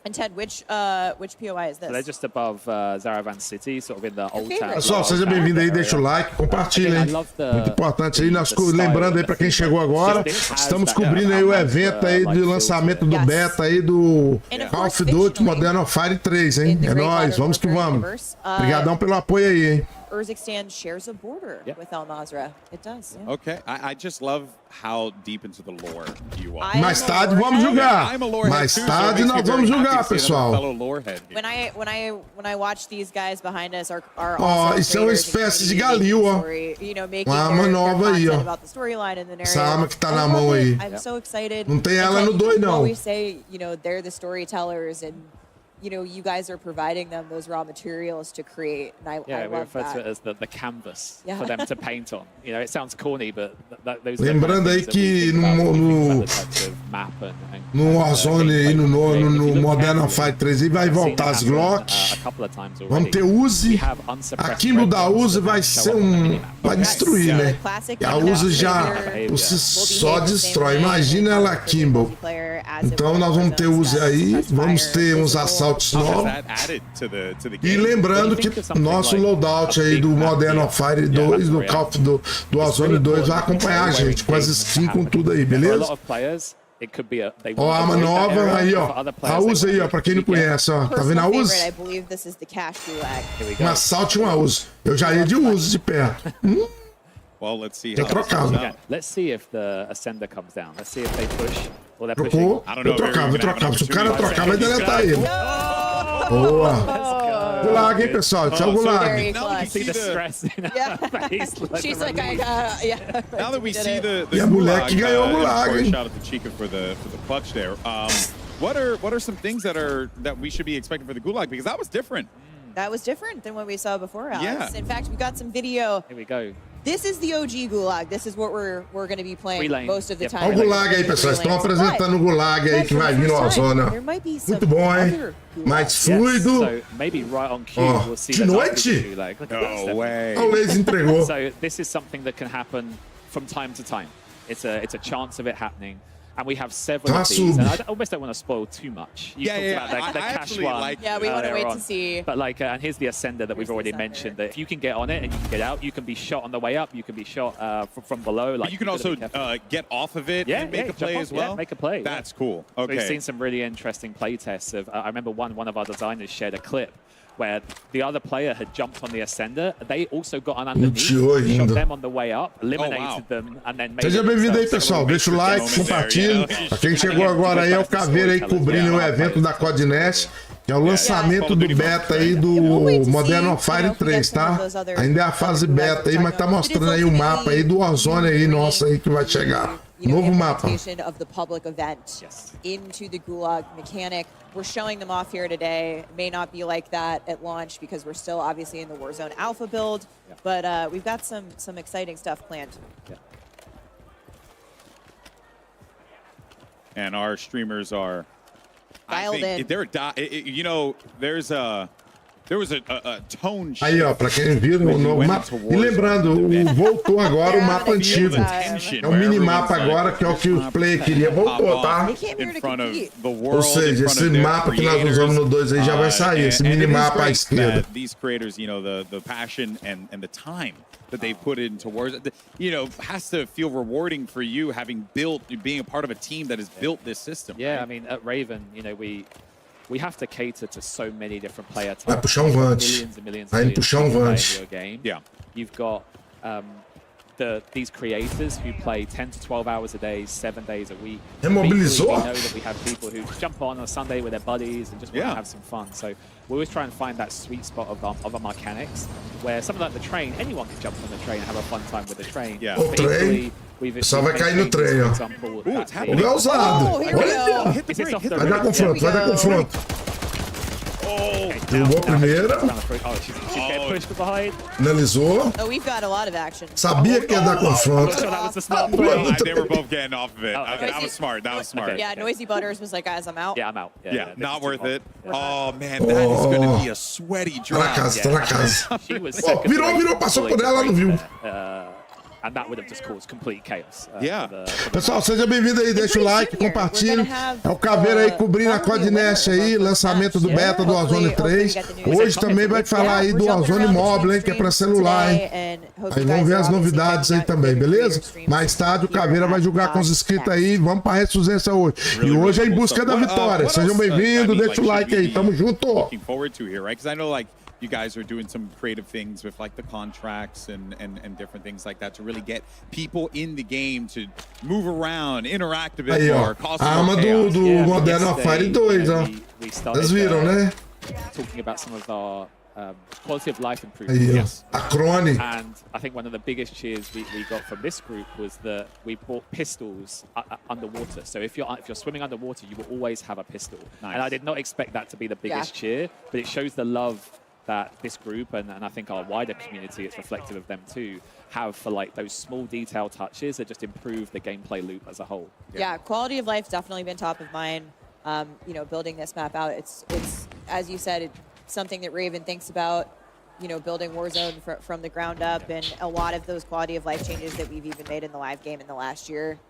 And Ted, which POI is this? So they're just above Zaravan City, sort of in the old town. Pessoal, seja bem-vindo aí, deixa o like, compartilha, hein? Muito importante aí. Lembrando aí pra quem chegou agora, estamos cobrindo aí o evento aí do lançamento do beta aí do Call of Duty Modern Warfare 3, hein? É nóis, vamos que vamos. Obrigadão pelo apoio aí, hein? Urzikstan shares a border with Al Mazrah. It does. Yeah. Okay, I just love how deep into the lore you are. Mais tarde vamos jogar. Mais tarde nós vamos jogar, pessoal. When I watch these guys behind us are Ó, isso é uma espécie de galil, ó. Uma arma nova aí, ó. Essa arma que tá na mão aí. I'm so excited. Não tem ela no 2 não. We say, you know, they're the storytellers and you know, you guys are providing them those raw materials to create, and I we love refer that. to it as the canvas for them to paint on. You know, it sounds corny, but those. Lembrando aí que no Warzone aí, no Modern Warfare 3 aí vai voltar as Glock, vamos ter Uzi, a Kimbo da Uzi vai ser vai destruir, né? E a Uzi já só destrói, imagina ela a Kimbo. Então nós vamos ter Uzi aí, vamos ter uns assaltos novos. E lembrando que nosso loadout aí do Modern Warfare 2, do Call of do Warzone 2 vai acompanhar a gente com as skins, com tudo aí, beleza? Ó, a arma nova aí, ó. A Uzi aí, ó, pra quem não conhece, ó. Tá vendo a Uzi? Um assalto e uma Uzi. Eu já ia de Uzi de perto. Well, let's see. Eu trocava. Let's see if the Ascender comes down. Let's see if they push. Trocou. Eu trocava. Se o cara trocar, vai deletar ele. Boa. Gulag, hein, pessoal? Isso é o Gulag. She's like, yeah. Now that we see the E a mulher que ganhou o Gulag, hein? Shout out to Chica for the clutch there. What are some things that we should be expecting for the Gulag? Because that was different. That was different than what we saw before, Alex. Yeah. In fact, we got some video. Here we go. This is the OG Gulag. This is what we're going to be playing most of the time. Olha o Gulag aí, pessoal. Estão apresentando o Gulag aí que vai vir no Warzone. Muito bom, hein? Mais fluido. Ó, de noite? No way. O Lazy entregou. So this is something that can happen from time to time. It's a chance of it happening. And we have several of these, and I almost don't want to spoil too much. You talked about the cash one. Yeah, we want to wait to see. But like, and here's the ascender that we've already mentioned. That if you can get on it and you can get out, you can be shot on the way up. You can be shot from below. Like you can also get off of it and make a play as well. Yeah, make a play. That's cool. Okay. So we've seen some really interesting play tests of. I remember one of our designers shared a clip where the other player had jumped on the ascender. They also got on underneath, shot them on the way up, eliminated them, and then made Seja bem-vindo aí, pessoal. Deixa o like, compartilha. Pra quem chegou agora aí, é o Caveira aí cobrindo o evento da Codnext, que é o lançamento do beta aí do Modern Warfare 3, tá? Ainda é a fase beta aí, mas tá mostrando aí o mapa aí do Warzone aí, nossa, aí que vai chegar. Novo mapa. Of the public event into the Gulag mechanic. We're showing them off here today. It may not be like that at launch because we're still obviously in the Warzone alpha build, but we've got some exciting stuff planned. And our streamers are dialed in. They're you know, there was a tone shift. Aí, ó, pra quem viram o novo mapa. E lembrando, voltou agora o mapa antigo. É um minimapa agora, que é o que o player queria. Voltou, tá? Ou seja, esse mapa que nós usamos no 2 aí já vai sair. Esse minimapa à esquerda. These creators, you know, the passion and the time that they put into Warzone, you know, has to feel rewarding for you being a part of a team that has built this system. Yeah, right? I mean, at Raven, you know, we have to cater to so many different player types. Vai puxar vante. Vai puxar vante. Yeah. You've got these creators who play 10 to 12 hours a day, 7 days a week. Remobilizou. We know that we have people who jump on a Sunday with their buddies and just want to have some fun. So we always try and find that sweet spot of our mechanics, where something like the train, anyone can jump on the train and have a fun time with the train. Yeah. O trem. Só vai cair no trem, ó. O Léo usado. Vai dar confronto, vai dar confronto. Derrubou a primeira. Finalizou. Oh, we've got a lot of action. Sabia que ia dar confronto. They were both getting off of it. That was smart. That was smart. Yeah, Noisy Butters was like, guys, I'm out. Yeah, I'm out. Yeah, not worth it. Oh, man, that is going to be a sweaty drop. Tá na casa. Virou, passou por ela, não viu. And that would have just caused complete chaos. Pessoal, seja bem-vindo aí, deixa o like, compartilha. É o Caveira aí cobrindo a Codnext aí, lançamento do beta do Warzone 3. Hoje também vai falar aí do Warzone Mobile, hein, que é pra celular, hein. Aí vamos ver as novidades aí também, beleza? Mais tarde o Caveira vai jogar com os inscritos aí, vamos pra ressurgência hoje. E hoje é em busca da vitória. Sejam bem-vindos, deixa o like aí, tamo junto. Looking forward to here, right? Because I know, like, you guys are doing some creative things with like the contracts and different things like that to really get people in the game to move around, interact a bit aí, more. Ó, a arma do Modern Warfare 2, ó. Vocês viram, né? Talking about some of our quality of life improvements. Yes. A Crone. And I think one of the biggest cheers we got from this group was that we bought pistols underwater. So if you're swimming underwater, you will always have a pistol. Nice. And I did not expect that to be the biggest cheer, but it shows the love that this group and I think our wider community, it's reflective of them too, have for like those small detail touches that just improve the gameplay loop as a whole. Yeah, quality of life's definitely been top of mind. You know, building this map out, it's as you said, it's something that Raven thinks about. You know, building Warzone from the ground up, and a lot of those quality of life changes that we've even made in the live game in the last year.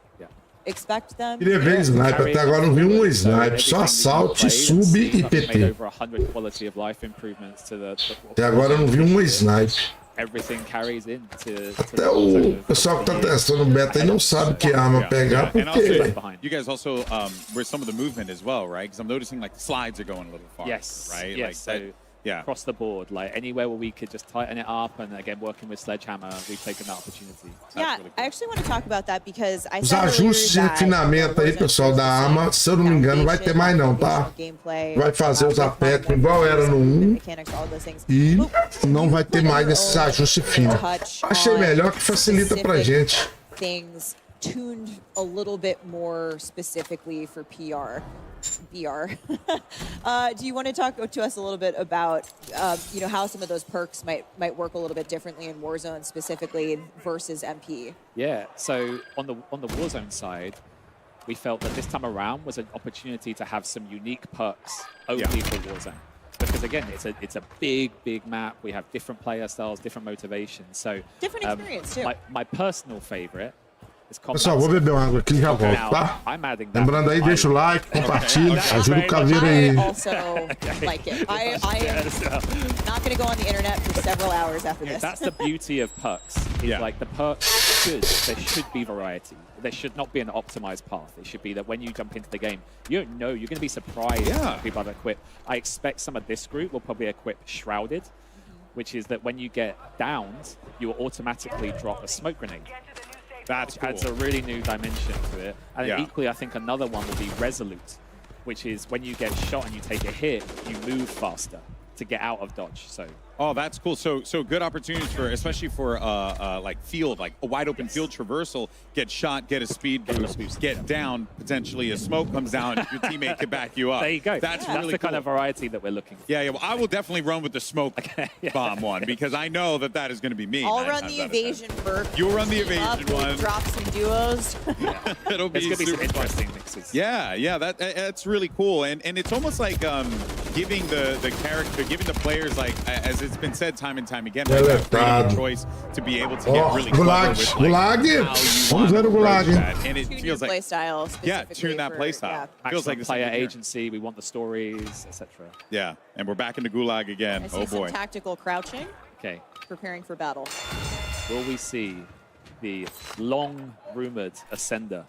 Expect them. Queria ver sniper, até agora não vi um sniper, só assalto, sub e PT. Até agora não vi um sniper. Até o pessoal que tá testando o beta aí não sabe que arma pegar, porque... You guys also, were some of the movement as well, right? Because I'm noticing like the slides are going a little far, right? Yes, like, so across the board, like anywhere where we could just tighten it up, and again, working with Sledgehammer, we've taken that opportunity. Yeah, really cool. I actually want to talk about that because I Os ajustes de refinamento aí, pessoal, da arma, se eu não me engano, vai ter mais não, tá? Vai fazer os apertos igual era no 1 e não vai ter mais esses ajustes finos. Achei melhor que facilita pra gente. Things tuned a little bit more specifically for BR. Do you want to talk to us a little bit about, you know, how some of those perks might work a little bit differently in Warzone specifically versus MP? Yeah. So on the Warzone side, we felt that this time around was an opportunity to have some unique perks only for Warzone. Because again, it's a big map. We have different player styles, different motivations. So different experience too. My personal favorite Pessoal, vou beber uma água aqui e já volto, tá? Lembrando aí, deixa o like, compartilha, ajuda o Caveira aí. I also like it. I am not going to go on the internet for several hours after this. That's the beauty of perks. Like the perks there should be variety. There should not be an optimized path. It should be that when you jump into the game, you don't know. You're going to be surprised when people have equip. I expect some of this group will probably equip Shrouded, which is that when you get downed, you will automatically drop a smoke grenade. That adds a really new dimension to it. And then equally, I think another one will be Resolute, which is when you get shot and you take a hit, you move faster to get out of dodge. So. Oh, that's cool. So good opportunities for, especially for like field, like a wide open field traversal, get shot, get a speed boost, get down, potentially a smoke comes down, your teamate can back you up. There you go. That's That's really the kind cool. of variety that we're looking for. Yeah, well, I will definitely run with the smoke bomb one because I know that is going to be me. I'll run the evasion perk. You'll run the team up, evasion one. Drop some duos. It'll be There's going to be some super interesting fun. mixes. Yeah, that's really cool, and it's almost like giving the character, giving the players, like as it's been said time and time again, like a choice to be able to get really clever with Vamos ver o Gulag. and it feels like play style. tune that play style. Feels like the player same here. agency. We want the stories, etc. Yeah, and we're back into Gulag again. I see Oh some boy. tactical crouching. Okay. Preparing for battle. Will we see the long-rumored Ascender?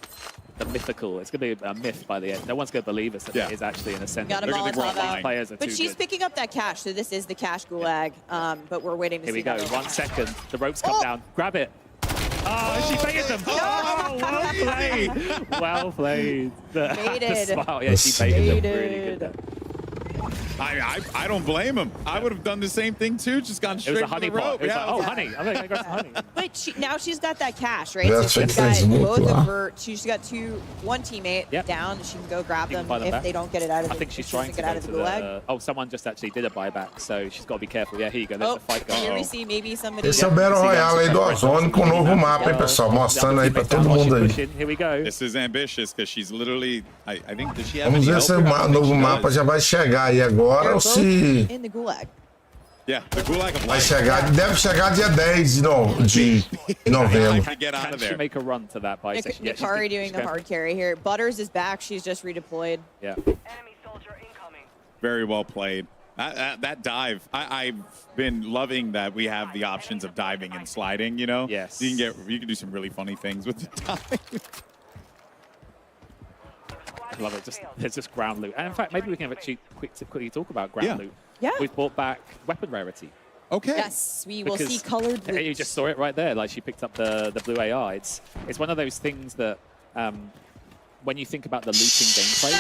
The mythical. It's going to be a myth by the end. No one's going to believe us that it is actually an Ascender. Got a Molotov out. Players are But too she's good. picking up that cash, so this is the cash gulag. But we're waiting to Here see we go. that. 1 second. The ropes come down. Grab it. Oh, she baited them. Oh, well played. Well played. Baited. Smile. Yeah, she baited them. Really good. I don't blame him. I would have done the same thing too. Just gone It straight was a for honey the pot. rope. It was like, oh, honey. I'm going to grab some honey. But now she's got that cash, right? Yeah, so she's faz got muito both lá. of her. She's got one teammate down. She can go grab them Buy them if back. they don't get it out of I think she's if she trying doesn't to get go out of to the gulag. oh, someone just actually did a buyback, so she's got to be careful. Yeah, here you go. There's the fight going. Here we see maybe somebody. Esse é o Battle Royale aí do Warzone com o novo mapa, hein, pessoal? Mostrando aí pra todo mundo aí. Here we go. This is ambitious because she's literally. I think does she have Vamos any ver se o help? I think novo she mapa does. já vai chegar aí agora They're ou both se in the gulag. Yeah, the Gulag of vai Life. chegar. Deve chegar dia 10 de novembro. To get out Can of she there. make a run to that buy station? Yeah, she's Nikari good. doing She's the going. hard carry here. Butters is back. She's just redeployed. Yeah. Very well played. That dive, I've been loving that we have the options of diving and sliding. You know, Yes. you can do some really funny things with the dive. I love it. There's just ground loot. And in fact, maybe we can actually quickly talk about ground loot. Yeah. We've brought back weapon rarity. Okay. Yes, we will see Because- colored loot. You just saw it right there. Like she picked up the blue AR. It's one of those things that when you think about the looting gameplay,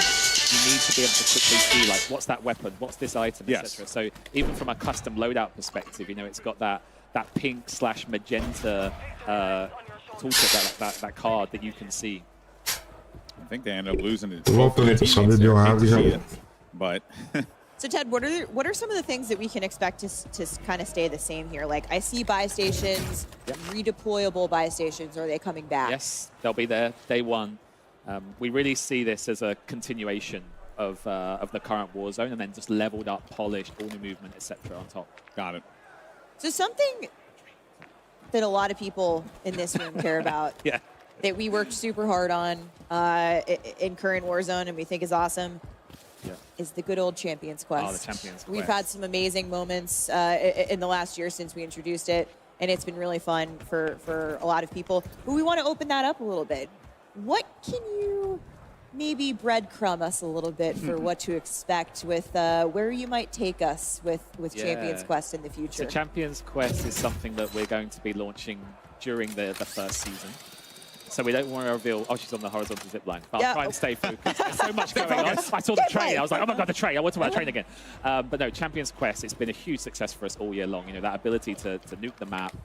you need to be able to quickly see like what's that weapon, what's this item, Yes. etc. So even from a custom loadout perspective, you know, it's got that pink/magenta toolkit, that card that you can see. I think they ended up losing it. Voltando aí, pessoal, beber uma água e já volto. But So Ted, what are some of the things that we can expect to kind of stay the same here? Like I see buy stations, redeployable buy stations. Are they coming back? Yes, they'll be there day one. We really see this as a continuation of the current Warzone, and then just leveled up, polished, all new movement, etc. on top. Got it. So something that a lot of people in this room care about, Yeah. that we worked super hard on in current Warzone and we think is awesome, is the good old Champions Quest. Oh, the Champions We've Quest. had some amazing moments in the last year since we introduced it, and it's been really fun for a lot of people. But we want to open that up a little bit. What can you maybe breadcrumb us a little bit for what to expect with where you might take us with Champions Yeah. Quest in the future? So Champions Quest is something that we're going to be launching during the first season. So we don't want to reveal. Oh, she's on the horizontal zip line. But I'll try and stay focused. There's so much going on. I saw the train. I was like, oh my god, the train. I want to talk about the train again. But no, Champions Quest. It's been a huge success for us all year long. You know, that ability to nuke the map,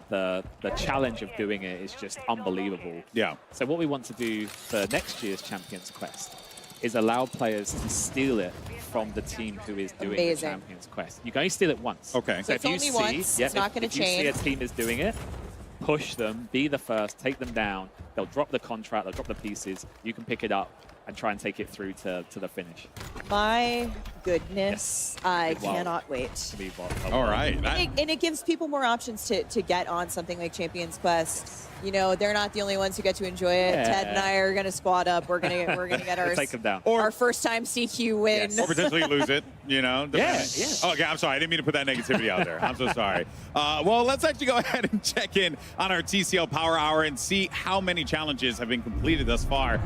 the challenge of doing it is just unbelievable. Yeah. So what we want to do for next year's Champions Quest is allow players to steal it from the team who is doing Amazing. the Champions Quest. You can only steal it once. Okay. So it's only once, it's not gonna if you see chain. a team is doing it, push them, be the first, take them down. They'll drop the contract, they'll drop the pieces. You can pick it up and try and take it through to the finish. My goodness. I cannot wait. All right. And it gives people more options to get on something like Champions Quest. You know, they're not the only ones who get to enjoy it. Yeah. Ted and I are going to squad up. We're gonna get our Take them down. our first time CQ win. Or potentially lose it, you know? Yeah. Oh, okay, I'm sorry. I didn't mean to put that negativity out there. I'm so sorry. Well, let's actually go ahead and check in on our TCL Power Hour and see how many challenges have been completed thus far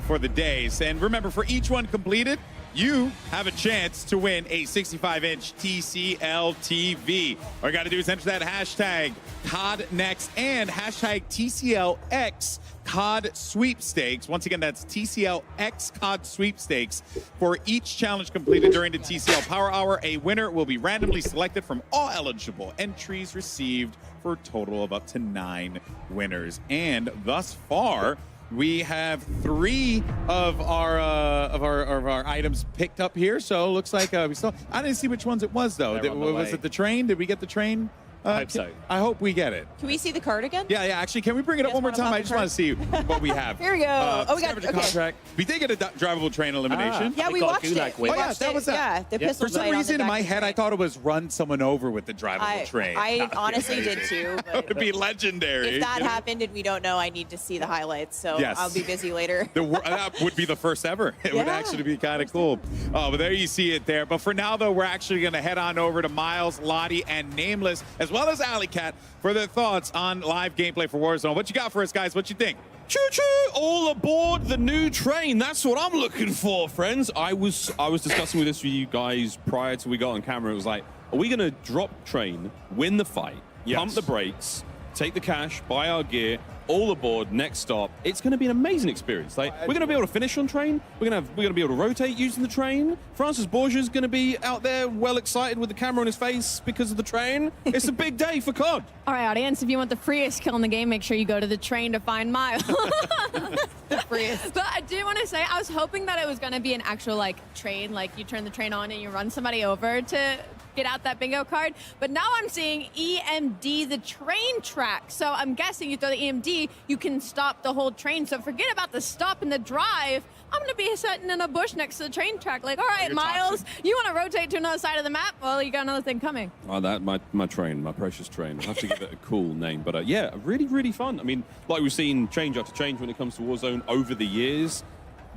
for the days. And remember, for each one completed, you have a chance to win a 65-inch TCL TV. All you got to do is enter that hashtag Codnext and hashtag TCLX COD Sweepstakes. Once again, that's TCLX COD Sweepstakes. For each challenge completed during the TCL Power Hour, a winner will be randomly selected from all eligible entries received for a total of up to 9 winners. And thus far, we have 3 of our items picked up here. So it looks like we still. I didn't see which ones it was though. Was it the train? Did we get the train? I hope so. I hope we get it. Can we see the card again? Yeah. Actually, can we bring it up one more time? I just want to see what we have. Here we go. Oh, we got Scavenger okay. contract. We did get a drivable train elimination. Yeah, we watched it. Oh, yeah, that was that. Yeah, the pistol For some sight on reason, the in my back of the head, I thought it was run someone over with the drivable train. I honestly did too. That would be legendary. If that happened and we don't know, I need to see the highlights. So Yes. I'll be busy later. That would be the first ever. It would actually be kind of cool. But there you see it there. But for now, though, we're actually going to head on over to Miles, Lottie, and Nameless, as well as Alley Cat, for their thoughts on live gameplay for Warzone. What you got for us, guys? What you think? Choo-choo! All aboard the new train. That's what I'm looking for, friends. I was discussing with this with you guys prior to we got on camera. It was like, are we going to drop train, win the fight, pump the brakes, take the cash, buy our gear, all aboard, next stop? It's going to be an amazing experience. Like, we're going to be able to finish on train. We're going to be able to rotate using the train. Francis Borgia's going to be out there well excited with the camera on his face because of the train. It's a big day for COD. All right, audience, if you want the freest kill in the game, make sure you go to the train to find Miles. The freest. But I do want to say, I was hoping that it was going to be an actual, like, train, like you turn the train on and you run somebody over to get out that bingo card. But now I'm seeing EMD, the train track. So I'm guessing you throw the EMD, you can stop the whole train. So forget about the stop and the drive. I'm going to be sitting in a bush next to the train track like, all right, Miles, you want to rotate to another side of the map? Well, you got another thing coming. Oh, my train, my precious train. I have to give it a cool name. But yeah, really, really fun. I mean, like we've seen change after change when it comes to Warzone over the years.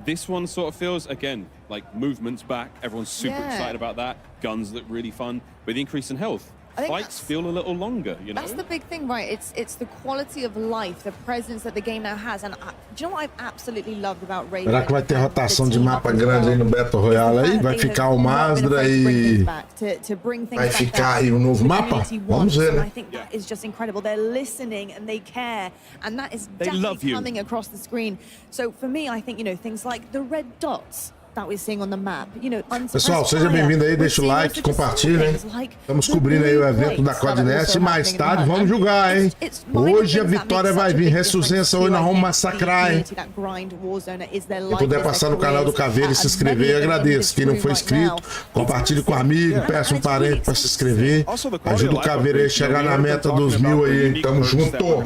This one sort of feels, again, like movement's back. Everyone's super excited about that. Guns look really fun. With the increase in health, fights feel a little longer, you know? That's the big thing, right? It's the quality of life, the presence that the game now has. And do you know what I've absolutely loved about Raven? Será que vai ter rotação de mapa grande aí no Battle Royale aí? Vai ficar o Mazda e vai ficar aí o novo mapa? Vamos ver, And I né? think that is just incredible. They're listening and they care, and that is definitely coming across the screen. So for me, I think, you know, things like the red dots that we're seeing on the map, you know, Pessoal, seja bem-vindo aí, deixa o like, compartilha, hein? Estamos cobrindo aí o evento da Codnext e mais tarde vamos jogar, hein? Hoje a vitória vai vir, ressurgência hoje nós vamos massacrar, hein? Quem puder passar no canal do Caveira e se inscrever, eu agradeço. Quem não for inscrito, compartilhe com um amigo, peça um parente para se inscrever. Ajuda o Caveira aí a chegar na meta dos 1000 aí, hein? Tamo junto!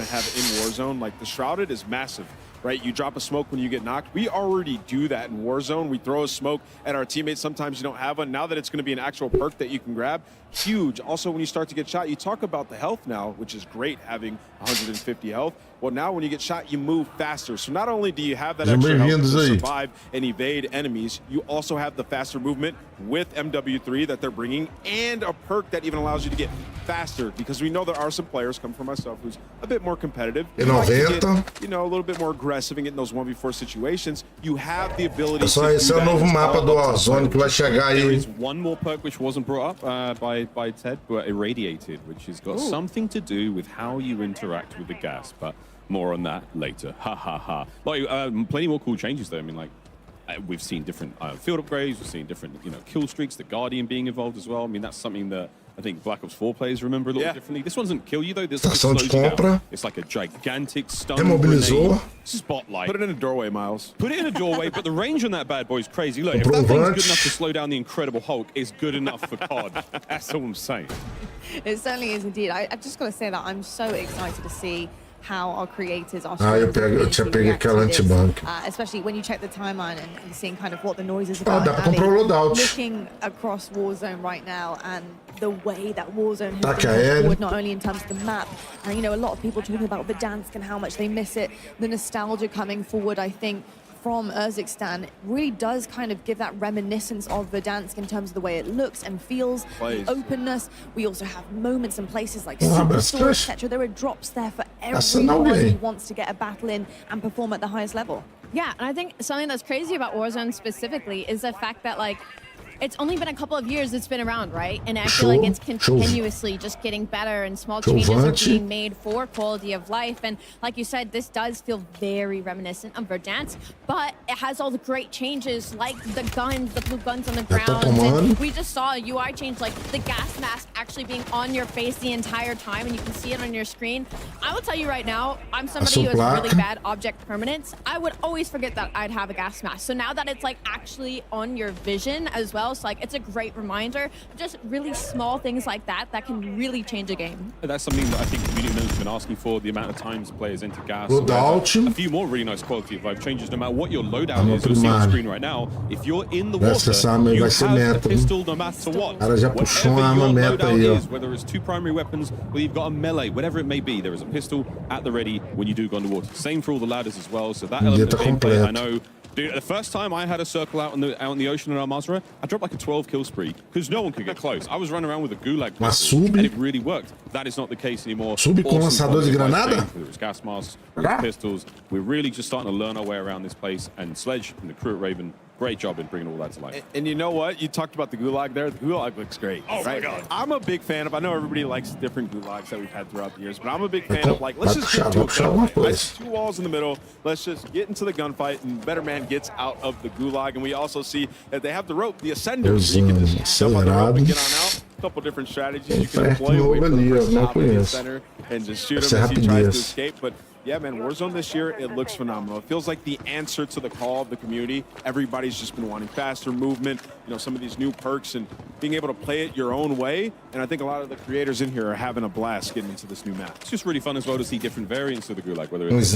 Right, you drop a smoke when you get knocked. We already do that in Warzone. We throw a smoke at our teammates. Sometimes you don't have one. Now that it's going to be an actual perk that you can grab, huge. Also, when you start to get shot, you talk about the health now, which is great, having 150 health. Well, now when you get shot, you move faster. So not only do you have that extra health to survive and evade enemies, you also have the faster movement with MW3 that they're bringing, and a perk that even allows you to get faster, because we know there are some players, come from myself, who's a bit more competitive. You know, a little bit more aggressive and get in those 1v4 situations. You have the ability to do esse é o novo mapa do Warzone que vai chegar aí. There is one more perk which wasn't brought up by Ted, but Irradiated, which has got something to do with how you interact with the gas, but more on that later. Ha ha ha. Like, plenty more cool changes though. I mean, like, we've seen different field upgrades, we've seen different, you know, kill streaks, the Guardian being involved as well. I mean, that's something that I think Black Ops 4 players remember a little differently. This one doesn't kill you though. This slows you down. It's like a gigantic stun grenade. Spotlight. Put it in a doorway, Miles. Put it in a doorway, but the range on that bad boy is crazy. Look, if that thing's good enough to slow down the Incredible Hulk, it's good enough for COD. That's all I'm saying. It certainly is indeed. I've just got to say that I'm so excited to see how our creators are eu tinha pego aquela anti-bank. especially when you check the timeline and seeing kind of what the noise is about. Dá pra comprar o loadout. Looking across Warzone right now and the way that Warzone has Tac been aéreo. forward, not only in terms of the map, and you know, a lot of people talking about Verdansk and how much they miss it, the nostalgia coming forward, I think, from Urzikstan really does kind of give that reminiscence of Verdansk in terms of the way it looks and feels, the openness. We also have moments and places like Superstore, etc. There are drops there for everybody who wants to get a battle in and perform at the highest level. Yeah, and I think something that's crazy about Warzone specifically is the fact that, like, it's only been a couple of years it's been around, right? And I feel like it's continuously just getting better and small changes are being made for quality of life. And like you said, this does feel very reminiscent of Verdansk, but it has all the great changes like the guns, the blue guns on the ground. And we just saw a UI change, like the gas mask actually being on your face the entire time and you can see it on your screen. I will tell you right now, I'm somebody who has really bad object permanence. I would always forget that I'd have a gas mask. So now that it's like actually on your vision as well, so like it's a great reminder. Just really small things like that can really change a game. That's something that I think the community members have been asking for, the amount of times players enter gas. Loadout. A few more really nice quality of life changes, no matter what your loadout is. You'll see on the screen right now, if you're in the water, you have a pistol no matter what. Whatever your loadout is, whether it's 2 primary weapons, whether you've got a melee, whatever it may be, there is a pistol at the ready when you do go underwater. Same for all the ladders as well, so that element of gameplay, I know. Dude, the first time I had a circle out in the ocean in Al Mazrah, I dropped like a 12 kill spree because no one could get close. I was running around with a gulag pistol, and it really worked. That is not the case anymore. Sub com lançador de granada? Whether it's gas masks, whether it's pistols, we're really just starting to learn our way around this place. And Sledge and the crew at Raven, great job in bringing all that to life. And you know what? You talked about the gulag there. The gulag looks great. Oh my God. I'm a big fan of, I know everybody likes different gulags that we've had throughout the years, but I'm a big fan of, like, let's just get into a gunfight. Let's 2 walls in the middle. Let's just get into the gunfight, and better man gets out of the gulag. And we also see that they have the rope, the ascender. You can just jump on the rope and get on out. A couple different strategies you can employ. Wait for the person to hop in the center and just shoot him as he tries to escape. But yeah, man, Warzone this year, it looks phenomenal. It feels like the answer to the call of the community. Everybody's just been wanting faster movement, you know, some of these new perks and being able to play it your own way. And I think a lot of the creators in here are having a blast getting into this new map. It's just really fun as well to see different variants of the gulag, whether it's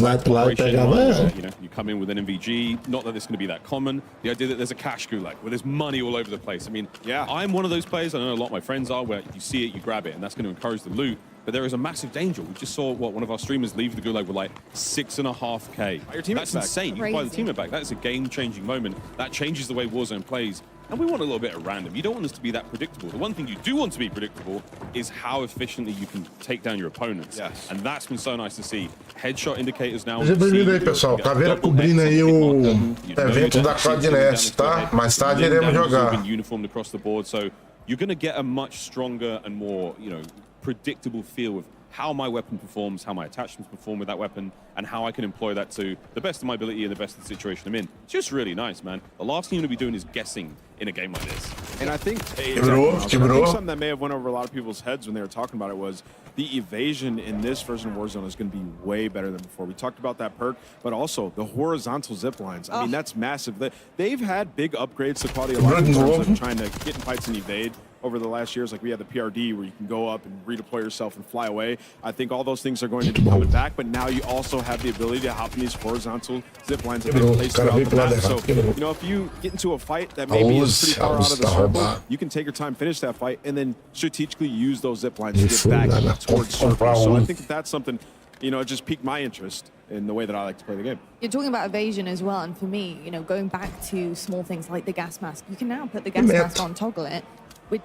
you come in with an MVG, not that it's going to be that common. The idea that there's a cash gulag where there's money all over the place. I mean, yeah, I'm one of those players, I know a lot of my friends are, where you see it, you grab it, and that's going to encourage the loot. But there is a massive danger. We just saw one of our streamers leave the gulag with like 6.5K. That's insane. You can buy the teammate back. That is a game-changing moment. That changes the way Warzone plays. And we want a little bit of random. You don't want this to be that predictable. The one thing you do want to be predictable is how efficiently you can take down your opponents. Yes. And that's been so nice to see. Headshot indicators now. Seja bem-vindo aí, pessoal. Caveira cobrindo aí o evento da Codnext, tá? Mais tarde iremos jogar. Uniformed across the board, so you're going to get a much stronger and more, you know, predictable feel of how my weapon performs, how my attachments perform with that weapon, and how I can employ that to the best of my ability and the best of the situation I'm in. It's just really nice, man. The last thing you want to be doing is guessing in a game like this. And I think, I think something that may have went over a lot of people's heads when they were talking about it was the evasion in this version of Warzone is going to be way better than before. We talked about that perk, but also the horizontal zip lines. I mean, that's massive. They've had big upgrades to quality of life in terms of trying to get in fights and evade over the last years. Like we had the PRD where you can go up and redeploy yourself and fly away. I think all those things are going to be coming back, but now you also have the ability to hop in these horizontal zip lines that they place throughout the map. So, you know, if you get into a fight that maybe is pretty far out of the circle, you can take your time, finish that fight, and then strategically use those zip lines to get back towards circle. So I think that's something, you know, it just piqued my interest in the way that I like to play the game. You're talking about evasion as well, and for me, you know, going back to small things like the gas mask, you can now put the gas mask on, toggle it.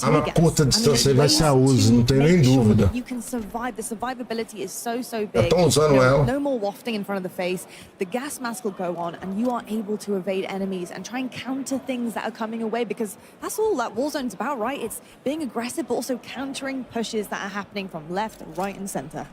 Na curta distância vai ser a uso, não tem nem dúvida. You can survive. The survivability is so big. Estão usando ela. No more wafting in front of the face. The gas mask will go on, and you are able to evade enemies and try and counter things that are coming away, because that's all that Warzone's about, right? It's being aggressive, but also countering pushes that are happening from left, right, and center.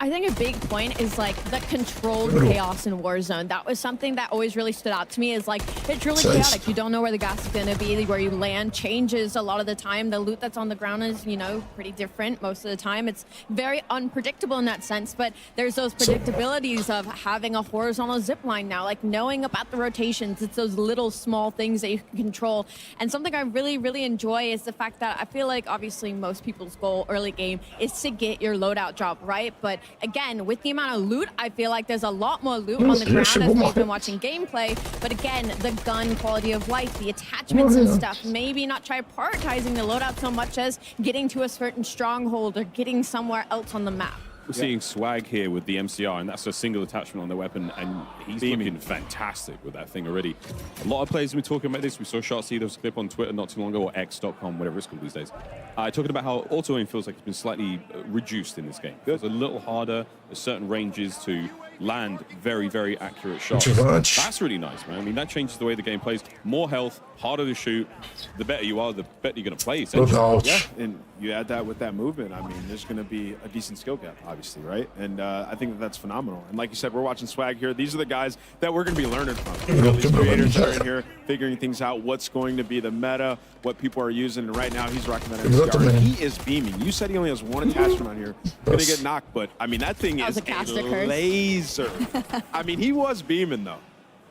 I think a big point is like the controlled chaos in Warzone. That was something that always really stood out to me, is like it's really chaotic. You don't know where the gas is going to be. Where you land changes a lot of the time. The loot that's on the ground is, you know, pretty different most of the time. It's very unpredictable in that sense, but there's those predictabilities of having a horizontal zip line now, like knowing about the rotations. It's those little small things that you can control. And something I really enjoy is the fact that I feel like obviously most people's goal early game is to get your loadout drop, right? But again, with the amount of loot, I feel like there's a lot more loot on the ground as we've been watching gameplay. But again, the gun quality of life, the attachments and stuff, maybe not try prioritizing the loadout so much as getting to a certain stronghold or getting somewhere else on the map. We're seeing Swag here with the MCR, and that's a single attachment on the weapon, and he's looking fantastic with that thing already. A lot of players have been talking about this. We saw Shotzi, there was a clip on Twitter not too long ago, or X.com, whatever it's called these days, talking about how auto-aim feels like it's been slightly reduced in this game. It's a little harder at certain ranges to land very, very accurate shots. That's really nice, man. I mean, that changes the way the game plays. More health, harder to shoot. The better you are, the better you're going to play, essentially. Yeah, and you add that with that movement, I mean, there's going to be a decent skill gap, obviously, right? And I think that's phenomenal. And like you said, we're watching Swag here. These are the guys that we're going to be learning from. You know, these creators that are in here figuring things out, what's going to be the meta, what people are using. And right now, he's rocking that MCR. He is beaming. You said he only has one attachment on here. Going to get knocked, but I mean, that thing is a laser. I mean, he was beaming, though.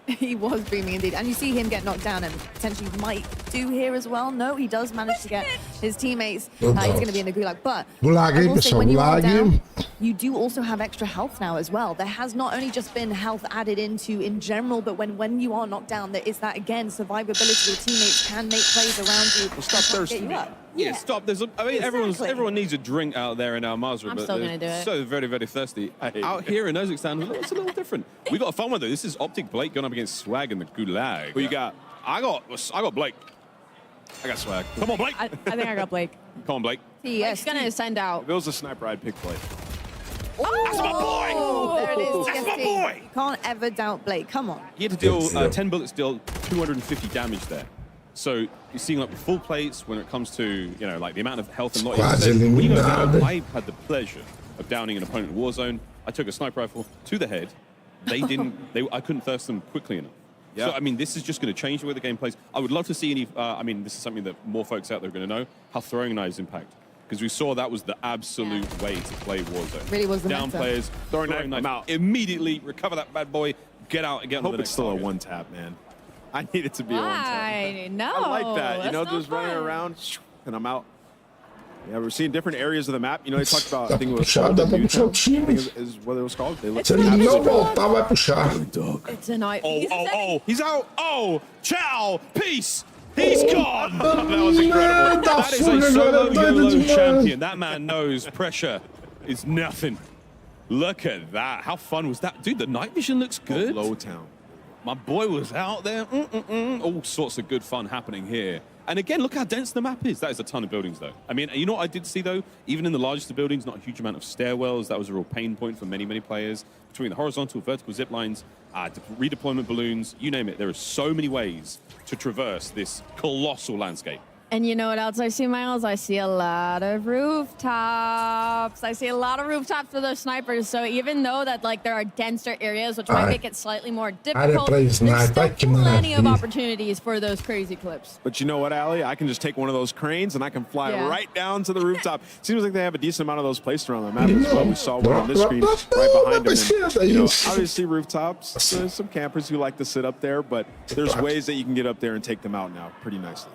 He was beaming indeed. And you see him get knocked down and potentially might do here as well. No, he does manage to get his teammates. He's going to be in the gulag. But I will say, when you are down, you do also have extra health now as well. There has not only just been health added into in general, but when you are knocked down, there is that, again, survivability. Your teammates can make plays around you. Well, stop thirsting. Yeah, stop. There's I mean, everyone needs a drink out there in Al Mazrah, I'm but still gonna do it. So very, very thirsty. Out here in Kazakhstan, it's a little different. We got a fun one though. This is Optic Blake going up against Swag in the Gulag. Who you got? I got Blake. I got Swag. Come on, Blake. I think I got Blake. Come on, Blake. He's gonna send out. If it was a sniper, I'd pick Blake. That's my boy! There it is. That's my boy! Can't ever doubt Blake. Come on. He had to deal 10 bullets, deal 250 damage there. So you're seeing like full plates when it comes to, you know, like the amount of health and lot. When you go down, I had the pleasure of downing an opponent in Warzone. I took a sniper rifle to the head. They didn't. I couldn't thirst them quickly enough. Yeah. So I mean, this is just going to change the way the game plays. I would love to see any. I mean, this is something that more folks out there are going to know how throwing knives impact. Because we saw that was the absolute way to play Warzone. Really was the down meta. players, throwing knife out immediately, recover that bad boy, get out again. I hope it's still a one tap, man. I need it to be a one tap. No, I like that. You know, that's just not running fun. around and I'm out. Yeah, we're seeing different areas of the map. You know, they talked about, I think it was Puxar, dá pra puxar o time. is what it was called. They looked Se ele não voltar, vai puxar. It's a night. He's out. Oh, ciao, peace. He's gone. That was incredible. That is a solo YOLO champion. That man knows pressure is nothing. Look at that. How fun was that? Dude, the night vision looks good. Low town. My boy was out there. All sorts of good fun happening here. And again, look how dense the map is. That is a ton of buildings, though. I mean, you know what I did see, though? Even in the largest of buildings, not a huge amount of stairwells. That was a real pain point for many, many players. Between the horizontal, vertical zip lines, redeployment balloons, you name it. There are so many ways to traverse this colossal landscape. And you know what else I see, Miles? I see a lot of rooftops. I see a lot of rooftops for those snipers. So even though that like there are denser areas, which might make it slightly more difficult, there's still plenty of opportunities for those crazy clips. But you know what, Allie? I can just take one of those cranes and I can fly right down to the rooftop. Seems like they have a decent amount of those placed around the map as well. We saw one on this screen right behind them. And, you know, obviously rooftops, there's some campers who like to sit up there, but there's ways that you can get up there and take them out now pretty nicely.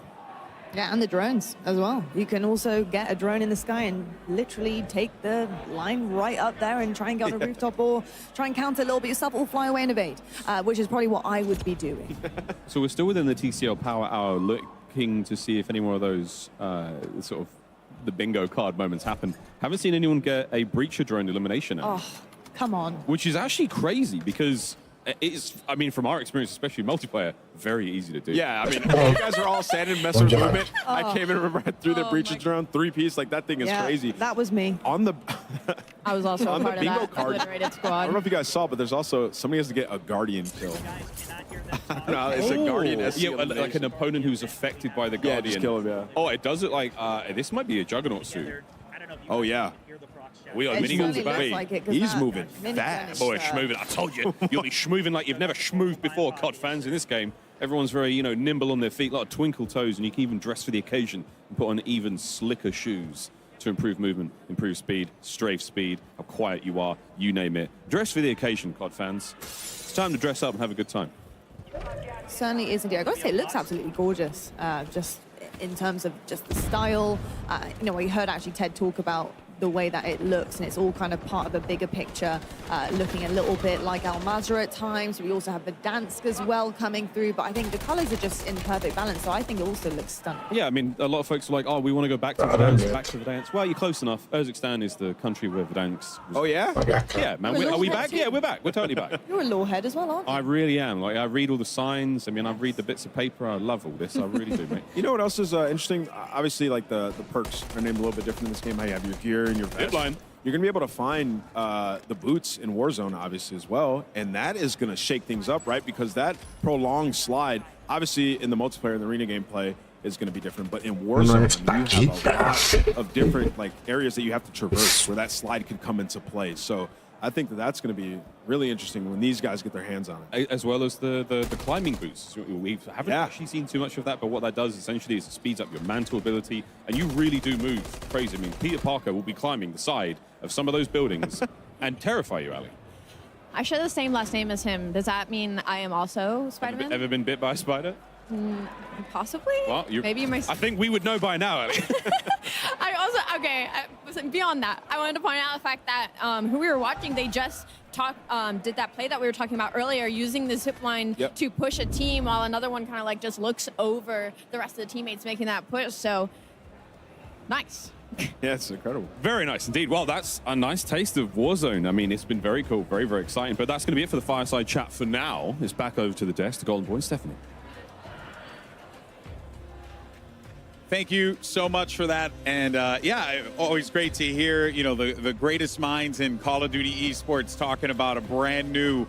Yeah, and the drones as well. You can also get a drone in the sky and literally take the line right up there and try and get on the rooftop or try and counter a little bit yourself or fly away and evade, which is probably what I would be doing. So we're still within the TCL Power Hour, looking to see if any more of those sort of the bingo card moments happen. Haven't seen anyone get a breacher drone elimination. Oh, come on. Which is actually crazy because it's, I mean, from our experience, especially multiplayer, very easy to do. Yeah, I mean, you guys are all standing, messing with movement. I can't even remember I threw the breacher drone 3-piece. Like, that thing is crazy. That was me. On the I was also on a the part bingo of that card, obliterated squad. I don't know if you guys saw, but there's also somebody has to get a guardian kill. No, it's a guardian. Yeah, like an opponent who's affected by the guardian. Yeah, just kill him, yeah. Oh, it does it like this might be a juggernaut suit. Oh yeah. We got miniguns about He's moving fast. Boy, schmoving. I told you, you'll be schmoving like you've never schmooved before, COD fans, in this game. Everyone's very, you know, nimble on their feet, a lot of twinkle toes, and you can even dress for the occasion and put on even slicker shoes to improve movement, improve speed, strafe speed, how quiet you are, you name it. Dress for the occasion, COD fans. It's time to dress up and have a good time. Certainly is indeed. I gotta say, it looks absolutely gorgeous. Just in terms of just the style. You know, we heard actually Ted talk about the way that it looks, and it's all kind of part of a bigger picture, looking a little bit like Al-Mazrah at times. We also have Verdansk as well coming through, but I think the colors are just in perfect balance, so I think it also looks stunning. Yeah, I mean, a lot of folks are like, oh, we want to go back to Verdansk, back to Verdansk. Well, you're close enough. Urzikstan is the country where Verdansk was. Oh, yeah? Yeah, man. Are we back? Yeah, we're back. We're totally back. You're a lawhead as well, aren't you? I really am. Like, I read all the signs. I mean, I read the bits of paper. I love all this. I really do, mate. You know what else is interesting? Obviously, like the perks are named a little bit different in this game. How you have your gear and your vest. Line. You're going to be able to find the boots in Warzone, obviously, as well. And that is going to shake things up, right? Because that prolonged slide, obviously, in the multiplayer and the arena gameplay, is going to be different. But in Warzone, you have a lot of different like areas that you have to traverse where that slide could come into play. So I think that that's going to be really interesting when these guys get their hands on it. As well as the climbing boosts. We haven't actually seen too much of that, but what that does essentially is it speeds up your mantle ability, and you really do move crazy. I mean, Peter Parker will be climbing the side of some of those buildings and terrify you, Ali. I share the same last name as him. Does that mean I am also Spider-Man? Ever been bit by a spider? Possibly. Well, maybe my. I think we would know by now, Ali. I also beyond that, I wanted to point out the fact that who we were watching, they just did that play that we were talking about earlier, using the zip line to push a team, while another one kind of like just looks over the rest of the teammates making that push. So nice. Yeah, it's incredible. Very nice indeed. Well, that's a nice taste of Warzone. I mean, it's been very cool, very, very exciting. But that's going to be it for the Fireside Chat for now. It's back over to the desk, the Golden Boy, Stephanie. Thank you so much for that. And yeah, always great to hear, you know, the greatest minds in Call of Duty esports talking about a brand new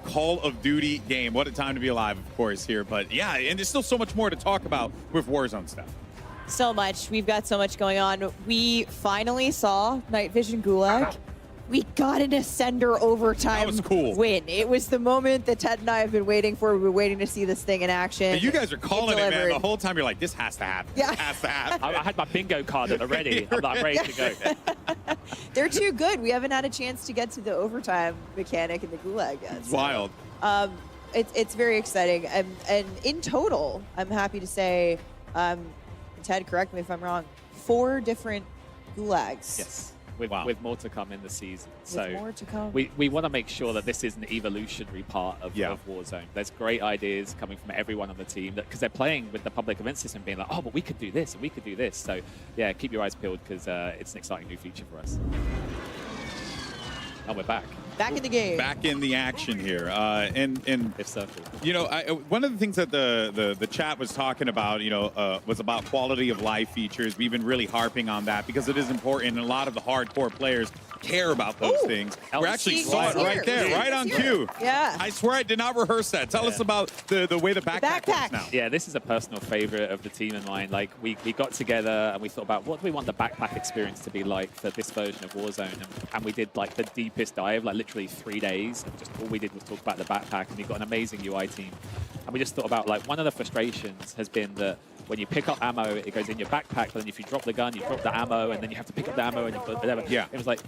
Call of Duty game. What a time to be alive, of course, here. But yeah, and there's still so much more to talk about with Warzone stuff. So much. We've got so much going on. We finally saw Night Vision Gulag. We got an Ascender overtime win. It was the moment that Ted and I have been waiting for. We've been waiting to see this thing in action. But you guys are calling it, man. The whole time you're like, this has to happen. Yeah. This has to happen. I had my bingo card at the ready. I'm like, ready to go. They're too good. We haven't had a chance to get to the overtime mechanic in the Gulag yet. It's wild. It's very exciting. And in total, I'm happy to say, Ted, correct me if I'm wrong, 4 different Gulags. Yes. With more to come in the season. With more to come. We want to make sure that this is an evolutionary part of Warzone. There's great ideas coming from everyone on the team because they're playing with the public event system, being like, oh, but we could do this and we could do this. So yeah, keep your eyes peeled because it's an exciting new feature for us. And we're back. Back in the game. Back in the action here. And you know, one of the things that the chat was talking about, you know, was about quality of life features. We've been really harping on that because it is important, and a lot of the hardcore players care about those things. We actually saw it right there, right on cue. Yeah. I swear I did not rehearse that. Tell us about the way the backpack works now. Yeah, this is a personal favorite of the team and mine. Like, we got together and we thought about what do we want the backpack experience to be like for this version of Warzone. And we did, like, the deepest dive, like, literally 3 days. And just all we did was talk about the backpack. And we've got an amazing UI team. And we just thought about, like, one of the frustrations has been that when you pick up ammo, it goes in your backpack. But then if you drop the gun, you drop the ammo. And then you have to pick up the ammo and you put whatever. Yeah. It was like,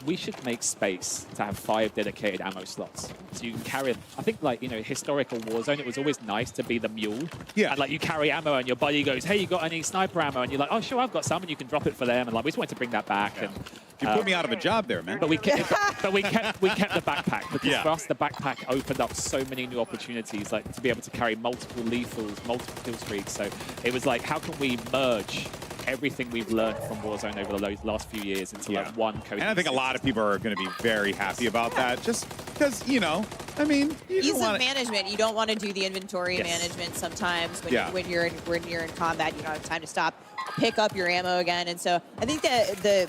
we should make space to have 5 dedicated ammo slots. So you can carry, I think, like, you know, historical Warzone, it was always nice to be the mule. Yeah. And, like, you carry ammo and your buddy goes, hey, you got any sniper ammo? And you're like, oh, sure, I've got some. And you can drop it for them. And, like, we just wanted to bring that back. Yeah. And You put me out of a job there, man. But we kept the backpack because for us, the backpack opened up so many new opportunities, like to be able to carry multiple lethals, multiple kill streaks. So it was like, how can we merge everything we've learned from Warzone over the last few years into like one cohesive. And I think a lot of people are going to be very happy about that, just because, you know, I mean, ease of management. You don't want to do the inventory management sometimes when you're in combat. You don't have time to stop, pick up your ammo again, and so I think that the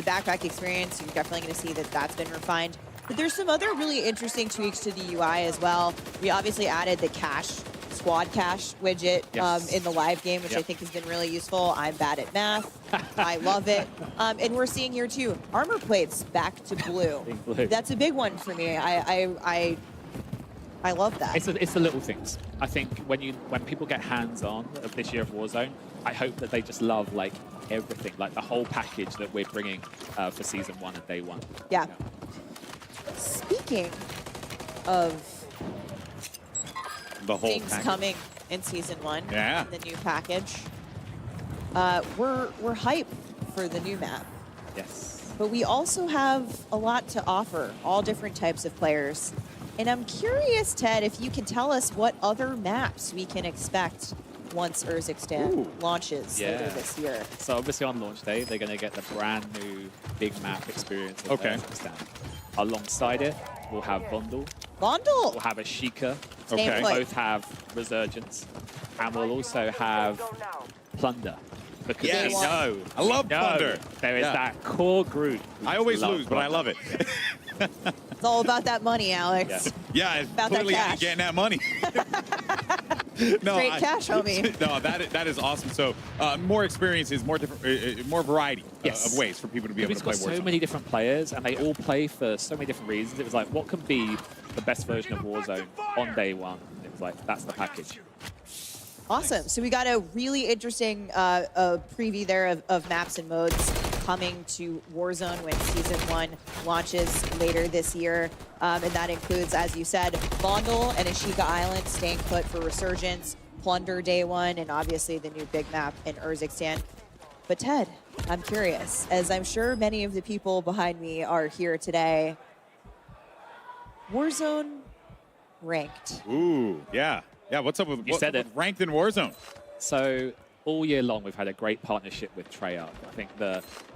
backpack experience, you're definitely going to see that that's been refined. But there's some other really interesting tweaks to the UI as well. We obviously added the squad cache widget in the live game, which I think has been really useful. I'm bad at math. I love it. And we're seeing here too, armor plates back to blue. That's a big one for me. I love that. It's the little things. I think when people get hands-on of this year of Warzone, I hope that they just love like everything, like the whole package that we're bringing for Season 1 and Day 1. Yeah. Speaking of the whole things coming in Season 1, the new package, we're hype for the new map. Yes. But we also have a lot to offer, all different types of players. And I'm curious, Ted, if you can tell us what other maps we can expect once Urzikstan launches later this year. So obviously on launch day, they're going to get the brand new big map experience of Urzikstan. Alongside it, we'll have Vondel. Vondel! We'll have Ashika. Okay. Both have Resurgence. And we'll also have Plunder. Because Yes. we know, I love Plunder. There is that core group. I always lose, but I love it. It's all about that money, Alex. Yeah, it's About that clearly cash. getting that money. Straight cash, homie. No, that is awesome. So more experiences, more different, more variety of ways for people to be able We've to play got so Warzone. many different players, and they all play for so many different reasons. It was like, what can be the best version of Warzone on day one? And it was like, that's the package. Awesome. So we got a really interesting preview there of maps and modes coming to Warzone when Season 1 launches later this year. And that includes, as you said, Vondel and Ashika Island staying put for Resurgence, Plunder Day 1, and obviously the new big map in Urzikstan. But Ted, I'm curious, as I'm sure many of the people behind me are here today, Warzone ranked. Ooh, yeah. Yeah, what's up with, You said it. with ranked in Warzone? So all year long, we've had a great partnership with Treyarch. I think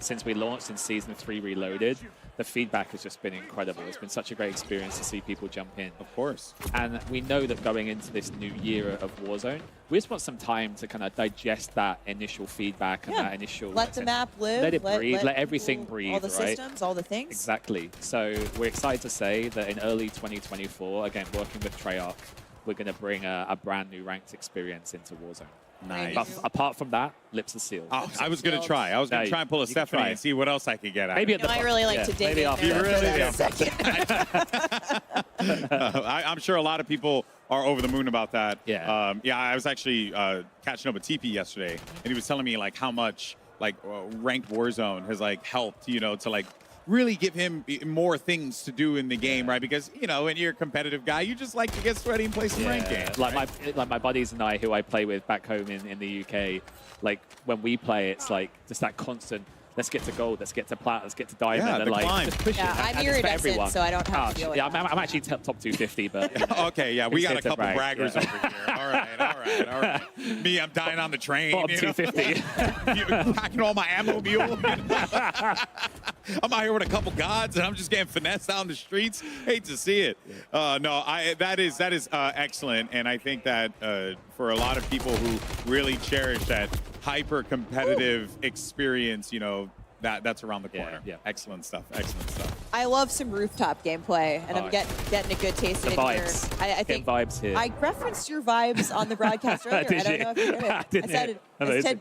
since we launched in Season 3 Reloaded, the feedback has just been incredible. It's been such a great experience to see people jump in. Of course. And we know that going into this new year of Warzone, we just want some time to kind of digest that initial feedback and that initial... Let the map live. Let it breathe. Let everything breathe, all the right? systems, all the things. Exactly. So we're excited to say that in early 2024, again, working with Treyarch, we're going to bring a brand new ranked experience into Warzone. Nice. But apart from that, lips are sealed. Oh, I was going to try. I was going to try and pull a Stephanie and see what else I could get out Maybe of at it. the I really like to dig maybe in after. there for that second. I'm sure a lot of people are over the moon about that. Yeah. I was actually catching up with TP yesterday, and he was telling me like how much like ranked Warzone has like helped, to like really give him more things to do in the game, right? Because, when you're a competitive guy, you just like to get sweaty and play some ranked games. Like my buddies and I, who I play with back home in the UK, like when we play, it's like just that constant, let's get to gold, let's get to plat, let's get to diamond, and like just push it. I'm And it's for everyone. iridescent, so I don't have to deal with Yeah, that. I'm actually top 250, but... Okay, yeah, we got a it's to couple brag, braggers over here. All right. Me, I'm dying on the train. Bottom 250. Packing all my ammo mule. I'm out here with a couple gods, and I'm just getting finessed out in the streets. Hate to see it. That is excellent, and I think that for a lot of people who really cherish that hyper-competitive experience, that's around the corner. Yeah. Excellent stuff. I love some rooftop gameplay, and I'm getting a good taste of it vibes. here. I think vibes here. I referenced your vibes on the broadcast earlier. Did I don't know if you did it. Didn't I said it? I said,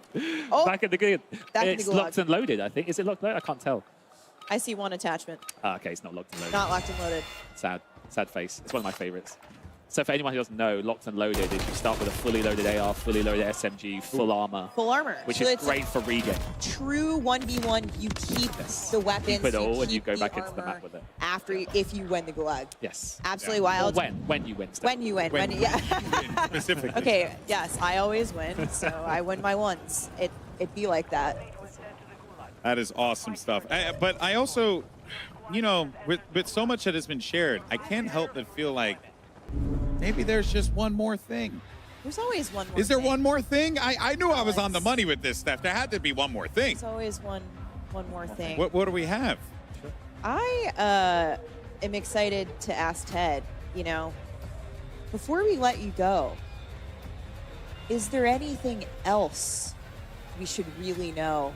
Back in the good. Back in the It's gulag. locked and loaded, I think. Is it locked and loaded? I can't tell. I see one attachment, Okay, it's not locked and loaded. not locked and loaded. Sad face. It's one of my favorites. So for anyone who doesn't know, locked and loaded is you start with a fully loaded AR, fully loaded SMG, full armor. Full armor. Which So is it's great for regain. True 1v1. You keep the weapons. Keep it all, and you keep go the back into the armor map with it. if you win the gulag. Yes. Absolutely Yeah. wild. Or when you win. Steph. When you win. Yeah. Specifically. Okay. Yes, I always win, so I win my ones. It be like that. That is awesome stuff. But I also, with so much that has been shared, I can't help but feel like maybe there's just one more thing. There's always one more. Is there thing. one more thing? I knew I was on the money with this stuff. There had to be one more thing. There's always one more thing. What do we have? I am excited to ask Ted, before we let you go, is there anything else we should really know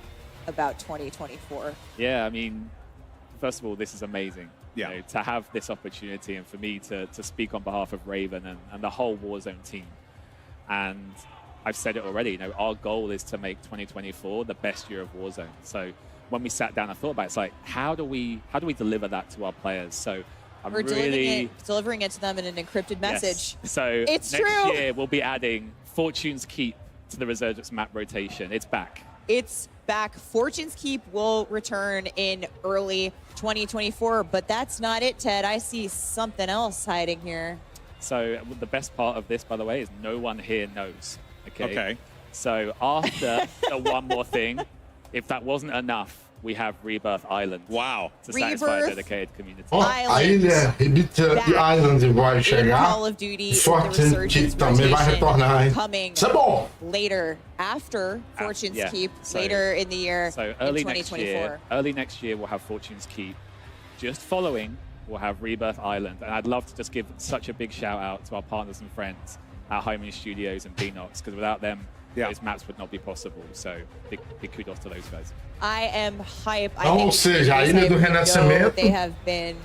about 2024? Yeah, I mean, first of all, this is amazing. Yeah. To have this opportunity and for me to speak on behalf of Raven and the whole Warzone team. And I've said it already, our goal is to make 2024 the best year of Warzone. So when we sat down and thought about it, it's like, how do we deliver that to our players? So I'm We're really delivering it to them in an encrypted message. Yes. So It's next true. year we'll be adding Fortune's Keep to the Resurgence map rotation. It's back. It's back. Fortune's Keep will return in early 2024, but that's not it, Ted. I see something else hiding here. So the best part of this, by the way, is no one here knows. Okay. Okay. So after the one more thing, if that wasn't enough, we have Rebirth Island. Wow. To satisfy a Rebirth dedicated community. Ó, a ilha Rebirth Island vai chegar. Call of Duty, Forte the Resurgence que também vai rotation retornar, hein? coming Isso é bom. later after Fortune's yeah. Keep, So- later in the year So in early 2024. early next year, we'll have Fortune's Keep. Just following, we'll have Rebirth Island. And I'd love to just give such a big shout out to our partners and friends at Homing Studios and Beanox, because without them, those maps would not be possible. So big kudos to those guys. I am hype. I Então, think ou seja, a Ilha do Renascimento they have been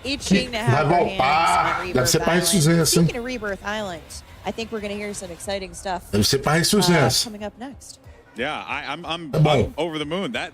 itching to have vai their hands voltar. on Deve ser Rebirth para Island. ressurgência, hein? Speaking of Rebirth Island, I think we're going to hear some exciting stuff Deve ser para ressurgência. coming up next. Yeah, I'm bom. over the moon. That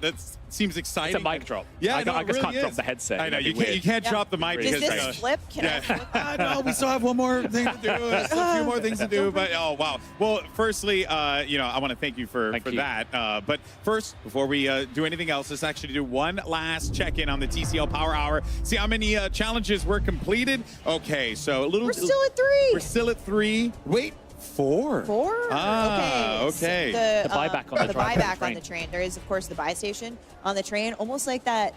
seems exciting. It's a mic drop. Yeah, I no, just it really can't drop is. the headset. I know That'd you be can't weird. drop the mic Does because this flip? Can I flip? no, we still have one more thing to do. A few more things to do, but oh wow. Well, firstly, I want to thank you for that. But first, before we do anything else, let's actually do one last check-in on the TCL Power Hour. See how many challenges were completed. Okay, so a little. We're still at 3. We're still at 3. Wait. 4? 4? Ah, okay. okay. The buyback on the buyback train. on the train. There is, of course, the buy station on the train, almost like that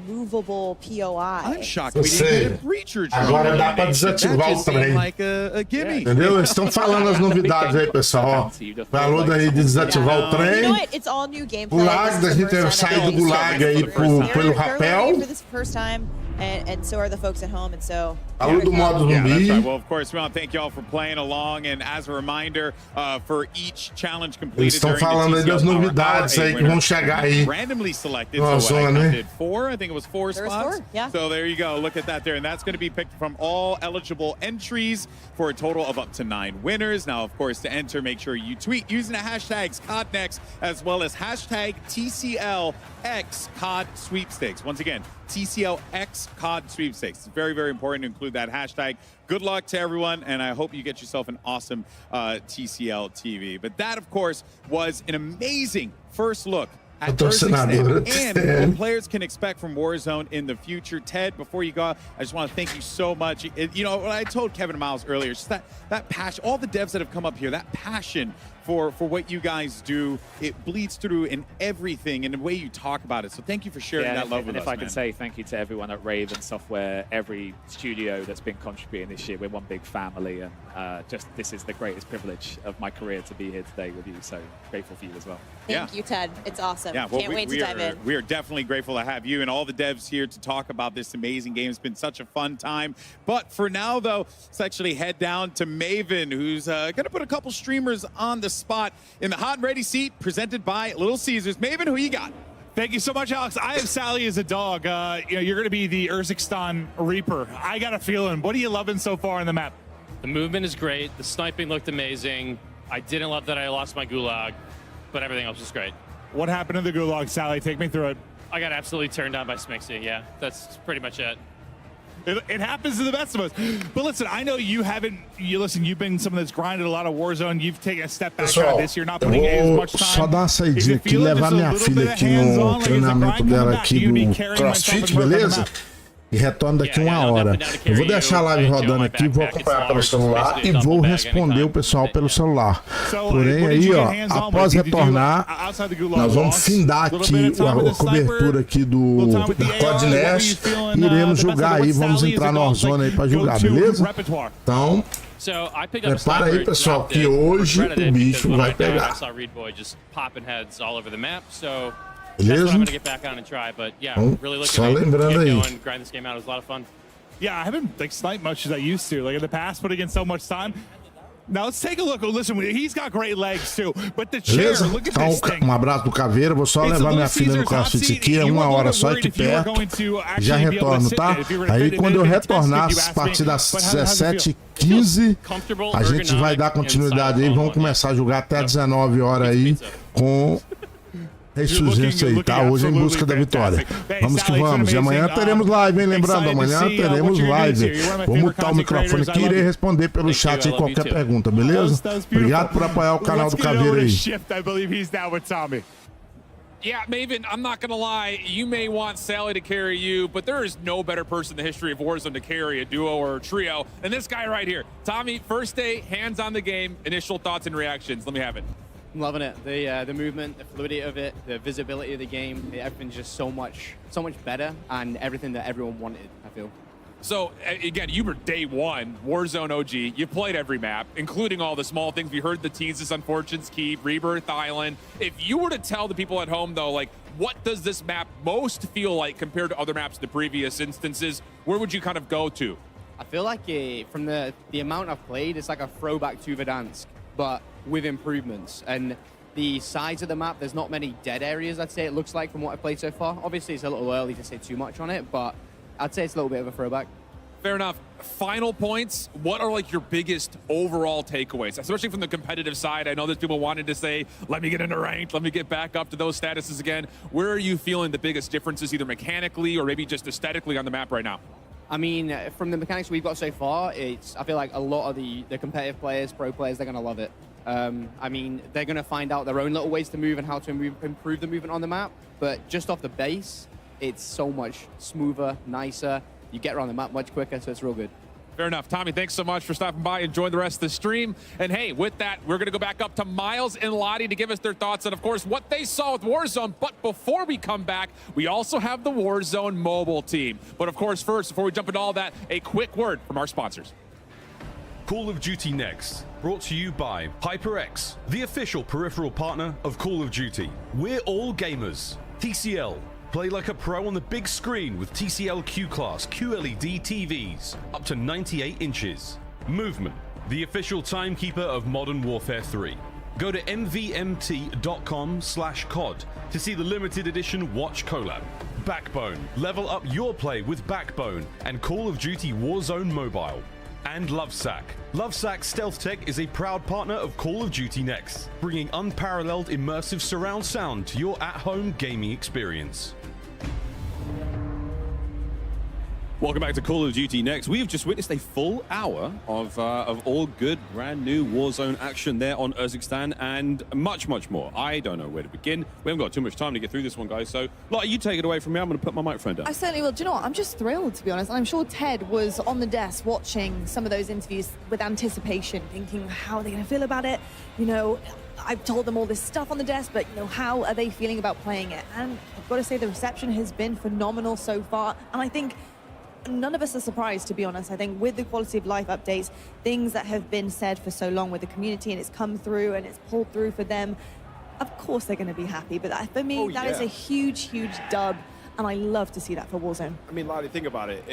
movable POI. I'm shocked we didn't get a breacher drone. Agora dá para desativar o trem. Like a gimme. Entendeu? Eles estão falando as novidades aí, pessoal. Ó. Falou daí de desativar o You know trem. what? It's all new gameplay. Gulag, da gente sair do gulag aí pelo They're rapel. learning for this first time, and so are the folks at home, and so. Falou do modo Yeah, that's zumbi. right. Well, of course, we want to thank you all for playing along. And as a reminder, for each challenge Eles completed estão during the falando aí TCL das Power novidades Hour, aí a que vão winner chegar aí. randomly selected. No So I Warzone, né? counted 4. I think it was 4 There was spots. 4, yeah. So there you go. Look at that there. And that's going to be picked from all eligible entries for a total of up to 9 winners. Now, of course, to enter, make sure you tweet using the hashtags Codnext as well as hashtag TCLX COD Sweepstakes. Once again, TCLX COD Sweepstakes. It's very, very important to include that hashtag. Good luck to everyone, and I hope you get yourself an awesome TCL TV. But that, of course, was an amazing first look at Thursday and what players can expect from Warzone in the future. Ted, before you go, I just want to thank you so much. You know, what I told Kevin Miles earlier, just that passion, all the devs that have come up here, that passion for what you guys do, it bleeds through in everything and the way you talk about it. So thank you for sharing that love with us, if I man. can say thank you to everyone at Raven Software, every studio that's been contributing this year. We're one big family, and just this is the greatest privilege of my career to be here today with you. So grateful for you as well. Thank you, Ted. It's awesome. Yeah, well, Can't wait to dive in. We are definitely grateful to have you and all the devs here to talk about this amazing game. It's been such a fun time. But for now, though, let's actually head down to Maven, who's going to put a couple streamers on the spot in the hot and ready seat, presented by Little Caesars. Maven, who you got? Thank you so much, Alex. I have Sally as a dog. You're going to be the Urzikstan Reaper. I got a feeling. What are you loving so far on the map? The movement is great. The sniping looked amazing. I didn't love that I lost my gulag, but everything else was great. What happened to the gulag, Sally? Take me through it. I got absolutely turned down by Smixy. Yeah, that's pretty much it. It happens to the best of us. But listen, I know you haven't. You've been someone that's grinded a lot of Warzone. You've taken a step back out of this. You're not eu putting in as vou much time. só dar uma saidinha aqui e levar minha filha aqui no treinamento dela aqui do CrossFit, beleza? E retorno daqui uma hora. Eu vou deixar a live rodando aqui, vou acompanhar pelo celular e vou responder o pessoal pelo celular. Porém, aí, ó, após retornar, nós vamos findar aqui a cobertura aqui da Codnext e iremos jogar aí, vamos entrar no Warzone aí pra jogar, beleza? Então, prepara aí, pessoal, que hoje o bicho vai pegar. Beleza? Então, só lembrando aí. Yeah, I haven't sniped much as I used to. Like in the past, putting in so much time. Now let's take a look. Oh, listen, he's got great legs too. But the chair, Beleza? look at Então, this thing. abraço do Caveira. Vou só levar minha filha no CrossFit aqui. É uma hora só aqui perto. Já retorno, tá? Aí quando eu retornar, a partir das 17h15, a gente vai dar continuidade aí. Vamos começar a jogar até 19 horas aí com ressurgência aí, tá? Hoje em busca da vitória. Vamos que vamos. E amanhã teremos live, hein? Lembrando, amanhã teremos live. Vou mutar o microfone aqui e irei responder pelo chat aí qualquer pergunta, beleza? Obrigado por apoiar o canal do Caveira aí. Yeah, Maven, I'm not going to lie. You may want Sally to carry you, but there is no better person in the history of Warzone to carry a duo or a trio than this guy right here. Tommy, first day, hands on the game, initial thoughts and reactions. Let me have it. I'm loving it. The movement, the fluidity of it, the visibility of the game, everything's just so much better, and everything that everyone wanted, I feel. So, again, you were day one, Warzone OG. You played every map, including all the small things. We heard the teases, Unfortunate's Keep, Rebirth Island. If you were to tell the people at home, though, like, what does this map most feel like compared to other maps in the previous instances, where would you kind of go to? I feel like from the amount I've played, it's like a throwback to Verdansk, but with improvements. And the size of the map, there's not many dead areas, I'd say it looks like, from what I've played so far. Obviously, it's a little early to say too much on it, but I'd say it's a little bit of a throwback. Fair enough. Final points, what are like your biggest overall takeaways, especially from the competitive side? I know there's people wanting to say, let me get into ranked, let me get back up to those statuses again. Where are you feeling the biggest differences, either mechanically or maybe just aesthetically on the map right now? I mean, from the mechanics we've got so far, I feel like a lot of the competitive players, pro players, they're going to love it. I mean, they're going to find out their own little ways to move and how to improve the movement on the map. But just off the base, it's so much smoother, nicer. You get around the map much quicker, so it's real good. Fair enough. Tommy, thanks so much for stopping by. Enjoy the rest of the stream. And hey, with that, we're going to go back up to Miles and Lottie to give us their thoughts on, of course, what they saw with Warzone. But before we come back, we also have the Warzone mobile team. But of course, first, before we jump into all that, a quick word from our sponsors. Call of Duty Next, brought to you by HyperX, the official peripheral partner of Call of Duty. We're all gamers. TCL. Play like a pro on the big screen with TCL Q-Class QLED TVs, up to 98 inches. Movement, the official timekeeper of Modern Warfare 3. Go to mvmt.com/COD to see the limited edition Watch collab. Backbone, level up your play with Backbone and Call of Duty Warzone Mobile. And Lovesack. Lovesack Stealth Tech is a proud partner of Call of Duty Next, bringing unparalleled immersive surround sound to your at-home gaming experience. Welcome back to Call of Duty Next. We've just witnessed a full hour of all good, brand new Warzone action there on Urzikstan and much, much more. I don't know where to begin. We haven't got too much time to get through this one, guys. So, Lottie, you take it away from me. I'm going to put my microphone down. I certainly will. Do you know what? I'm just thrilled, to be honest. And I'm sure Ted was on the desk watching some of those interviews with anticipation, thinking, how are they going to feel about it? You know, I've told them all this stuff on the desk, but, you know, how are they feeling about playing it? And I've got to say, the reception has been phenomenal so far. And I think none of us are surprised, to be honest. I think with the quality of life updates, things that have been said for so long with the community, and it's come through and it's pulled through for them, of course they're going to be happy. But for me, that is a huge, huge dub, and I love to see that for Warzone. I mean, Lottie, think about it.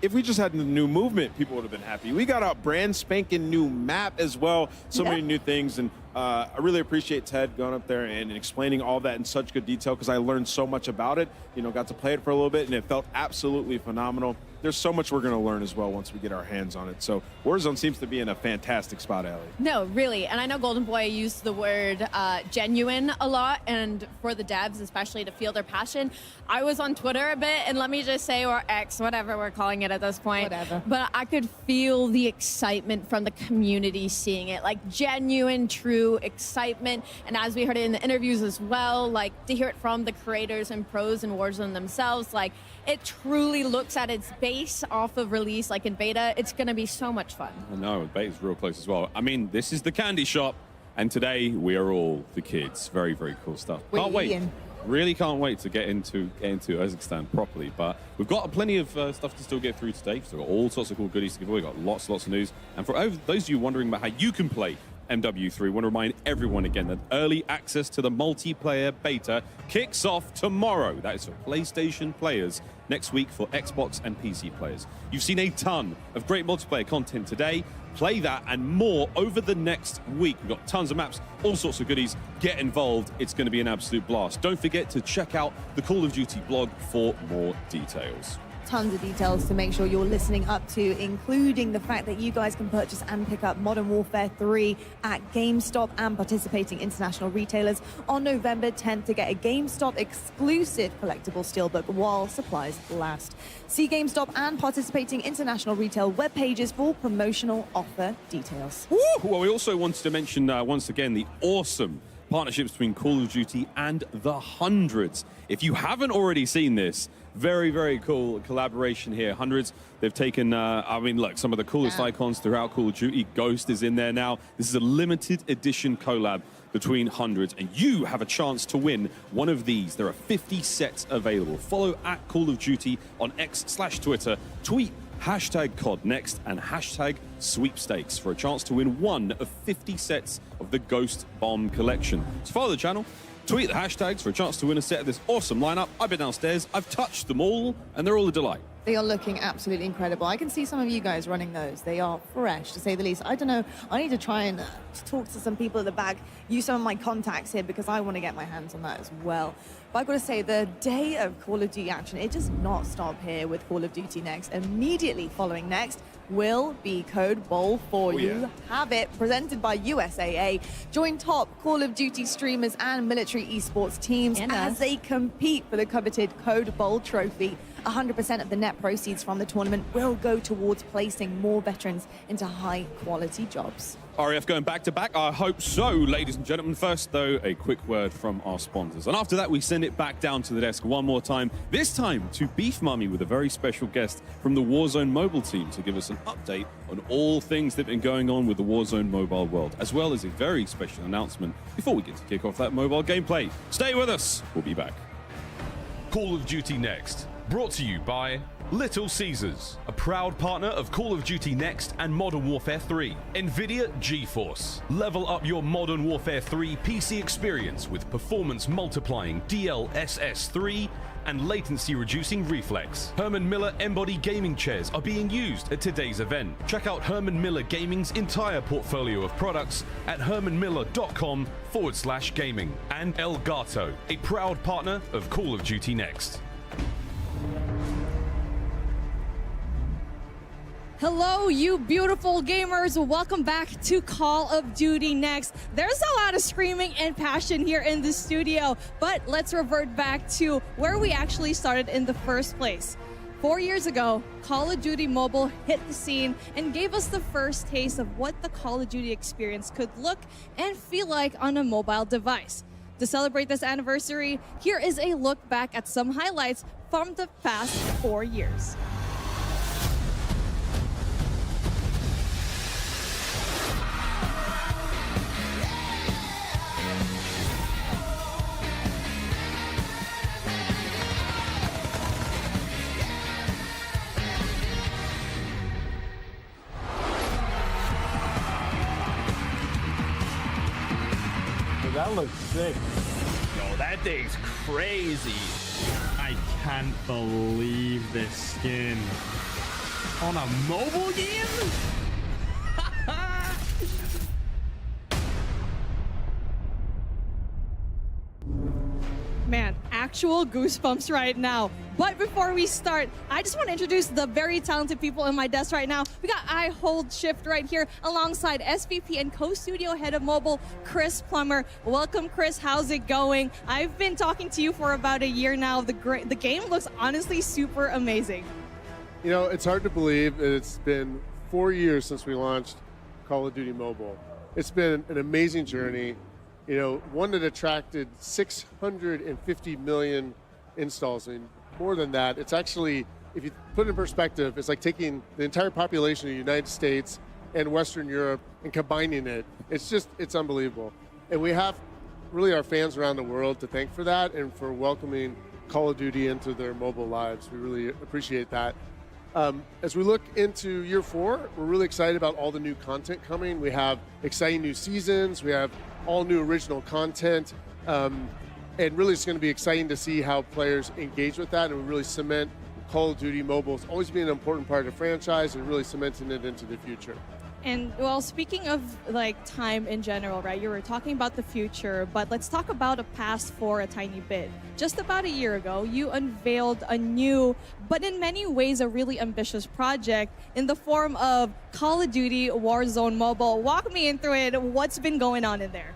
If we just had the new movement, people would have been happy. We got a brand spanking new map as well. So many new things. And I really appreciate Ted going up there and explaining all that in such good detail, because I learned so much about it. You know, got to play it for a little bit, and it felt absolutely phenomenal. There's so much we're going to learn as well once we get our hands on it. So Warzone seems to be in a fantastic spot, Ellie. No, really. And I know Golden Boy used the word genuine a lot, and for the devs, especially, to feel their passion. I was on Twitter a bit, and let me just say, or X, whatever we're calling it at this point. Whatever. But I could feel the excitement from the community seeing it, like genuine, true excitement. And as we heard it in the interviews as well, like to hear it from the creators and pros in Warzone themselves, like it truly looks at its base off of release, like in beta. It's going to be so much fun. I know, beta's real close as well. I mean, this is the candy shop, and today we are all the kids. Very, very cool stuff. Can't wait. Really can't wait to get into Urzikstan properly. But we've got plenty of stuff to still get through today. So we've got all sorts of cool goodies to give away. We've got lots of news. And for those of you wondering about how you can play MW3, I want to remind everyone again that early access to the multiplayer beta kicks off tomorrow. That is for PlayStation players. Next week for Xbox and PC players. You've seen a ton of great multiplayer content today. Play that and more over the next week. We've got tons of maps, all sorts of goodies. Get involved. It's going to be an absolute blast. Don't forget to check out the Call of Duty blog for more details. Tons of details to make sure you're listening up to, including the fact that you guys can purchase and pick up Modern Warfare 3 at GameStop and participating international retailers on November 10th to get a GameStop exclusive collectible steelbook while supplies last. See GameStop and participating international retail web pages for promotional offer details. Woo! Well, we also wanted to mention once again the awesome partnerships between Call of Duty and the Hundreds. If you haven't already seen this, very, very cool collaboration here. Hundreds, they've taken, I mean, look, some of the coolest icons throughout Call of Duty. Ghost is in there now. This is a limited edition collab between hundreds, and you have a chance to win one of these. There are 50 sets available. Follow at Call of Duty on X/Twitter. Tweet hashtag Codnext and hashtag sweepstakes for a chance to win one of 50 sets of the Ghost Bomb collection. So follow the channel, tweet the hashtags for a chance to win a set of this awesome lineup. I've been downstairs, I've touched them all, and they're all a delight. They are looking absolutely incredible. I can see some of you guys running those. They are fresh, to say the least. I don't know. I need to try and talk to some people at the back, use some of my contacts here, because I want to get my hands on that as well. But I've got to say, the day of Call of Duty action, it does not stop here with Call of Duty Next. Immediately following Next will be Code Bowl for you. Have it, presented by USAA. Join top Call of Duty streamers and military esports teams as they compete for the coveted Code Bowl trophy. 100% of the net proceeds from the tournament will go towards placing more veterans into high-quality jobs. RAF going back-to-back? I hope so, ladies and gentlemen. First, though, a quick word from our sponsors. And after that, we send it back down to the desk one more time, this time to Beef Mummy with a very special guest from the Warzone mobile team to give us an update on all things that have been going on with the Warzone mobile world, as well as a very special announcement before we get to kick off that mobile gameplay. Stay with us. We'll be back. Call of Duty Next. Brought to you by Little Caesars, a proud partner of Call of Duty Next and Modern Warfare 3. NVIDIA GeForce. Level up your Modern Warfare 3 PC experience with performance multiplying DLSS 3 and latency reducing reflex. Herman Miller Embody gaming chairs are being used at today's event. Check out Herman Miller Gaming's entire portfolio of products at hermanmiller.com/gaming. And Elgato, a proud partner of Call of Duty Next. Hello, you beautiful gamers. Welcome back to Call of Duty Next. There's a lot of screaming and passion here in the studio, but let's revert back to where we actually started in the first place. 4 years ago, Call of Duty Mobile hit the scene and gave us the first taste of what the Call of Duty experience could look and feel like on a mobile device. To celebrate this anniversary, here is a look back at some highlights from the past 4 years. That looks sick. Yo, that thing's crazy. I can't believe this skin. On a mobile game? Man, actual goosebumps right now. But before we start, I just want to introduce the very talented people in my desk right now. We got I Hold Shift right here alongside SVP and co-studio head of mobile, Chris Plummer. Welcome, Chris. How's it going? I've been talking to you for about a year now. The game looks honestly super amazing. You know, it's hard to believe that it's been 4 years since we launched Call of Duty Mobile. It's been an amazing journey. You know, one that attracted 650 million installs. I mean, more than that. It's actually, if you put it in perspective, it's like taking the entire population of the United States and Western Europe and combining it. It's unbelievable. And we have really our fans around the world to thank for that and for welcoming Call of Duty into their mobile lives. We really appreciate that. As we look into year 4, we're really excited about all the new content coming. We have exciting new seasons. We have all new original content. And really it's going to be exciting to see how players engage with that and we really cement Call of Duty Mobile as always being an important part of the franchise and really cementing it into the future. And well, speaking of like time in general, right? You were talking about the future, but let's talk about the past for a tiny bit. Just about a year ago, you unveiled a new, but in many ways a really ambitious project in the form of Call of Duty Warzone Mobile. Walk me in through it. What's been going on in there?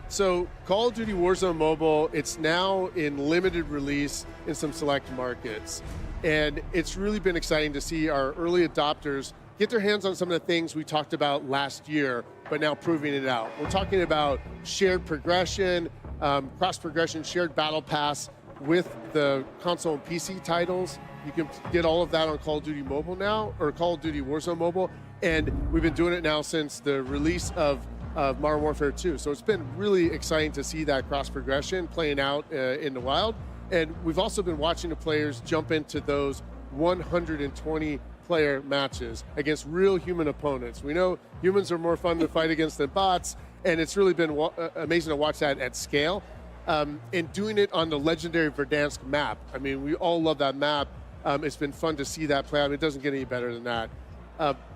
So Call of Duty Warzone Mobile, it's now in limited release in some select markets. And it's really been exciting to see our early adopters get their hands on some of the things we talked about last year, but now proving it out. We're talking about shared progression, cross-progression, shared battle pass with the console and PC titles. You can get all of that on Call of Duty Mobile now, or Call of Duty Warzone Mobile. And we've been doing it now since the release of of Modern Warfare 2. So it's been really exciting to see that cross progression playing out in the wild. And we've also been watching the players jump into those 120 player matches against real human opponents. We know humans are more fun to fight against than bots, and it's really been amazing to watch that at scale. And doing it on the legendary Verdansk map. I mean, we all love that map. It's been fun to see that play out. I mean, it doesn't get any better than that.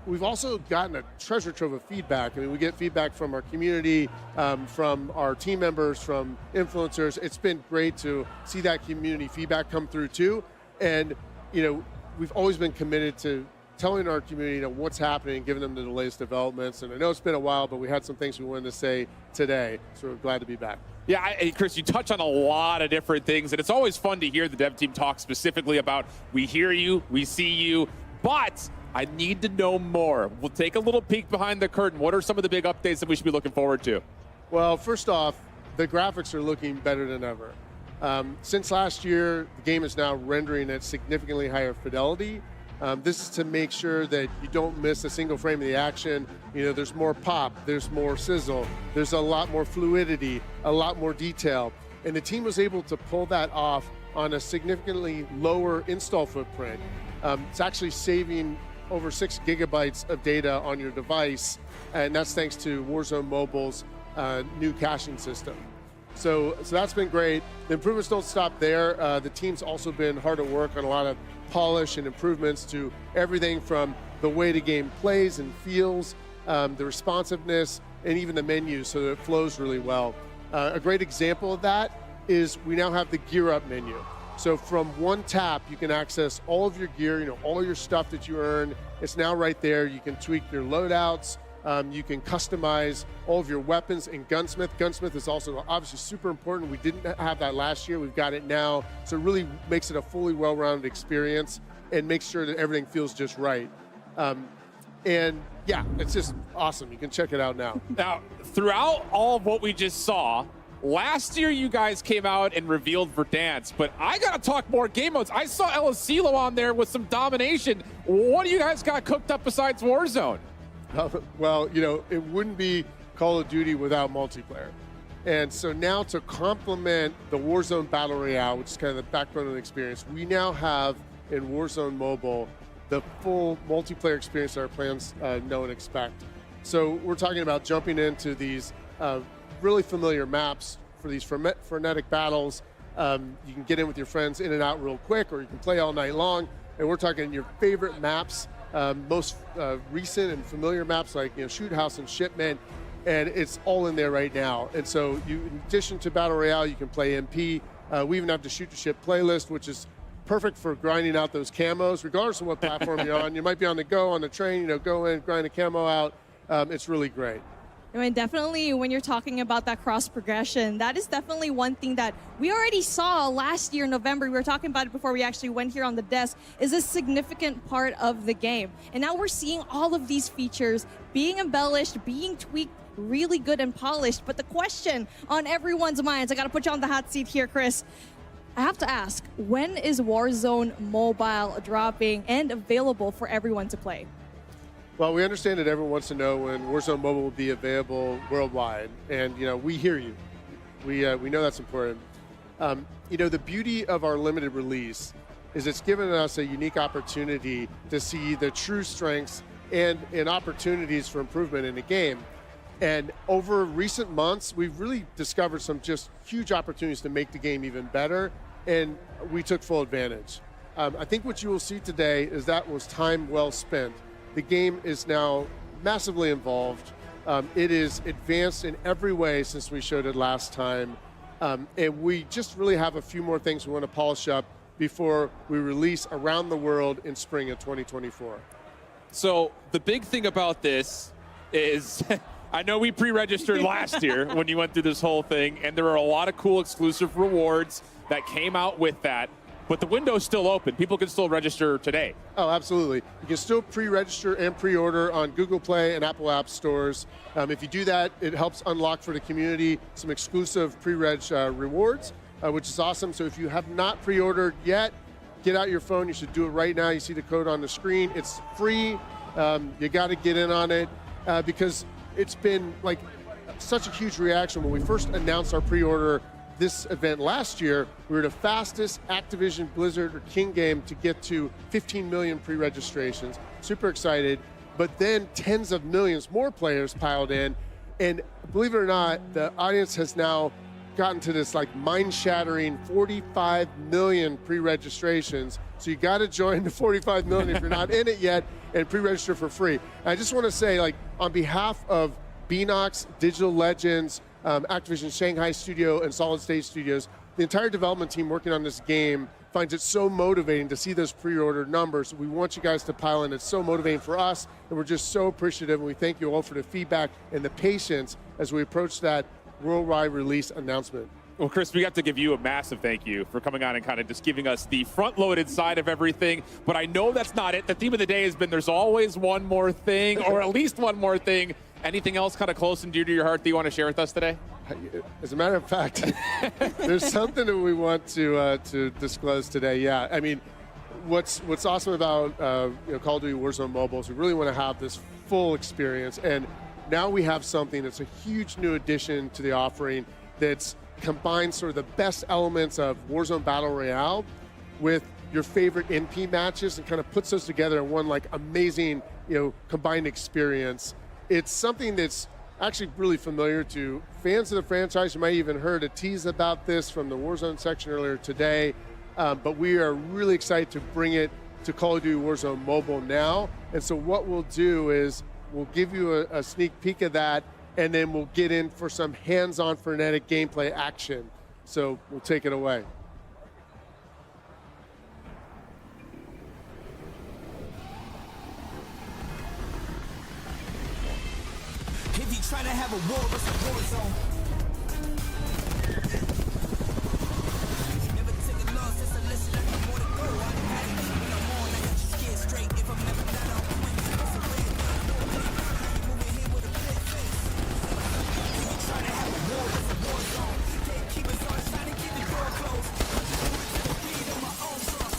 We've also gotten a treasure trove of feedback. I mean, we get feedback from our community, from our team members, from influencers. It's been great to see that community feedback come through too. And, you know, we've always been committed to telling our community, you know, what's happening, giving them the latest developments. And I know it's been a while, but we had some things we wanted to say today. So we're glad to be back. Yeah, Chris, you touch on a lot of different things, and it's always fun to hear the dev team talk specifically about, we hear you, we see you, but I need to know more. We'll take a little peek behind the curtain. What are some of the big updates that we should be looking forward to? Well, first off, the graphics are looking better than ever. Since last year, the game is now rendering at significantly higher fidelity. This is to make sure that you don't miss a single frame of the action. You know, there's more pop, there's more sizzle, there's a lot more fluidity, a lot more detail. And the team was able to pull that off on a significantly lower install footprint. It's actually saving over 6 gigabytes of data on your device, and that's thanks to Warzone Mobile's new caching system. So that's been great. The improvements don't stop there. The team's also been hard at work on a lot of polish and improvements to everything from the way the game plays and feels, the responsiveness, and even the menus, so that it flows really well. A great example of that is we now have the Gear Up menu. So from one tap, you can access all of your gear, you know, all your stuff that you earn. It's now right there. You can tweak your loadouts. You can customize all of your weapons in Gunsmith. Gunsmith is also obviously super important. We didn't have that last year. We've got it now. So it really makes it a fully well-rounded experience and makes sure that everything feels just right. And yeah, it's just awesome. You can check it out now. Now, throughout all of what we just saw, last year you guys came out and revealed Verdansk, but I gotta talk more game modes. I saw Elisilo on there with some domination. What do you guys got cooked up besides Warzone? Well, you know, it wouldn't be Call of Duty without multiplayer. And so now to complement the Warzone Battle Royale, which is kind of the backbone of the experience, we now have in Warzone Mobile the full multiplayer experience that our plans know and expect. So we're talking about jumping into these really familiar maps for these frenetic battles. You can get in with your friends in and out real quick, or you can play all night long. And we're talking your favorite maps, most recent and familiar maps like, you know, Shoot House and Shipment, and it's all in there right now. And so in addition to Battle Royale, you can play MP. We even have the Shoot to Ship playlist, which is perfect for grinding out those camos, regardless of what platform you're on. You might be on the go, on the train, you know, go in, grind a camo out. It's really great. I mean, definitely when you're talking about that cross progression, that is definitely one thing that we already saw last year in November. We were talking about it before we actually went here on the desk, is a significant part of the game. And now we're seeing all of these features being embellished, being tweaked, really good and polished. But the question on everyone's minds, I got to put you on the hot seat here, Chris. I have to ask, when is Warzone Mobile dropping and available for everyone to play? Well, we understand that everyone wants to know when Warzone Mobile will be available worldwide, and you know, we hear you. We know that's important. You know, the beauty of our limited release is it's given us a unique opportunity to see the true strengths and opportunities for improvement in the game. And over recent months, we've really discovered some just huge opportunities to make the game even better, and we took full advantage. I think what you will see today is that was time well spent. The game is now massively involved. It is advanced in every way since we showed it last time. And we just really have a few more things we want to polish up before we release around the world in spring of 2024. So the big thing about this is, I know we pre-registered last year when you went through this whole thing, and there are a lot of cool exclusive rewards that came out with that. But the window's still open. People can still register today. Oh, absolutely. You can still pre-register and pre-order on Google Play and Apple App Stores. If you do that, it helps unlock for the community some exclusive pre-reg rewards, which is awesome. So if you have not pre-ordered yet, get out your phone. You should do it right now. You see the code on the screen. It's free. You got to get in on it because it's been like such a huge reaction. When we first announced our pre-order this event last year, we were the fastest Activision Blizzard or King game to get to 15 million pre-registrations. Super excited. But then tens of millions more players piled in. And believe it or not, the audience has now gotten to this like mind-shattering 45 million pre-registrations. So you got to join the 45 million if you're not in it yet and pre-register for free. And I just want to say, like, on behalf of Beanox, Digital Legends, Activision Shanghai Studio, and Solid State Studios, the entire development team working on this game finds it so motivating to see those pre-order numbers. We want you guys to pile in. It's so motivating for us, and we're just so appreciative, and we thank you all for the feedback and the patience as we approach that worldwide release announcement. Well, Chris, we have to give you a massive thank you for coming on and kind of just giving us the front-loaded side of everything. But I know that's not it. The theme of the day has been there's always one more thing, or at least one more thing. Anything else kind of close and dear to your heart that you want to share with us today? As a matter of fact, there's something that we want to disclose today. Yeah, I mean, what's awesome about Call of Duty Warzone Mobile is we really want to have this full experience, and now we have something that's a huge new addition to the offering that's combines sort of the best elements of Warzone Battle Royale with your favorite NP matches and kind of puts those together in one like amazing, combined experience. It's something that's actually really familiar to fans of the franchise. You might even heard a tease about this from the Warzone section earlier today, but we are really excited to bring it to Call of Duty Warzone Mobile now. And so what we'll do is we'll give you a sneak peek of that, and then we'll get in for some hands-on frenetic gameplay action. So we'll take it away. If you trying to have a war, it's a war zone. Never take a loss, it's a lesson, I got more to go. I done had it, when I'm on, I got you scared straight. If I'm never not on point, it's a red dot, no play. How you moving here with a clear face? If you trying to have a war, it's a war zone. Gatekeepers on trying to keep the door closed. I'm just moving to the beat on my own drum.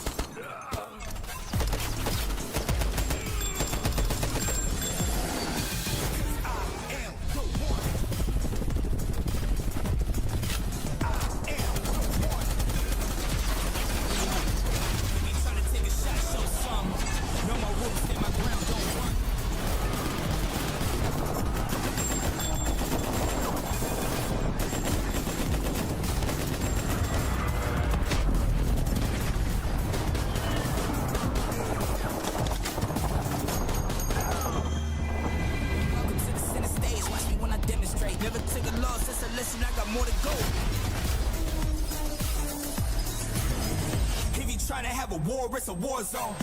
Never take a loss, it's a lesson, I got more to go. If you try to have a war, it's a war zone.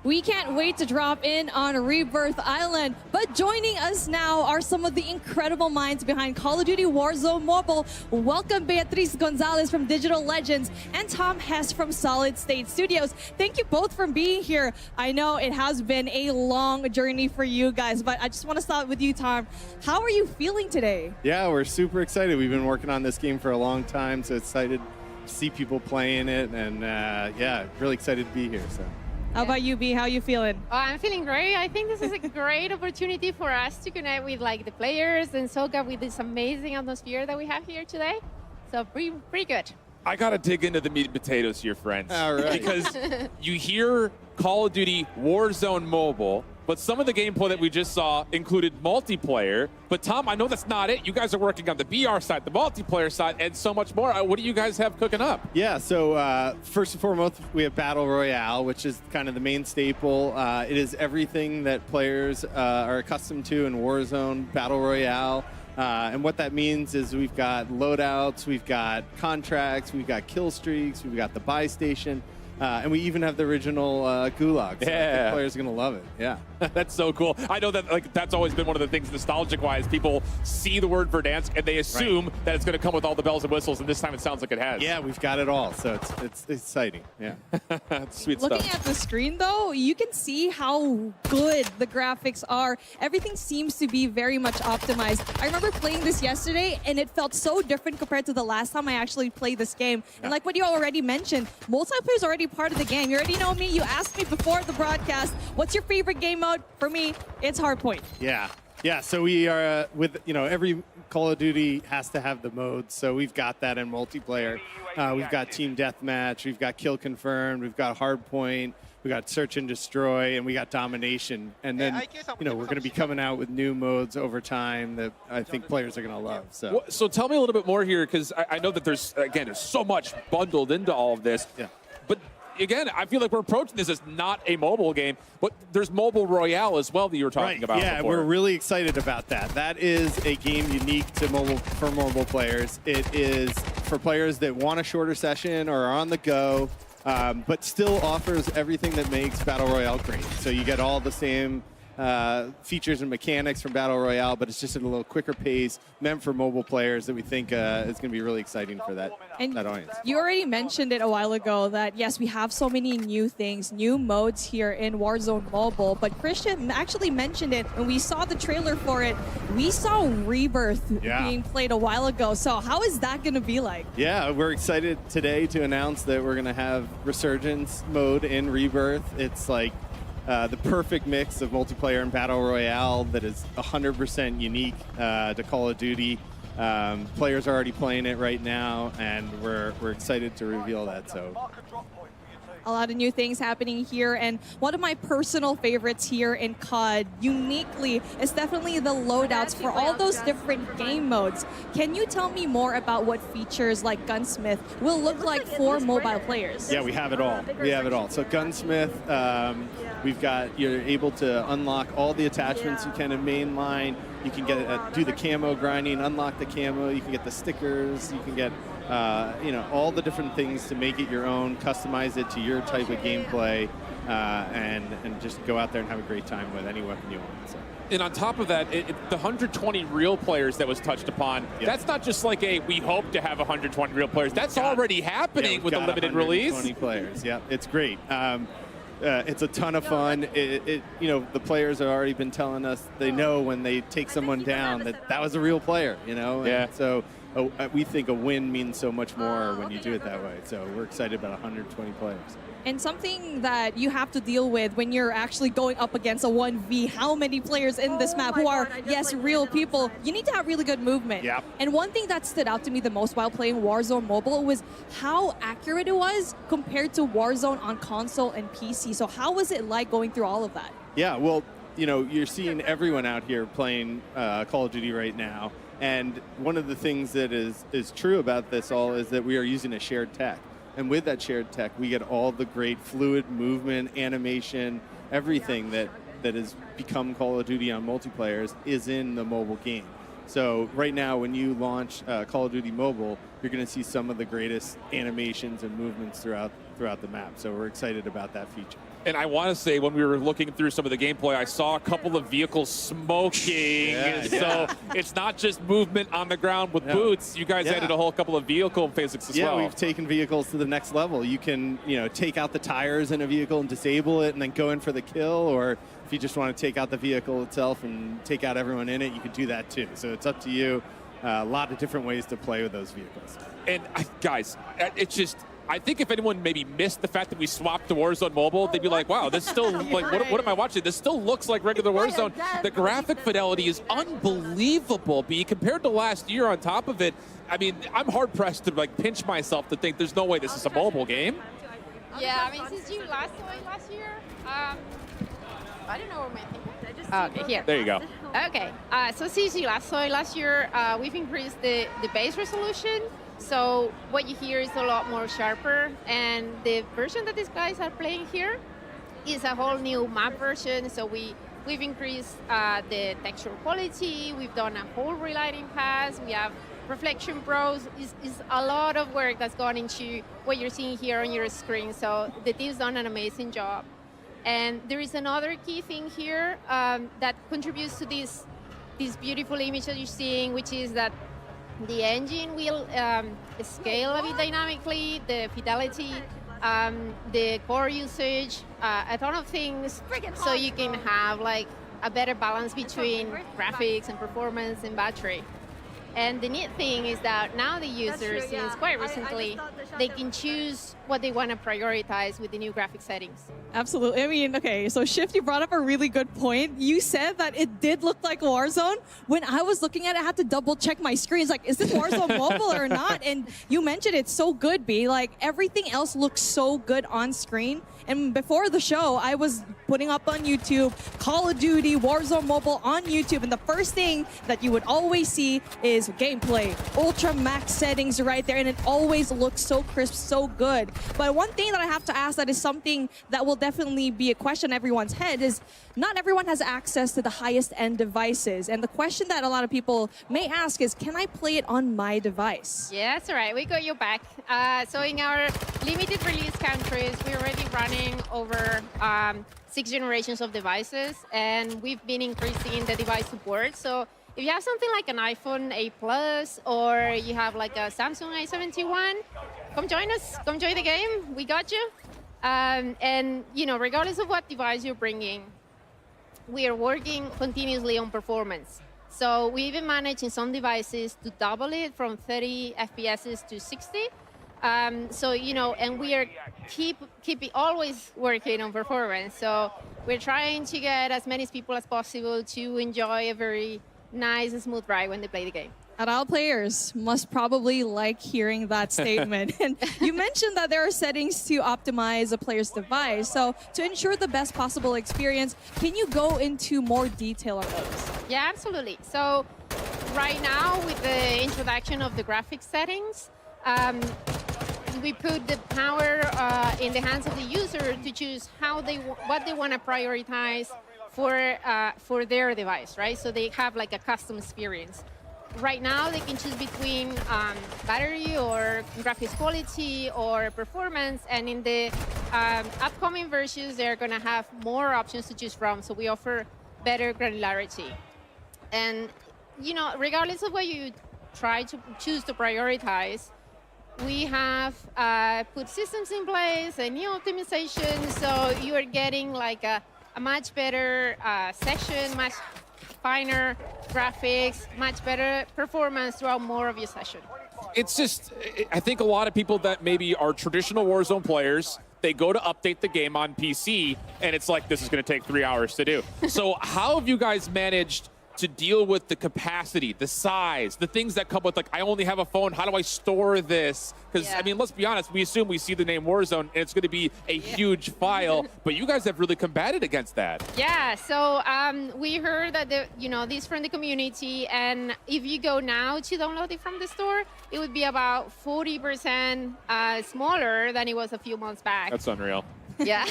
We can't wait to drop in on Rebirth Island, but joining us now are some of the incredible minds behind Call of Duty Warzone Mobile. Welcome Beatriz Gonzalez from Digital Legends and Tom Hess from Solid State Studios. Thank you both for being here. I know it has been a long journey for you guys, but I just want to start with you, Tom. How are you feeling today? Yeah, we're super excited. We've been working on this game for a long time, so excited to see people playing it, and yeah, really excited to be here. So. How about you, B? How are you feeling? I'm feeling great. I think this is a great opportunity for us to connect with the players and soak up with this amazing atmosphere that we have here today. So pretty good. I got to dig into the meat and potatoes here, friends. All right. Because you hear Call of Duty Warzone Mobile, but some of the gameplay that we just saw included multiplayer. But Tom, I know that's not it. You guys are working on the BR side, the multiplayer side, and so much more. What do you guys have cooking up? Yeah, so first and foremost, we have Battle Royale, which is kind of the main staple. It is everything that players are accustomed to in Warzone, Battle Royale. And what that means is we've got loadouts, we've got contracts, we've got kill streaks, we've got the buy station. And we even have the original Gulag. So I think players are going to love it. Yeah. That's so cool. I know that that's always been one of the things nostalgic-wise. People see the word Verdansk and they assume that it's going to come with all the bells and whistles, and this time it sounds like it has. Yeah, we've got it all. So it's exciting. Yeah. Sweet Looking stuff. at the screen, though, you can see how good the graphics are. Everything seems to be very much optimized. I remember playing this yesterday, and it felt so different compared to the last time I actually played this game. And like what you already mentioned, multiplayer is already part of the game. You already know me. You asked me before the broadcast, what's your favorite game mode? For me, it's Hardpoint. Yeah. Yeah, so we are with, every Call of Duty has to have the modes. So we've got that in multiplayer. We've got Team Deathmatch, we've got Kill Confirmed, we've got Hardpoint, we got Search and Destroy, and we got Domination. And then, we're going to be coming out with new modes over time that I think players are going to love. So tell me a little bit more here, because I know that there's so much bundled into all of this. Yeah. But again, I feel like we're approaching this as not a mobile game, but there's Mobile Royale as well that you were talking about Yeah, before. we're really excited about that. That is a game unique to mobile players. It is for players that want a shorter session or are on the go, but still offers everything that makes Battle Royale great. So you get all the same features and mechanics from Battle Royale, but it's just at a little quicker pace, meant for mobile players that we think is going to be really exciting for that audience. You already mentioned it a while ago that, yes, we have so many new things, new modes here in Warzone Mobile, but Christian actually mentioned it when we saw the trailer for it. We saw Rebirth being played a while ago, so how is that going to be like? Yeah, we're excited today to announce that we're going to have Resurgence mode in Rebirth. It's like the perfect mix of multiplayer and Battle Royale that is 100% unique to Call of Duty. Players are already playing it right now, and we're excited to reveal that. So, a lot of new things happening here, and one of my personal favorites here in COD, uniquely, is definitely the loadouts for all those different game modes. Can you tell me more about what features like Gunsmith will look like for mobile players? yeah, we have it all. We have it all. So Gunsmith, you're able to unlock all the attachments you can in mainline. You can get do the camo grinding, unlock the camo. You can get the stickers. You can get all the different things to make it your own, customize it to your type of gameplay, and just go out there and have a great time with any weapon you want. So. And on top of that, the 120 real players that was touched upon, that's not just like we hope to have 120 real players. That's already happening with the limited release. 120 players, yeah, it's great. It's a ton of fun. The players have already been telling us they know when they take someone down that was a real player, Yeah. And so we think a win means so much more when you do it that way. So we're excited about 120 players. And something that you have to deal with when you're actually going up against a 1v, how many players in this map who are, yes, real people, you need to have really good movement. Yep. And one thing that stood out to me the most while playing Warzone Mobile was how accurate it was compared to Warzone on console and PC. So how was it like going through all of that? Yeah, well, you're seeing everyone out here playing Call of Duty right now. And one of the things that is true about this all is that we are using a shared tech. And with that shared tech, we get all the great fluid movement, animation, everything that has become Call of Duty on multiplayers is in the mobile game. So right now, when you launch Call of Duty Mobile, you're going to see some of the greatest animations and movements throughout the map. So we're excited about that feature. And I want to say, when we were looking through some of the gameplay, I saw a couple of vehicles smoking. So it's not just movement on the ground with boots. You guys added a whole couple of vehicle physics as well. Yeah, we've taken vehicles to the next level. You can, take out the tires in a vehicle and disable it and then go in for the kill. Or if you just want to take out the vehicle itself and take out everyone in it, you can do that too. So it's up to you. A lot of different ways to play with those vehicles. And guys, it's just... I think if anyone maybe missed the fact that we swapped to Warzone Mobile, they'd be like, wow, this still, like, what am I watching? This still looks like regular Warzone. The graphic fidelity is unbelievable. But compared to last year on top of it, I mean, I'm hard-pressed to, pinch myself to think there's no way this is a mobile game. Yeah, I mean, since you last saw it last year, I don't know where my thing is. Okay, here. There you go. Okay, so since you last saw it last year, we've increased the base resolution. So what you hear is a lot more sharper, and the version that these guys are playing here is a whole new map version. So we've increased the texture quality. We've done a whole relighting pass. We have Reflection Pros is a lot of work that's gone into what you're seeing here on your screen. So the team's done an amazing job. And there is another key thing here that contributes to this beautiful image that you're seeing, which is that the engine will scale a bit dynamically, the fidelity, the core usage, a ton of things, so you can have like a better balance between graphics and performance and battery. And the neat thing is that now the users, since quite recently, they can choose what they want to prioritize with the new graphic settings. Absolutely. I mean, okay, so Shift, you brought up a really good point. You said that it did look like Warzone. When I was looking at it, I had to double check my screens. Like, is this Warzone mobile or not? And you mentioned it's so good, B. Like, everything else looks so good on screen. And before the show, I was putting up on YouTube Call of Duty Warzone Mobile on YouTube. And the first thing that you would always see is gameplay, ultra max settings right there. And it always looks so crisp, so good. But one thing that I have to ask that is something that will definitely be a question in everyone's head is not everyone has access to the highest end devices. And the question that a lot of people may ask is, can I play it on my device? Yeah, that's all right. We got your back. So in our limited release countries, we're already running over 6 generations of devices, and we've been increasing the device support. So if you have something like an iPhone 8 Plus or you have like a Samsung A71, come join us. Come join the game. We got you. And you know, regardless of what device you're bringing, we are working continuously on performance. So we even managed in some devices to double it from 30 FPS to 60. So, you know, and we are keeping always working on performance. So we're trying to get as many people as possible to enjoy a very nice and smooth ride when they play the game. And all players must probably like hearing that statement. And you mentioned that there are settings to optimize a player's device. So to ensure the best possible experience, can you go into more detail on those? Yeah, absolutely. So right now, with the introduction of the graphics settings, we put the power in the hands of the user to choose what they want to prioritize for their device, right? So they have like a custom experience. Right now, they can choose between battery or graphics quality or performance, and in the upcoming versions, they're going to have more options to choose from, so we offer better granularity. And, you know, regardless of what you try to choose to prioritize, we have put systems in place, a new optimization, so you are getting like a much better session, much finer graphics, much better performance throughout more of your session. It's just, I think a lot of people that maybe are traditional Warzone players, they go to update the game on PC, and it's like, this is going to take 3 hours to do. So how have you guys managed to deal with the capacity, the size, the things that come with, like, I only have a phone, how do I store this? Because, I mean, let's be honest, we assume we see the name Warzone, and it's going to be a huge file, but you guys have really combated against that. Yeah, so we heard that, this from the community, and if you go now to download it from the store, it would be about 40% smaller than it was a few months back. That's unreal. Yeah.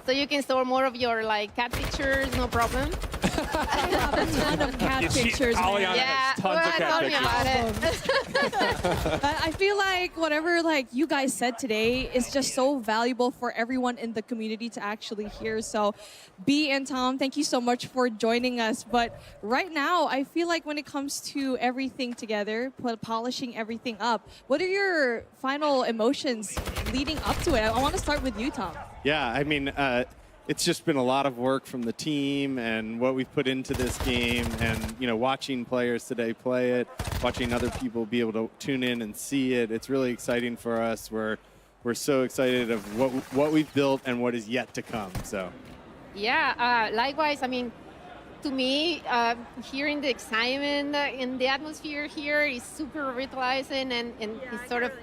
So you can store more of your cat pictures, no problem. I have a ton of cat pictures. Yeah, tell me about it. I feel like whatever you guys said today is just so valuable for everyone in the community to actually hear. So B and Tom, thank you so much for joining us. But right now, I feel like when it comes to everything together, polishing everything up, what are your final emotions leading up to it? I want to start with you, Tom. Yeah, I mean, it's just been a lot of work from the team and what we've put into this game, and watching players today play it, watching other people be able to tune in and see it. It's really exciting for us. We're so excited of what we've built and what is yet to come. So. Yeah, likewise. I mean, to me, hearing the excitement in the atmosphere here is super revitalizing, and it sort of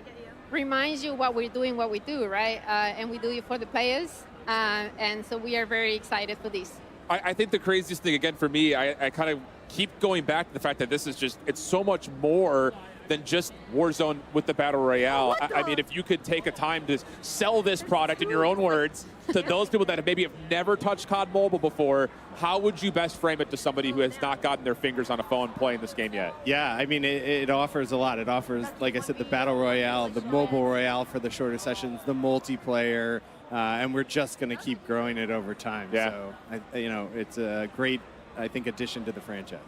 reminds you what we're doing, what we do, right? And we do it for the players. And so we are very excited for this. I think the craziest thing, again, for me, I kind of keep going back to the fact that this is just, it's so much more than just Warzone with the Battle Royale. I mean, if you could take a time to sell this product, in your own words, to those people that maybe have never touched COD Mobile before, how would you best frame it to somebody who has not gotten their fingers on a phone playing this game yet? Yeah, I mean, it offers a lot. It offers, like I said, the Battle Royale, the Mobile Royale for the shorter sessions, the multiplayer, and we're just going to keep growing it over time. Yeah. So, it's a great, I think, addition to the franchise.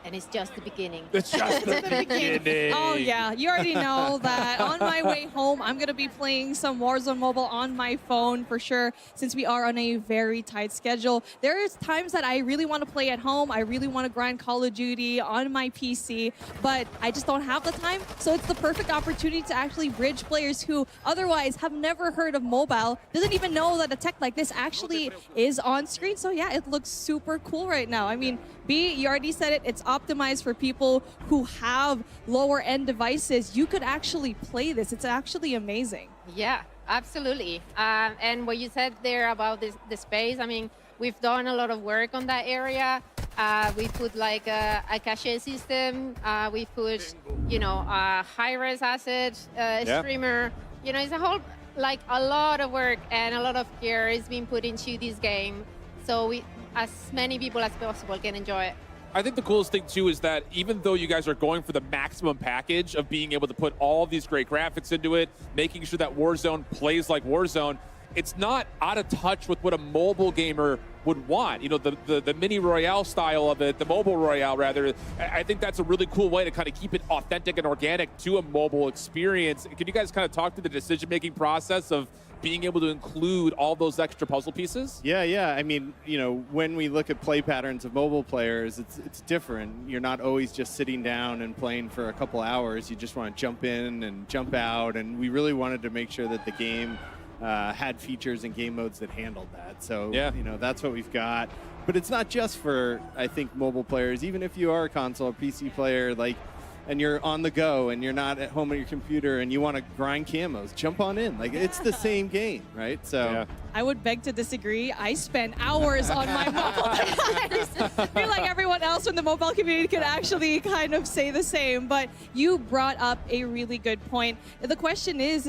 And it's just the beginning. It's just the beginning. Oh, yeah. You already know that on my way home, I'm going to be playing some Warzone Mobile on my phone for sure, since we are on a very tight schedule. There is times that I really want to play at home. I really want to grind Call of Duty on my PC, but I just don't have the time. So it's the perfect opportunity to actually bridge players who otherwise have never heard of mobile, doesn't even know that a tech like this actually is on screen. So yeah, it looks super cool right now. I mean, B, you already said it, it's optimized for people who have lower end devices. You could actually play this. It's actually amazing. Yeah, absolutely. And what you said there about the space, I mean, we've done a lot of work on that area. We put like a cache system. We put, a high-res asset streamer. It's a whole, like a lot of work and a lot of care is being put into this game. So as many people as possible can enjoy it. I think the coolest thing, too, is that even though you guys are going for the maximum package of being able to put all these great graphics into it, making sure that Warzone plays like Warzone, it's not out of touch with what a mobile gamer would want. The mini Royale style of it, the mobile Royale, rather. I think that's a really cool way to kind of keep it authentic and organic to a mobile experience. Can you guys kind of talk to the decision-making process of being able to include all those extra puzzle pieces? Yeah. I mean, when we look at play patterns of mobile players, it's different. You're not always just sitting down and playing for a couple hours. You just want to jump in and jump out. And we really wanted to make sure that the game had features and game modes that handled that. So, that's what we've got. But it's not just for, I think, mobile players. Even if you are a console or PC player, and you're on the go and you're not at home on your computer and you want to grind camos, jump on in. It's the same game, right? So I would beg to disagree. I spend hours on my mobile device. I feel like everyone else in the mobile community could actually kind of say the same, but you brought up a really good point. The question is,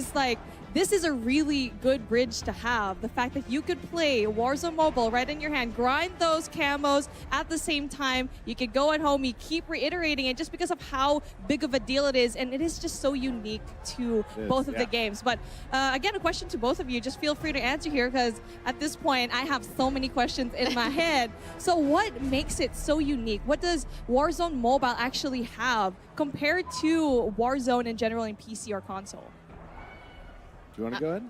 this is a really good bridge to have. The fact that you could play Warzone Mobile right in your hand, grind those camos at the same time. You could go at home, you keep reiterating it just because of how big of a deal it is. And it is just so unique to both of the games. But again, a question to both of you. Just feel free to answer here because at this point, I have so many questions in my head. So what makes it so unique? What does Warzone Mobile actually have compared to Warzone in general in PC or console? Do you want to go ahead?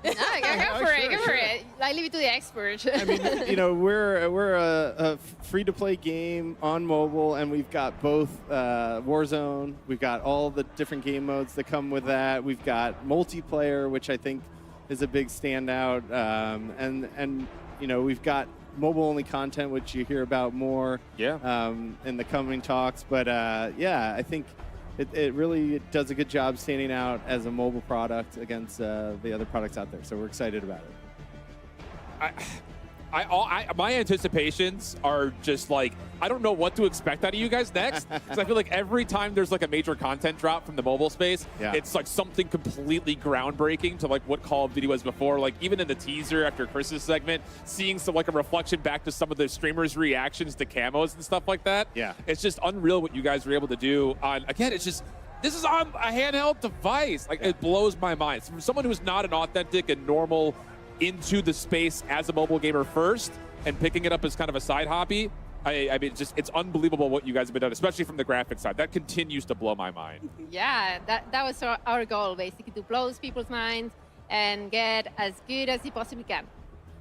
Go for it. I leave it to the expert. I mean, we're a free-to-play game on mobile, and we've got both Warzone. We've got all the different game modes that come with that. We've got multiplayer, which I think is a big standout, and we've got mobile-only content, which you hear about more in the coming talks. But I think. It really does a good job standing out as a mobile product against the other products out there. So we're excited about it. My anticipations are just I don't know what to expect out of you guys next. Because I feel like every time there's a major content drop from the mobile space, it's something completely groundbreaking to what Call of Duty was before. Even in the teaser after Chris's segment, seeing some a reflection back to some of the streamers' reactions to camos and stuff like that. Yeah, it's just unreal what you guys were able to do. Again, it's just. This is on a handheld device. It blows my mind. From someone who's not an authentic and normal into the space as a mobile gamer first and picking it up as kind of a side hobby, I mean, it's unbelievable what you guys have been doing, especially from the graphics side. That continues to blow my mind. Yeah, that was our goal, basically, to blow people's minds and get as good as you possibly can.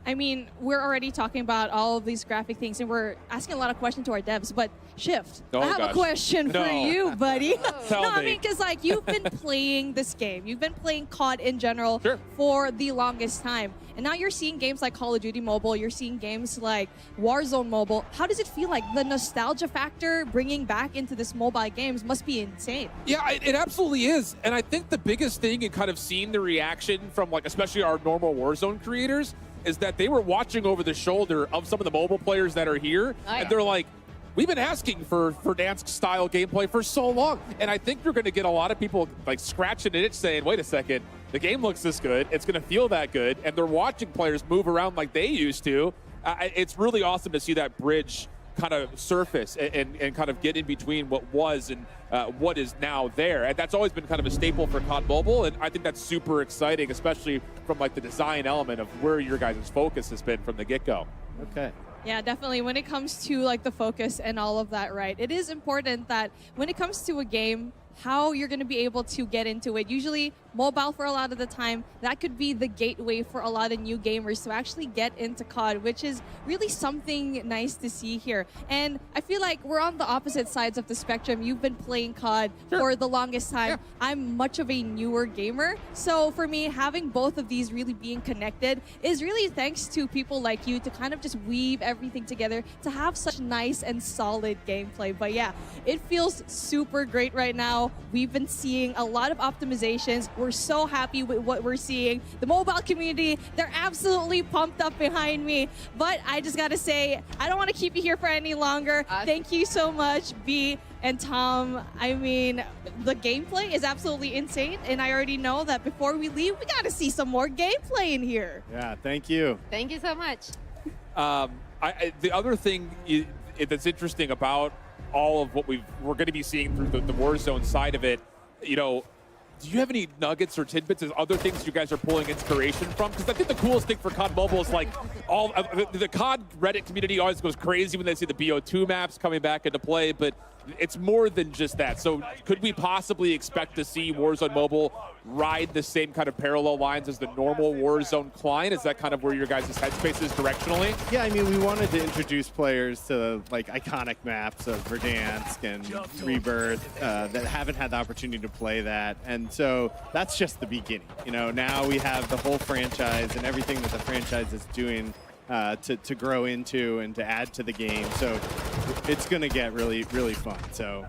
I mean, we're already talking about all of these graphic things, and we're asking a lot of questions to our devs, but Shift, I have a question for you, buddy. I mean, because you've been playing this game. You've been playing COD in general for the longest time. And now you're seeing games like Call of Duty Mobile. You're seeing games like Warzone Mobile. How does it feel like? The nostalgia factor bringing back into this mobile games must be insane. Yeah, it absolutely is. And I think the biggest thing in kind of seeing the reaction from especially our normal Warzone creators is that they were watching over the shoulder of some of the mobile players that are here. And they're like, we've been asking for Verdansk-style gameplay for so long, and I think you're going to get a lot of people like scratching an itch saying, wait a second, the game looks this good, it's going to feel that good, and they're watching players move around like they used to. It's really awesome to see that bridge kind of surface and kind of get in between what was and what is now there. And that's always been kind of a staple for COD Mobile, and I think that's super exciting, especially from like the design element of where your guys' focus has been from the get-go. Okay. Yeah, definitely. When it comes to like the focus and all of that, right? It is important that when it comes to a game, how you're going to be able to get into it. Usually mobile for a lot of the time, that could be the gateway for a lot of new gamers to actually get into COD, which is really something nice to see here. And I feel like we're on the opposite sides of the spectrum. You've been playing COD for the longest time. Yeah. I'm much of a newer gamer. So for me, having both of these really being connected is really thanks to people like you to kind of just weave everything together to have such nice and solid gameplay. But yeah, it feels super great right now. We've been seeing a lot of optimizations. We're so happy with what we're seeing. The mobile community, they're absolutely pumped up behind me. But I just gotta say, I don't want to keep you here for any longer. Thank you so much, B and Tom. I mean, the gameplay is absolutely insane, and I already know that before we leave, we gotta see some more gameplay in here. Yeah, thank you. Thank you so much. The other thing that's interesting about all of what we're going to be seeing through the Warzone side of it, you know, do you have any nuggets or tidbits of other things you guys are pulling inspiration from? Because I think the coolest thing for COD Mobile is like all the COD Reddit community always goes crazy when they see the BO2 maps coming back into play, but it's more than just that. So could we possibly expect to see Warzone Mobile ride the same kind of parallel lines as the normal Warzone client? Is that kind of where your guys' headspace is directionally? Yeah, I mean, we wanted to introduce players to like iconic maps of Verdansk and Rebirth that haven't had the opportunity to play that. And so that's just the beginning. You know, now we have the whole franchise and everything that the franchise is doing to grow into and to add to the game. So it's going to get really, really fun. So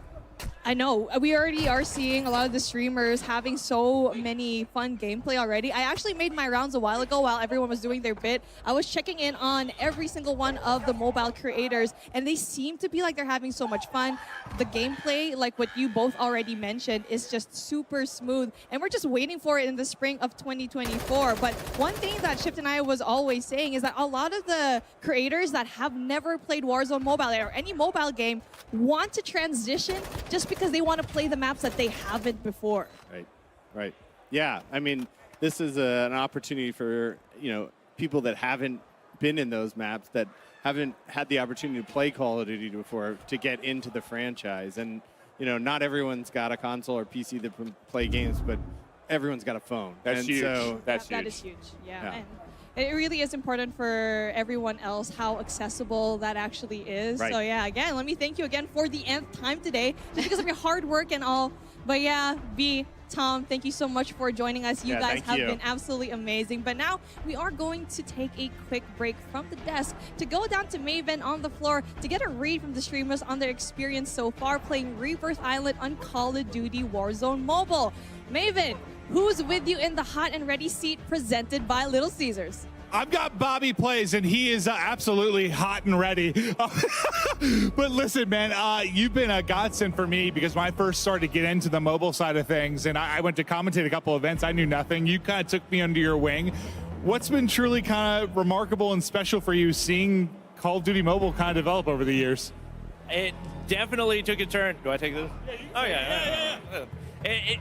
I know. We already are seeing a lot of the streamers having so many fun gameplay already. I actually made my rounds a while ago while everyone was doing their bit. I was checking in on every single one of the mobile creators, and they seem to be like they're having so much fun. The gameplay, like what you both already mentioned, is just super smooth, and we're just waiting for it in the spring of 2024. But one thing that Shift and I was always saying is that a lot of the creators that have never played Warzone Mobile or any mobile game want to transition just because they want to play the maps that they haven't before. Right, right. Yeah, I mean, this is an opportunity for, you know, people that haven't been in those maps, that haven't had the opportunity to play Call of Duty before, to get into the franchise. And, you know, not everyone's got a console or PC that can play games, but everyone's got a phone. That's huge. So That is huge, yeah. And it really is important for everyone else how accessible that actually is. Right. So yeah, again, let me thank you again for the nth time today, just because of your hard work and all. But yeah, B, Tom, thank you so much for joining us. You guys have been absolutely amazing. But now we are going to take a quick break from the desk to go down to Maven on the floor to get a read from the streamers on their experience so far playing Rebirth Island on Call of Duty Warzone Mobile. Maven, who's with you in the hot and ready seat presented by Little Caesars? I've got Bobby Plays, and he is absolutely hot and ready. But listen, man, you've been a godsend for me, because when I first started to get into the mobile side of things, and I went to commentate a couple events, I knew nothing. You kind of took me under your wing. What's been truly kind of remarkable and special for you seeing Call of Duty Mobile kind of develop over the years? It definitely took a turn. Do I take this? Oh, yeah.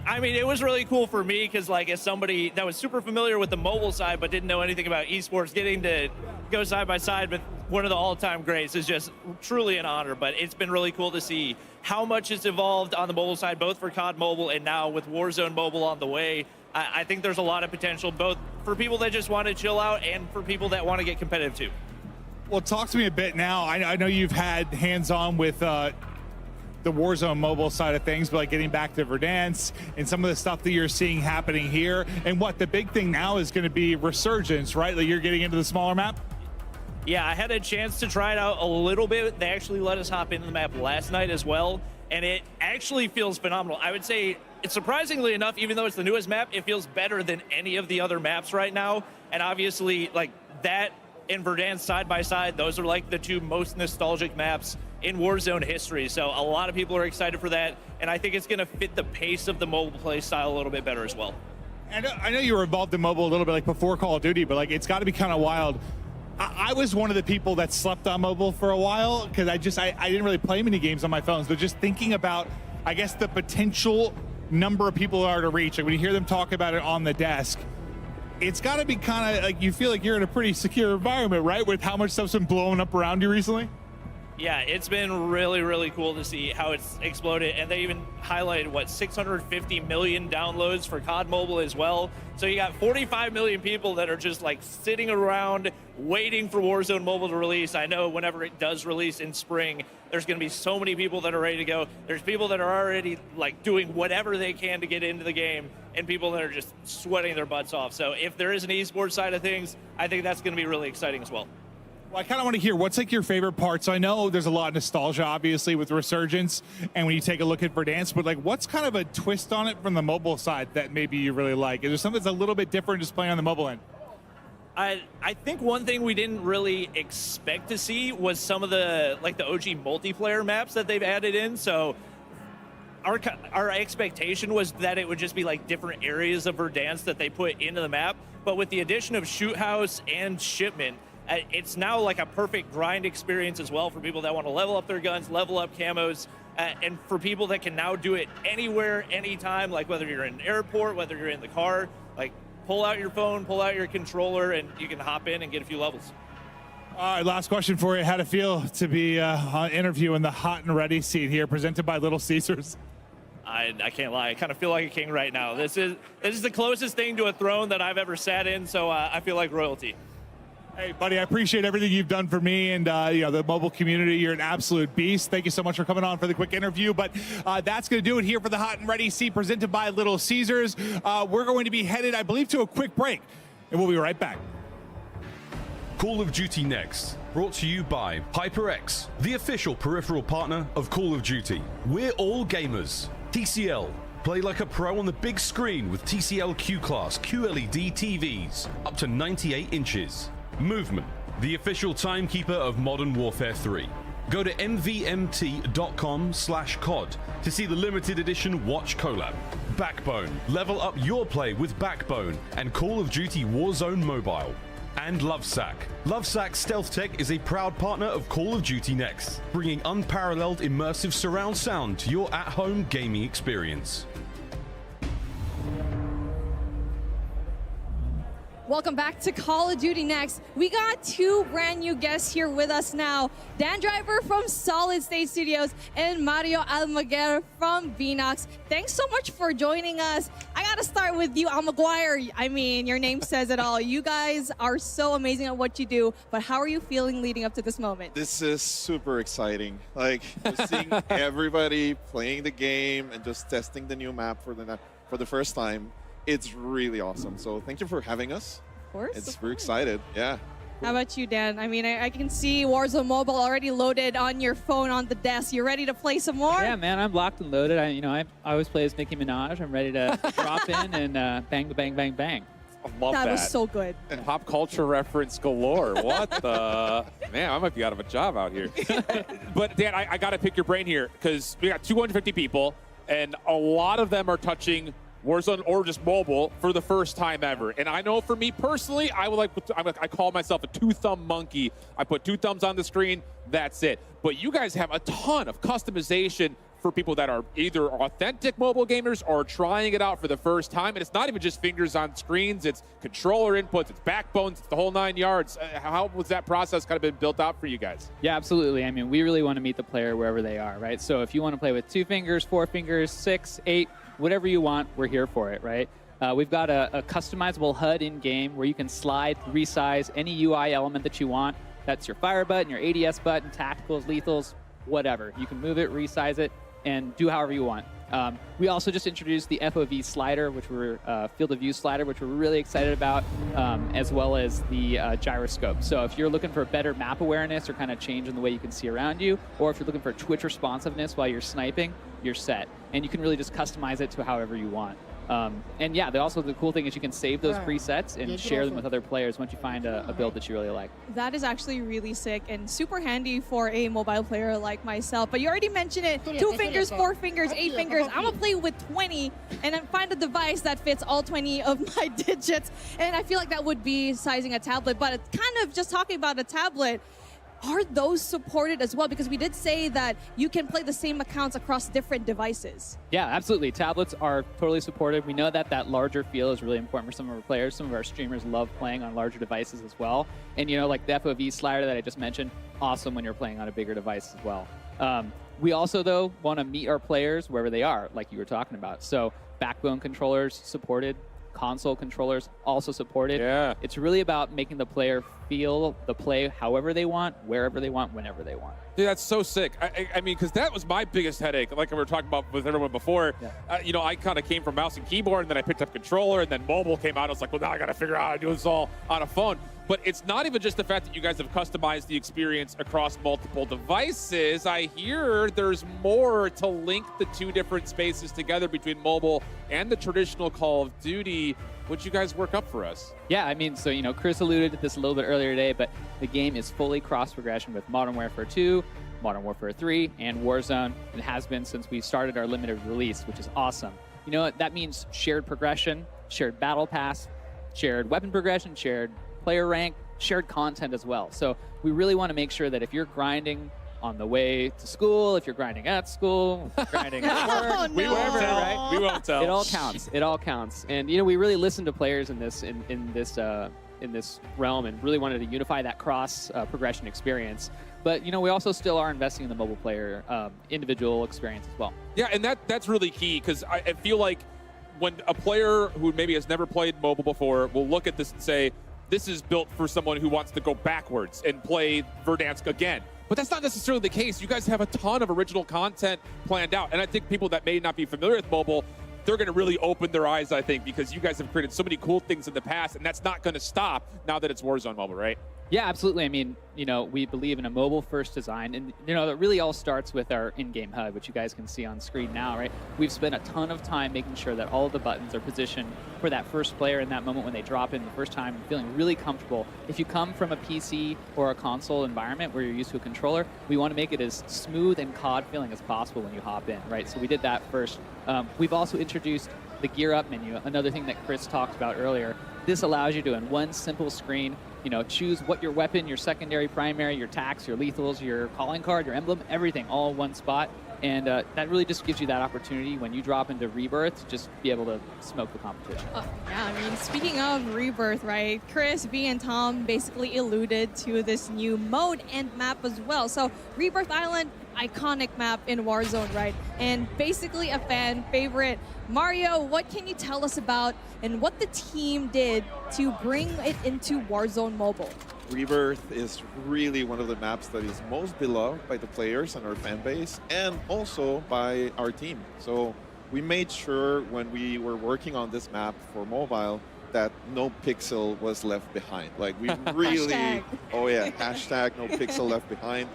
I mean, it was really cool for me because, like, as somebody that was super familiar with the mobile side but didn't know anything about esports, getting to go side by side with one of the all-time greats is just truly an honor. But it's been really cool to see how much has evolved on the mobile side, both for COD Mobile and now with Warzone Mobile on the way. I think there's a lot of potential, both for people that just want to chill out and for people that want to get competitive too. Well, talk to me a bit now. I know you've had hands-on with the Warzone Mobile side of things, but like getting back to Verdansk and some of the stuff that you're seeing happening here. And what the big thing now is going to be resurgence, right? Like you're getting into the smaller map? Yeah, I had a chance to try it out a little bit. They actually let us hop into the map last night as well, and it actually feels phenomenal. I would say, it's surprisingly enough, even though it's the newest map, it feels better than any of the other maps right now. And obviously, like, that and Verdansk side by side, those are like the two most nostalgic maps in Warzone history. So a lot of people are excited for that, and I think it's going to fit the pace of the mobile play style a little bit better as well. I know you were involved in mobile a little bit like before Call of Duty, but like it's got to be kind of wild. I was one of the people that slept on mobile for a while because I didn't really play many games on my phones, but just thinking about, I guess, the potential number of people are to reach. Like when you hear them talk about it on the desk, it's got to be kind of like you feel like you're in a pretty secure environment, right? With how much stuff's been blowing up around you recently. Yeah, it's been really, really cool to see how it's exploded. And they even highlighted, what, 650 million downloads for COD Mobile as well. So you got 45 million people that are just like sitting around waiting for Warzone Mobile to release. I know whenever it does release in spring, there's going to be so many people that are ready to go. There's people that are already like doing whatever they can to get into the game, and people that are just sweating their butts off. So if there is an esports side of things, I think that's going to be really exciting as well. Well, I kind of want to hear what's like your favorite parts. I know there's a lot of nostalgia, obviously, with Resurgence, and when you take a look at Verdansk, but like, what's kind of a twist on it from the mobile side that maybe you really like? Is there something that's a little bit different just playing on the mobile end? I think one thing we didn't really expect to see was some of the like the OG multiplayer maps that they've added in. So our expectation was that it would just be like different areas of Verdansk that they put into the map, but with the addition of Shoot House and Shipment, it's now like a perfect grind experience as well for people that want to level up their guns, level up camos, and for people that can now do it anywhere, anytime, like whether you're in an airport, whether you're in the car, like pull out your phone, pull out your controller, and you can hop in and get a few levels. All right, last question for you. How'd it feel to be on interview in the hot and ready seat here, presented by Little Caesars? I can't lie. I kind of feel like a king right now. This is the closest thing to a throne that I've ever sat in, so I feel like royalty. Hey, buddy, I appreciate everything you've done for me and the mobile community. You're an absolute beast. Thank you so much for coming on for the quick interview. But that's going to do it here for the Hot and Ready seat presented by Little Caesars. We're going to be headed, I believe, to a quick break, and we'll be right back. Call of Duty Next, brought to you by HyperX, the official peripheral partner of Call of Duty. We're all gamers. TCL. Play like a pro on the big screen with TCL Q-Class QLED TVs, up to 98 inches. Movement, the official timekeeper of Modern Warfare 3. Go to mvmt.com/COD to see the limited edition Watch collab. Backbone, level up your play with Backbone and Call of Duty Warzone Mobile. And Lovesack. Lovesack Stealth Tech is a proud partner of Call of Duty Next, bringing unparalleled immersive surround sound to your at-home gaming experience. Welcome back to Call of Duty Next. We got two brand new guests here with us now. Dan Driver from Solid State Studios and Mario Almaguer from Vinox. Thanks so much for joining us. I gotta start with you, Almaguer. I mean, your name says it all. You guys are so amazing at what you do, but how are you feeling leading up to this moment? This is super exciting. Like, just seeing everybody playing the game and just testing the new map for the first time. It's really awesome. So thank you for having us. Of course. We're excited. Yeah. How about you, Dan? I mean, I can see Warzone Mobile already loaded on your phone on the desk. You ready to play some more? Yeah, man, I'm locked and loaded. I always play as Nicki Minaj. I'm ready to drop in and bang, bang, bang, bang. I love that. That was so good. And pop culture reference galore. What the? Man, I might be out of a job out here. But Dan, I got to pick your brain here because we got 250 people, and a lot of them are touching Warzone or just mobile for the first time ever. And I know for me personally, I call myself a two-thumb monkey. I put two thumbs on the screen, that's it. But you guys have a ton of customization for people that are either authentic mobile gamers or trying it out for the first time. And it's not even just fingers on screens, it's controller inputs, it's backbones, it's the whole 9 yards. How was that process kind of been built out for you guys? Yeah, absolutely. I mean, we really want to meet the player wherever they are, right? So if you want to play with 2 fingers, 4 fingers, 6, 8, whatever you want, we're here for it, right? We've got a customizable HUD in-game where you can slide, resize any UI element that you want. That's your fire button, your ADS button, tacticals, lethals, whatever. You can move it, resize it, and do however you want. We also just introduced the FOV slider, which we're field of view slider, which we're really excited about, as well as the gyroscope. So if you're looking for better map awareness or kind of change in the way you can see around you, or if you're looking for Twitch responsiveness while you're sniping, you're set. And you can really just customize it to however you want. And yeah, the cool thing is you can save those presets and share them with other players once you find a build that you really like. That is actually really sick and super handy for a mobile player like myself. But you already mentioned it, 2 fingers, 4 fingers, 8 fingers. I'm gonna play with 20 and then find a device that fits all 20 of my digits. And I feel like that would be sizing a tablet, but it's kind of just talking about a tablet. Are those supported as well? Because we did say that you can play the same accounts across different devices. Yeah, absolutely. Tablets are totally supported. We know that that larger feel is really important for some of our players. Some of our streamers love playing on larger devices as well. And, you know, like the FOV slider that I just mentioned, awesome when you're playing on a bigger device as well. We also, though, want to meet our players wherever they are, like you were talking about. So backbone controllers supported. Console controllers also supported. Yeah. It's really about making the player feel the play however they want, wherever they want, whenever they want. Dude, that's so sick. I mean, because that was my biggest headache. Like we were talking about with everyone before. Yeah. You know, I kind of came from mouse and keyboard, and then I picked up controller, and then mobile came out. I was like, well, now I got to figure out how to do this all on a phone. But it's not even just the fact that you guys have customized the experience across multiple devices. I hear there's more to link the 2 different spaces together between mobile and the traditional Call of Duty. What'd you guys work up for us? Yeah, I mean, so, you know, Chris alluded to this a little bit earlier today, but the game is fully cross-progression with Modern Warfare 2, Modern Warfare 3, and Warzone. It has been since we started our limited release, which is awesome. You know what? That means shared progression, shared battle pass, shared weapon progression, shared player rank, shared content as well. So we really want to make sure that if you're grinding on the way to school, if you're grinding at school, grinding at work, we won't tell. Right? We won't tell. It all counts. It all counts. And you know, we really listened to players in this realm and really wanted to unify that cross progression experience. But you know, we also still are investing in the mobile player individual experience as well. Yeah, and that's really key because I feel like when a player who maybe has never played mobile before will look at this and say, this is built for someone who wants to go backwards and play Verdansk again. But that's not necessarily the case. You guys have a ton of original content planned out. And I think people that may not be familiar with mobile, they're going to really open their eyes, I think, because you guys have created so many cool things in the past, and that's not going to stop now that it's Warzone mobile, right? Yeah, absolutely. I mean, you know, we believe in a mobile-first design, and, you know, that really all starts with our in-game HUD, which you guys can see on screen now, right? We've spent a ton of time making sure that all of the buttons are positioned for that first player in that moment when they drop in the first time, feeling really comfortable. If you come from a PC or a console environment where you're used to a controller, we want to make it as smooth and COD feeling as possible when you hop in, right? So we did that first. We've also introduced the Gear Up menu, another thing that Chris talked about earlier. This allows you to, in one simple screen, you know, choose what your weapon, your secondary, primary, your tax, your lethals, your calling card, your emblem, everything, all in one spot. And that really just gives you that opportunity when you drop into Rebirth to just be able to smoke the competition. Yeah, I mean, speaking of Rebirth, right, Chris, V, and Tom basically alluded to this new mode and map as well. So Rebirth Island, iconic map in Warzone, right? And basically a fan favorite. Mario, what can you tell us about and what the team did to bring it into Warzone Mobile? Rebirth is really one of the maps that is most beloved by the players and our fan base, and also by our team. So we made sure when we were working on this map for mobile that no pixel was left behind. Like we really, oh yeah, hashtag no pixel left behind.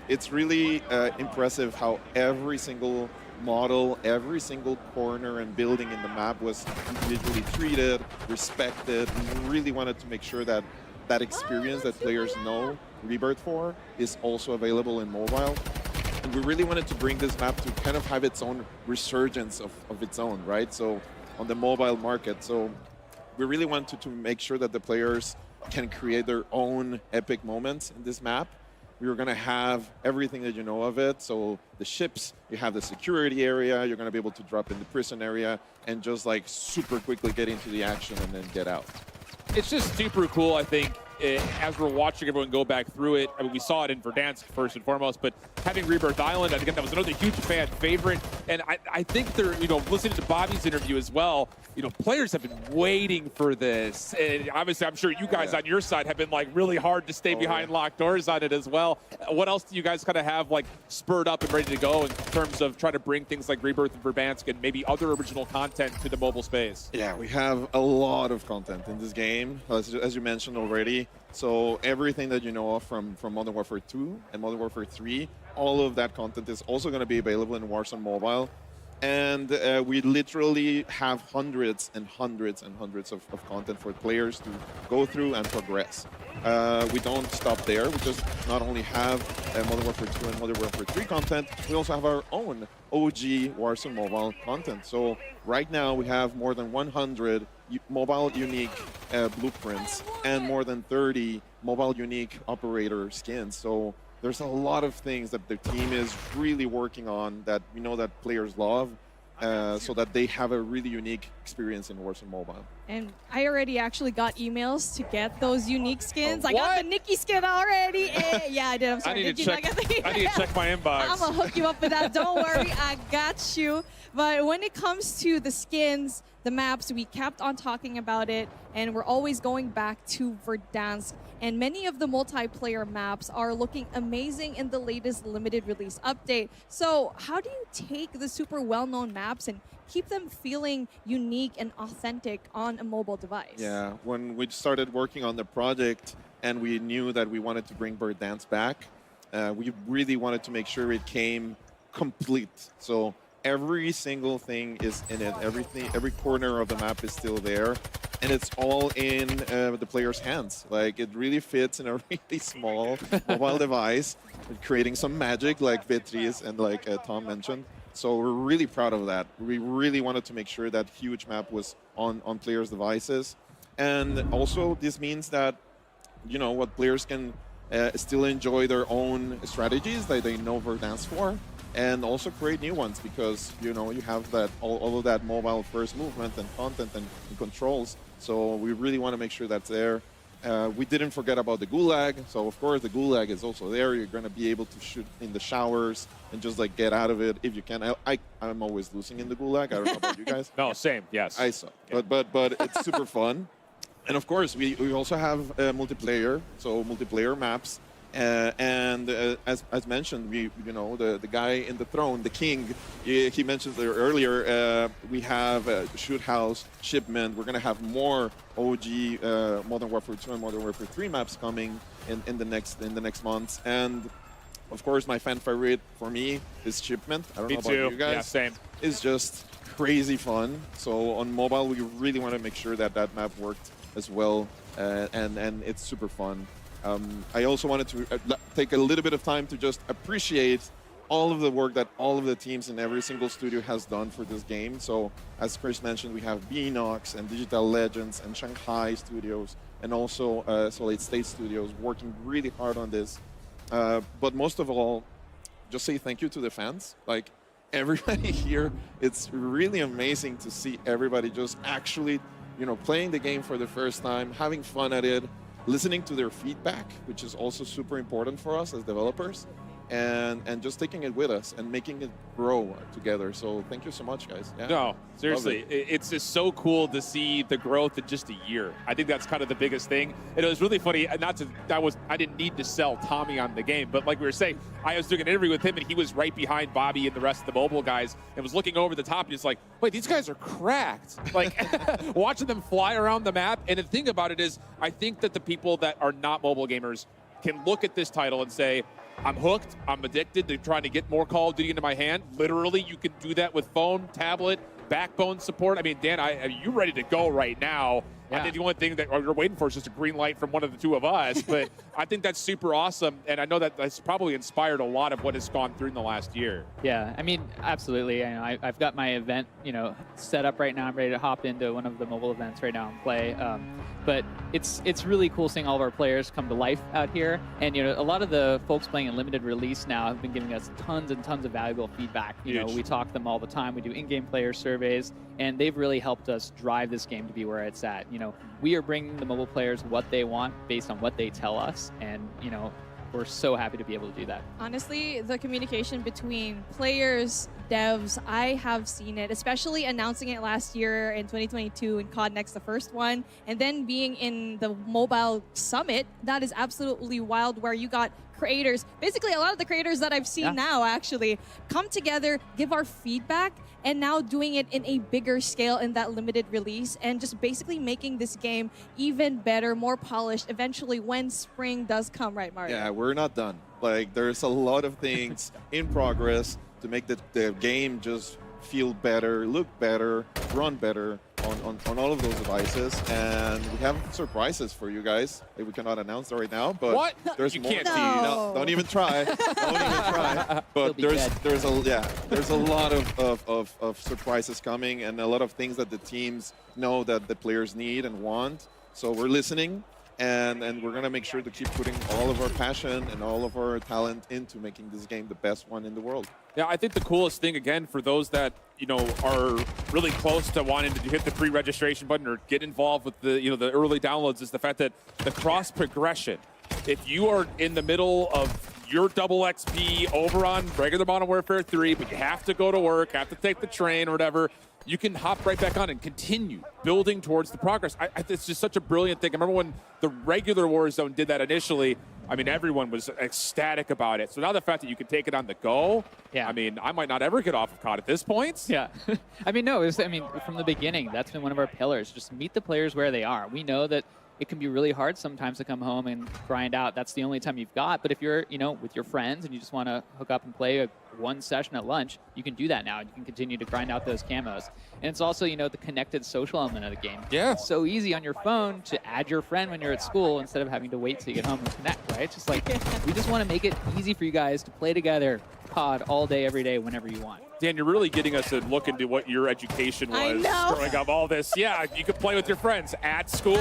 It's really impressive how every single model, every single corner and building in the map was individually treated, respected. We really wanted to make sure that that experience that players know Rebirth for is also available in mobile. And we really wanted to bring this map to kind of have its own resurgence of its own, right? So on the mobile market. So we really wanted to make sure that the players can create their own epic moments in this map. We were going to have everything that you know of it. So the ships, you have the security area, you're going to be able to drop in the prison area and just like super quickly get into the action and then get out. It's just super cool, I think, as we're watching everyone go back through it. I mean, we saw it in Verdansk first and foremost, but having Rebirth Island, I think that was another huge fan favorite. And I think they're, you know, listening to Bobby's interview as well, you know, players have been waiting for this. And obviously, I'm sure you guys on your side have been like really hard to stay behind locked doors on it as well. What else do you guys kind of have like spurred up and ready to go in terms of trying to bring things like Rebirth and Verdansk and maybe other original content to the mobile space? Yeah, we have a lot of content in this game, as you mentioned already. So everything that you know of from Modern Warfare 2 and Modern Warfare 3, all of that content is also going to be available in Warzone Mobile. And we literally have hundreds and hundreds and hundreds of content for players to go through and progress. We don't stop there. We just not only have Modern Warfare 2 and Modern Warfare 3 content, we also have our own OG Warzone mobile content. So right now we have more than 100 mobile unique blueprints and more than 30 mobile unique operator skins. So there's a lot of things that the team is really working on that we know that players love, so that they have a really unique experience in Warzone Mobile. And I already actually got emails to get those unique skins. I got the Nikki skin already. Yeah, I did. I'm sorry. I need to check my inbox. I'm going to hook you up with that. Don't worry. I got you. But when it comes to the skins, the maps, we kept on talking about it, and we're always going back to Verdansk. And many of the multiplayer maps are looking amazing in the latest limited release update. So how do you take the super well-known maps and keep them feeling unique and authentic on a mobile device? Yeah, when we started working on the project and we knew that we wanted to bring Verdansk back, we really wanted to make sure it came complete. So every single thing is in it. Every corner of the map is still there, and it's all in the player's hands. Like, it really fits in a really small mobile device, creating some magic, like Beatriz and like Tom mentioned. So we're really proud of that. We really wanted to make sure that huge map was on players' devices, and also this means that, you know, what players can still enjoy their own strategies that they know Verdansk for, and also create new ones, because, you know, you have that all of that mobile first movement and content and controls. So we really want to make sure that's there. We didn't forget about the Gulag. So of course the Gulag is also there. You're going to be able to shoot in the showers and just like get out of it if you can. I'm always losing in the Gulag. I don't know about you guys. No, same. Yes. I suck. Yeah. But it's super fun. And of course we also have multiplayer. So multiplayer maps. As mentioned, you know, the guy in the throne, the king, he mentioned there earlier, we have Shoot House, Shipment. We're going to have more OG Modern Warfare 2 and Modern Warfare 3 maps coming in the next months. And of course, my fan favorite for me is Shipment. I don't know about you guys. Yeah, same. It's just crazy fun. So on mobile, we really want to make sure that that map worked as well, and it's super fun. I also wanted to take a little bit of time to just appreciate all of the work that all of the teams in every single studio has done for this game. So as Chris mentioned, we have Beanox and Digital Legends and Shanghai Studios, and also Solid State Studios working really hard on this. But most of all, just say thank you to the fans. Like, everybody here, it's really amazing to see everybody just actually, you know, playing the game for the first time, having fun at it, listening to their feedback, which is also super important for us as developers, and just taking it with us and making it grow together. So thank you so much, guys. Yeah. No, seriously, it's just so cool to see the growth in just a year. I think that's kind of the biggest thing. And it was really funny. I didn't need to sell Tommy on the game, but like we were saying, I was doing an interview with him, and he was right behind Bobby and the rest of the mobile guys, and was looking over the top, and he's like, "Wait, these guys are cracked!" Like, watching them fly around the map. And the thing about it is, I think that the people that are not mobile gamers can look at this title and say, I'm hooked, I'm addicted to trying to get more Call of Duty into my hand. Literally, you can do that with phone, tablet, backbone support. I mean, Dan, you're ready to go right now. Yeah. I think the only thing that you're waiting for is just a green light from one of the two of us. But I think that's super awesome. And I know that that's probably inspired a lot of what has gone through in the last year. Yeah, I mean, absolutely. I've got my event, you know, set up right now. I'm ready to hop into one of the mobile events right now and play. But it's really cool seeing all of our players come to life out here. And, you know, a lot of the folks playing in limited release now have been giving us tons and tons of valuable feedback. You know, we talk to them all the time. We do in-game player surveys, and they've really helped us drive this game to be where it's at. You know, we are bringing the mobile players what they want based on what they tell us. And, you know, we're so happy to be able to do that. Honestly, the communication between players, devs, I have seen it, especially announcing it last year in 2022 in Codnext, the first one, and then being in the mobile summit. That is absolutely wild, where you got creators, basically a lot of the creators that I've seen now actually come together, give our feedback, and now doing it in a bigger scale in that limited release, and just basically making this game even better, more polished eventually when spring does come, right, Mario? Yeah, we're not done. Like, there's a lot of things in progress to make the game just feel better, look better, run better on all of those devices. And we have surprises for you guys. We cannot announce that right now, but What? there's You more. can't No, don't even try. Don't even try. But there's a lot of surprises coming, and a lot of things that the teams know that the players need and want. So we're listening. And we're going to make sure to keep putting all of our passion and all of our talent into making this game the best one in the world. Yeah, I think the coolest thing, again, for those that, are really close to wanting to hit the pre-registration button or get involved with the, the early downloads, is the fact that the cross progression. If you are in the middle of your double XP over on regular Modern Warfare 3, but you have to go to work, have to take the train or whatever, you can hop right back on and continue building towards the progress. It's just such a brilliant thing. I remember when the regular Warzone did that initially, I mean, everyone was ecstatic about it. So now the fact that you can take it on the go, I mean, I might not ever get off of COD at this point. Yeah. I mean, no, from the beginning, that's been one of our pillars. Just meet the players where they are. We know that it can be really hard sometimes to come home and grind out. That's the only time you've got. But if you're, with your friends and you just want to hook up and play one session at lunch, you can do that now. You can continue to grind out those camos. And it's also, the connected social element of the game. Yeah. It's so easy on your phone to add your friend when you're at school instead of having to wait till you get home and connect, right? It's just like, we just want to make it easy for you guys to play together, COD, all day, every day, whenever you want. Dan, you're really getting us to look into what your education was growing up. All this, you could play with your friends at school.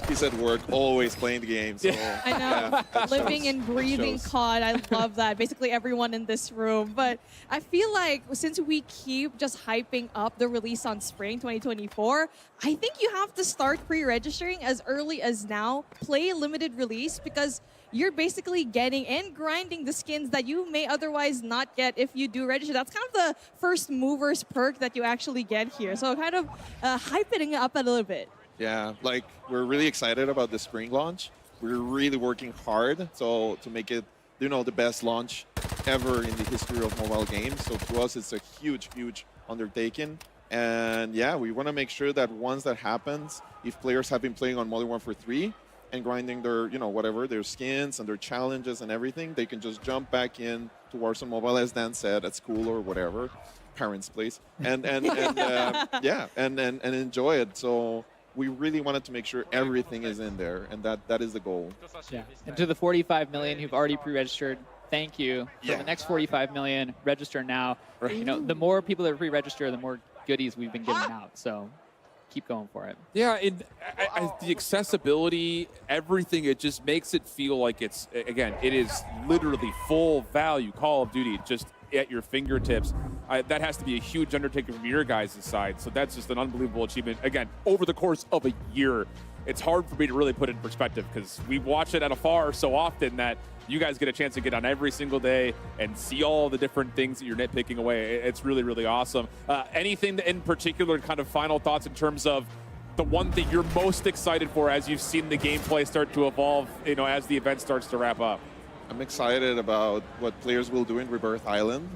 He's at work, always playing the game. So, I know. Living and breathing COD. I love that. Basically everyone in this room. But I feel like since we keep just hyping up the release on spring 2024, I think you have to start pre-registering as early as now. Play limited release, because you're basically getting and grinding the skins that you may otherwise not get if you do register. That's kind of the first movers perk that you actually get here. So kind of hyping it up a little bit. Yeah, we're really excited about the spring launch. We're really working hard to make it, the best launch ever in the history of mobile games. So to us, it's a huge, huge undertaking. And yeah, we want to make sure that once that happens, if players have been playing on Modern Warfare 3, and grinding their, their skins and their challenges and everything, they can just jump back in to Warzone Mobile, as Dan said, at school or whatever, parents' place, and enjoy it. So we really wanted to make sure everything is in there, and that is the goal. Yeah. And to the 45 million who've already pre-registered, thank you. For the next 45 million, register now. Right. The more people that pre-register, the more goodies we've been giving out. So keep going for it. Yeah, and the accessibility, everything, it just makes it feel like it's, again, it is literally full value Call of Duty just at your fingertips. That has to be a huge undertaking from your guys' side. So that's just an unbelievable achievement. Again, over the course of a year, it's hard for me to really put it in perspective because we watch it at afar so often that you guys get a chance to get on every single day and see all the different things that you're nitpicking away. It's really, really awesome. Anything in particular, kind of final thoughts in terms of the one thing you're most excited for as you've seen the gameplay start to evolve, as the event starts to wrap up? I'm excited about what players will do in Rebirth Island.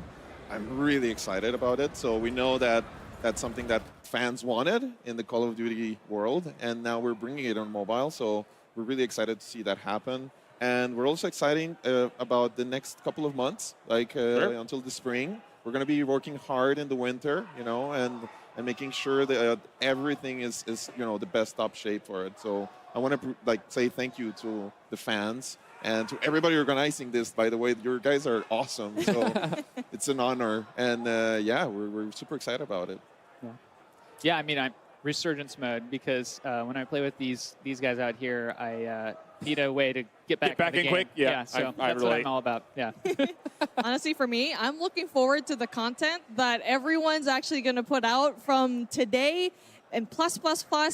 I'm really excited about it. So we know that that's something that fans wanted in the Call of Duty world, and now we're bringing it on mobile. So we're really excited to see that happen. And we're also excited about the next couple of months, until the spring. We're going to be working hard in the winter, and making sure that everything is the best top shape for it. So I want to say thank you to the fans and to everybody organizing this. By the way, your guys are awesome. So it's an honor, and we're super excited about it. Yeah, I mean, I'm resurgence mode because when I play with these guys out here, I need a way to get back in the game. Quick. Yeah, so that's what I'm all about. Yeah. Honestly, for me, I'm looking forward to the content that everyone's actually going to put out from today. And plus,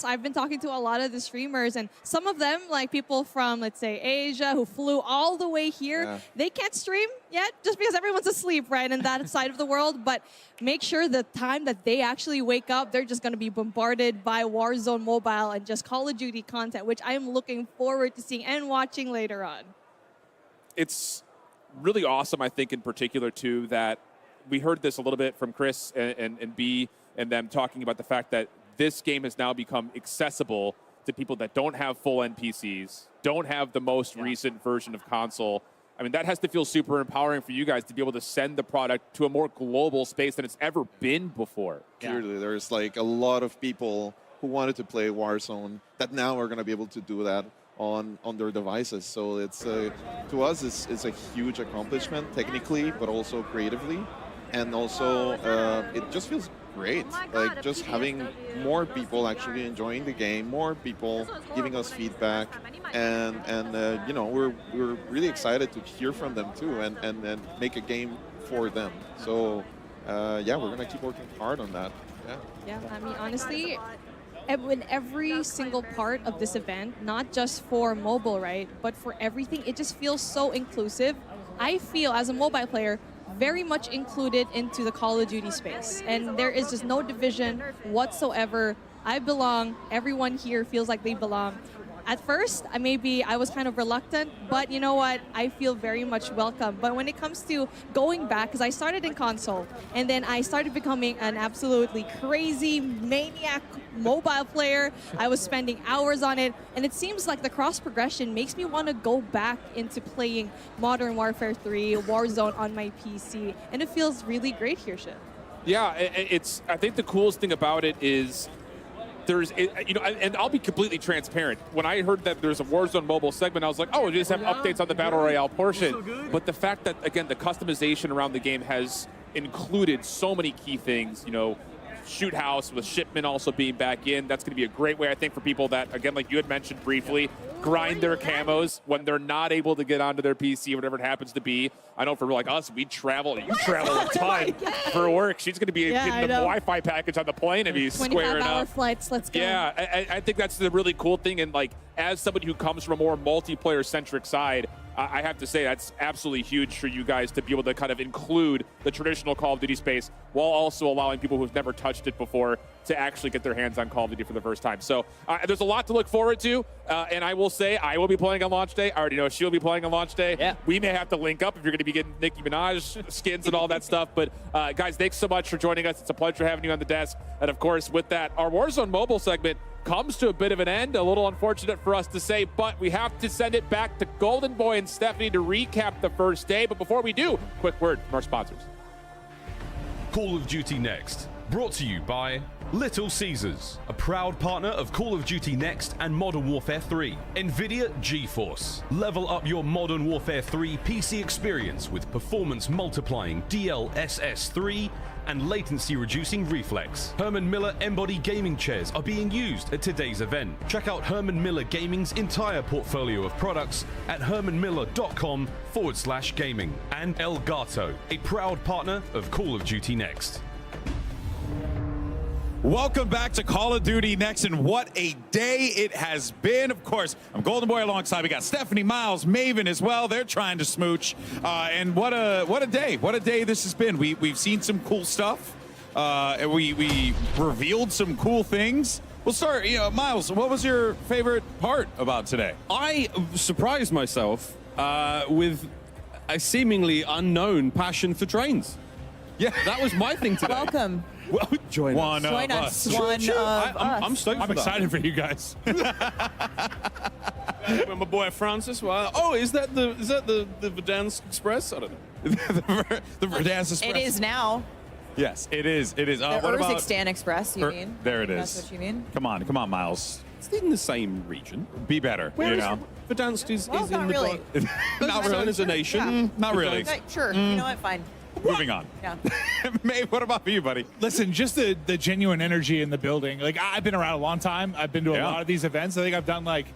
I've been talking to a lot of the streamers, and some of them, like people from, let's say, Asia, who flew all the way here, they can't stream yet just because everyone's asleep, right, in that side of the world. But make sure the time that they actually wake up, they're just going to be bombarded by Warzone Mobile and just Call of Duty content, which I am looking forward to seeing and watching later on. It's really awesome, I think, in particular, too, that we heard this a little bit from Chris and B and them talking about the fact that this game has now become accessible to people that don't have full NPCs, don't have the most recent version of console, I mean, that has to feel super empowering for you guys to be able to send the product to a more global space than it's ever been before. Clearly, there's like a lot of people who wanted to play Warzone that now are going to be able to do that on their devices. So it's to us, it's a huge accomplishment technically, but also creatively, and also it just feels great. Like just having more people actually enjoying the game, more people giving us feedback, and you know, we're really excited to hear from them too, and make a game for them. So yeah, we're gonna keep working hard on that. Yeah, I mean, honestly, in every single part of this event, not just for mobile, right, but for everything, it just feels so inclusive. I feel, as a mobile player, very much included into the Call of Duty space. And there is just no division whatsoever. I belong. Everyone here feels like they belong. At first, I was kind of reluctant, but you know what? I feel very much welcome. But when it comes to going back, because I started in console, and then I started becoming an absolutely crazy maniac mobile player. I was spending hours on it, and it seems like the cross progression makes me want to go back into playing Modern Warfare 3, Warzone on my PC, and it feels really great here, Shiv. Yeah, I think the coolest thing about it is you know, and I'll be completely transparent. When I heard that there's a Warzone mobile segment, I was like, oh, we just have updates on the Battle Royale portion. But the fact that, again, the customization around the game has included so many key things, you know, Shoot House with Shipment also being back in. That's going to be a great way, I think, for people that, again, like you had mentioned briefly, grind their camos when they're not able to get onto their PC, whatever it happens to be. I know for like us, we travel. You travel a ton for work. She's going to be getting the Wi-Fi package on the plane and be squaring up. 25-hour flights, let's go. Yeah, I think that's the really cool thing. And like, as somebody who comes from a more multiplayer-centric side, I have to say that's absolutely huge for you guys to be able to kind of include the traditional Call of Duty space while also allowing people who've never touched it before to actually get their hands on Call of Duty for the first time. So there's a lot to look forward to. And I will say I will be playing on launch day. I already know she'll be playing on launch day. Yeah. We may have to link up if you're going to be getting Nicki Minaj skins and all that stuff. But guys, thanks so much for joining us. It's a pleasure having you on the desk. And of course, with that, our Warzone mobile segment comes to a bit of an end. A little unfortunate for us to say, but we have to send it back to Golden Boy and Stephanie to recap the first day. But before we do, quick word from our sponsors. Call of Duty Next, brought to you by Little Caesars, a proud partner of Call of Duty Next and Modern Warfare 3. NVIDIA GeForce, level up your Modern Warfare 3 PC experience with performance multiplying DLSS 3 and latency reducing reflex. Herman Miller Embody gaming chairs are being used at today's event. Check out Herman Miller Gaming's entire portfolio of products at hermanmiller.com/gaming. And Elgato, a proud partner of Call of Duty Next. Welcome back to Call of Duty Next, and what a day it has been. Of course, I'm Golden Boy alongside. We got Stephanie, Miles, Maven as well. They're trying to smooch, and what a day! What a day this has been. We've seen some cool stuff. And we revealed some cool things. We'll start. You know, Miles, what was your favorite part about today? I surprised myself with a seemingly unknown passion for trains. Yeah, that was my thing today. Welcome. Well, join us. Join us. One of I'm stoked. I'm excited for you guys. When my boy Francis, is that the Verdansk Express? I don't know. the Verdansk Express. It is now. Yes, it is. It is. The What about Urzikstan Express, you mean? There it is. That's what you mean? Come on, Miles. It's in the same region. Be better. Where you is know. Verdansk is Well, in not the really. Not really. as a nation. Yeah. Not really. Okay, sure. You know what? Fine. Moving on. Yeah. May, what about you, buddy? Listen, just the genuine energy in the building. Like, I've been around a long time. I've been to a lot of these events. I think I've done like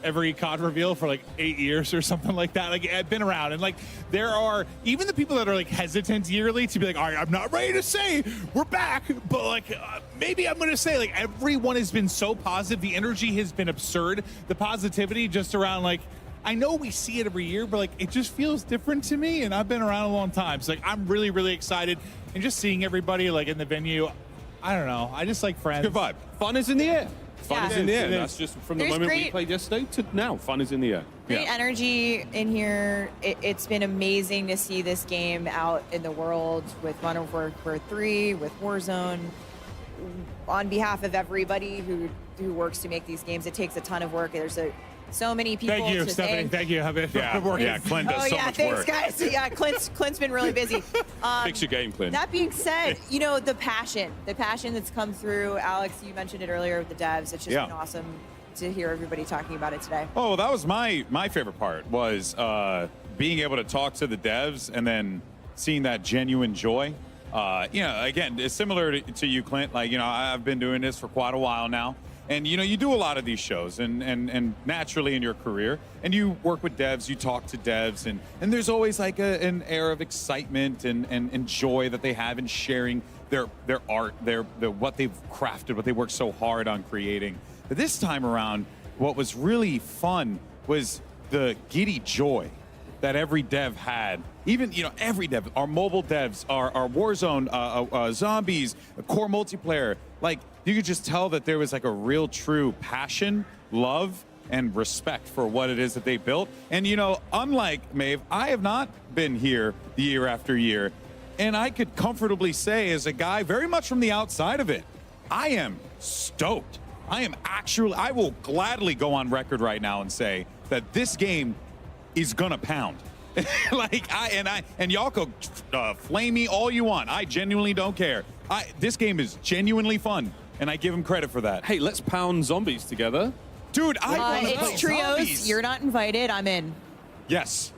every COD reveal for like 8 years or something like that. Like, I've been around, and like there are even the people that are like hesitant yearly to be like, all right, I'm not ready to say we're back, but like maybe I'm gonna say like everyone has been so positive. The energy has been absurd. The positivity just around like. I know we see it every year, but like it just feels different to me, and I've been around a long time. So like I'm really, really excited, and just seeing everybody like in the venue. I don't know. I just like friends. Good vibe. Fun is in the air. Fun is in the air. It is. That's just from the There's moment we great- played yesterday to now. Fun is in the air. Great energy in here. It's been amazing to see this game out in the world with Modern Warfare 3, with Warzone. On behalf of everybody who works to make these games, it takes a ton of work. There's a so many people. Thank you, to Stephanie. thank. Thank you. I've been Yeah, working. yeah, Clint does Oh so yeah, much thanks work. guys. Yeah, Clint's been really busy. Fix your game, Clint. That being said, you know, the passion that's come through. Alex, you mentioned it earlier with the devs. It's just been awesome to hear everybody talking about it today. Oh, well, that was my favorite part was being able to talk to the devs and then seeing that genuine joy. You know, again, it's similar to you, Clint. Like, you know, I've been doing this for quite a while now. And, you know, you do a lot of these shows and naturally in your career, and you work with devs, you talk to devs, and there's always like an air of excitement and joy that they have in sharing their art, what they've crafted, what they worked so hard on creating. But this time around, what was really fun was the giddy joy that every dev had. Even, you know, every dev, our mobile devs, our Warzone, zombies, core multiplayer, like, you could just tell that there was like a real true passion, love, and respect for what it is that they built. And, you know, unlike Maeve, I have not been here year after year. And I could comfortably say, as a guy very much from the outside of it, I am stoked. I will gladly go on record right now and say that this game is gonna pound. Like, and y'all could flame me all you want. I genuinely don't care. This game is genuinely fun. And I give him credit for that. Hey, let's pound zombies together. Dude, I want to It's play trios. zombies. You're not invited. I'm in. Yes.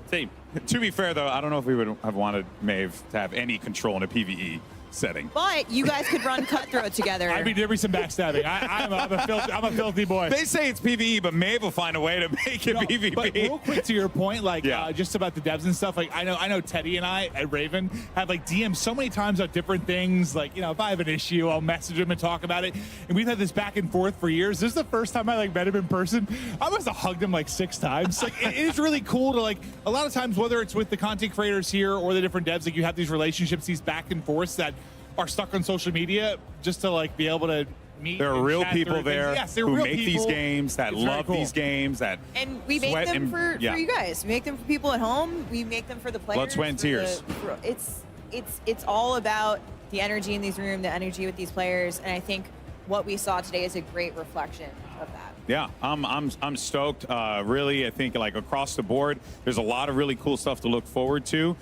Team. To be fair, though, I don't know if we would have wanted Maeve to have any control in a PvE setting. But you guys could run Cutthroat together. I mean, there'd be some backstabbing. I'm a filthy boy. They say it's PvE, but Maeve will find a way to make it PvP. But real quick to your point, like just about the devs and stuff. Like I know Teddy and I at Raven have like DM'd so many times about different things. Like, you know, if I have an issue, I'll message him and talk about it. And we've had this back and forth for years. This is the first time I like met him in person. I must have hugged him like 6 times. Like it is really cool to like a lot of times, whether it's with the content creators here or the different devs, like you have these relationships, these back and forths that are stuck on social media, just to like be able to meet. There are real people there who real make these games, that It's very love cool. these games, that And we make them for you guys. We make them for people at home. We make them for the players. Blood, sweat, and tears. It's all about the energy in these rooms, the energy with these players, and I think what we saw today is a great reflection of that. Yeah, I'm stoked. Really, I think like across the board, there's a lot of really cool stuff to look forward to.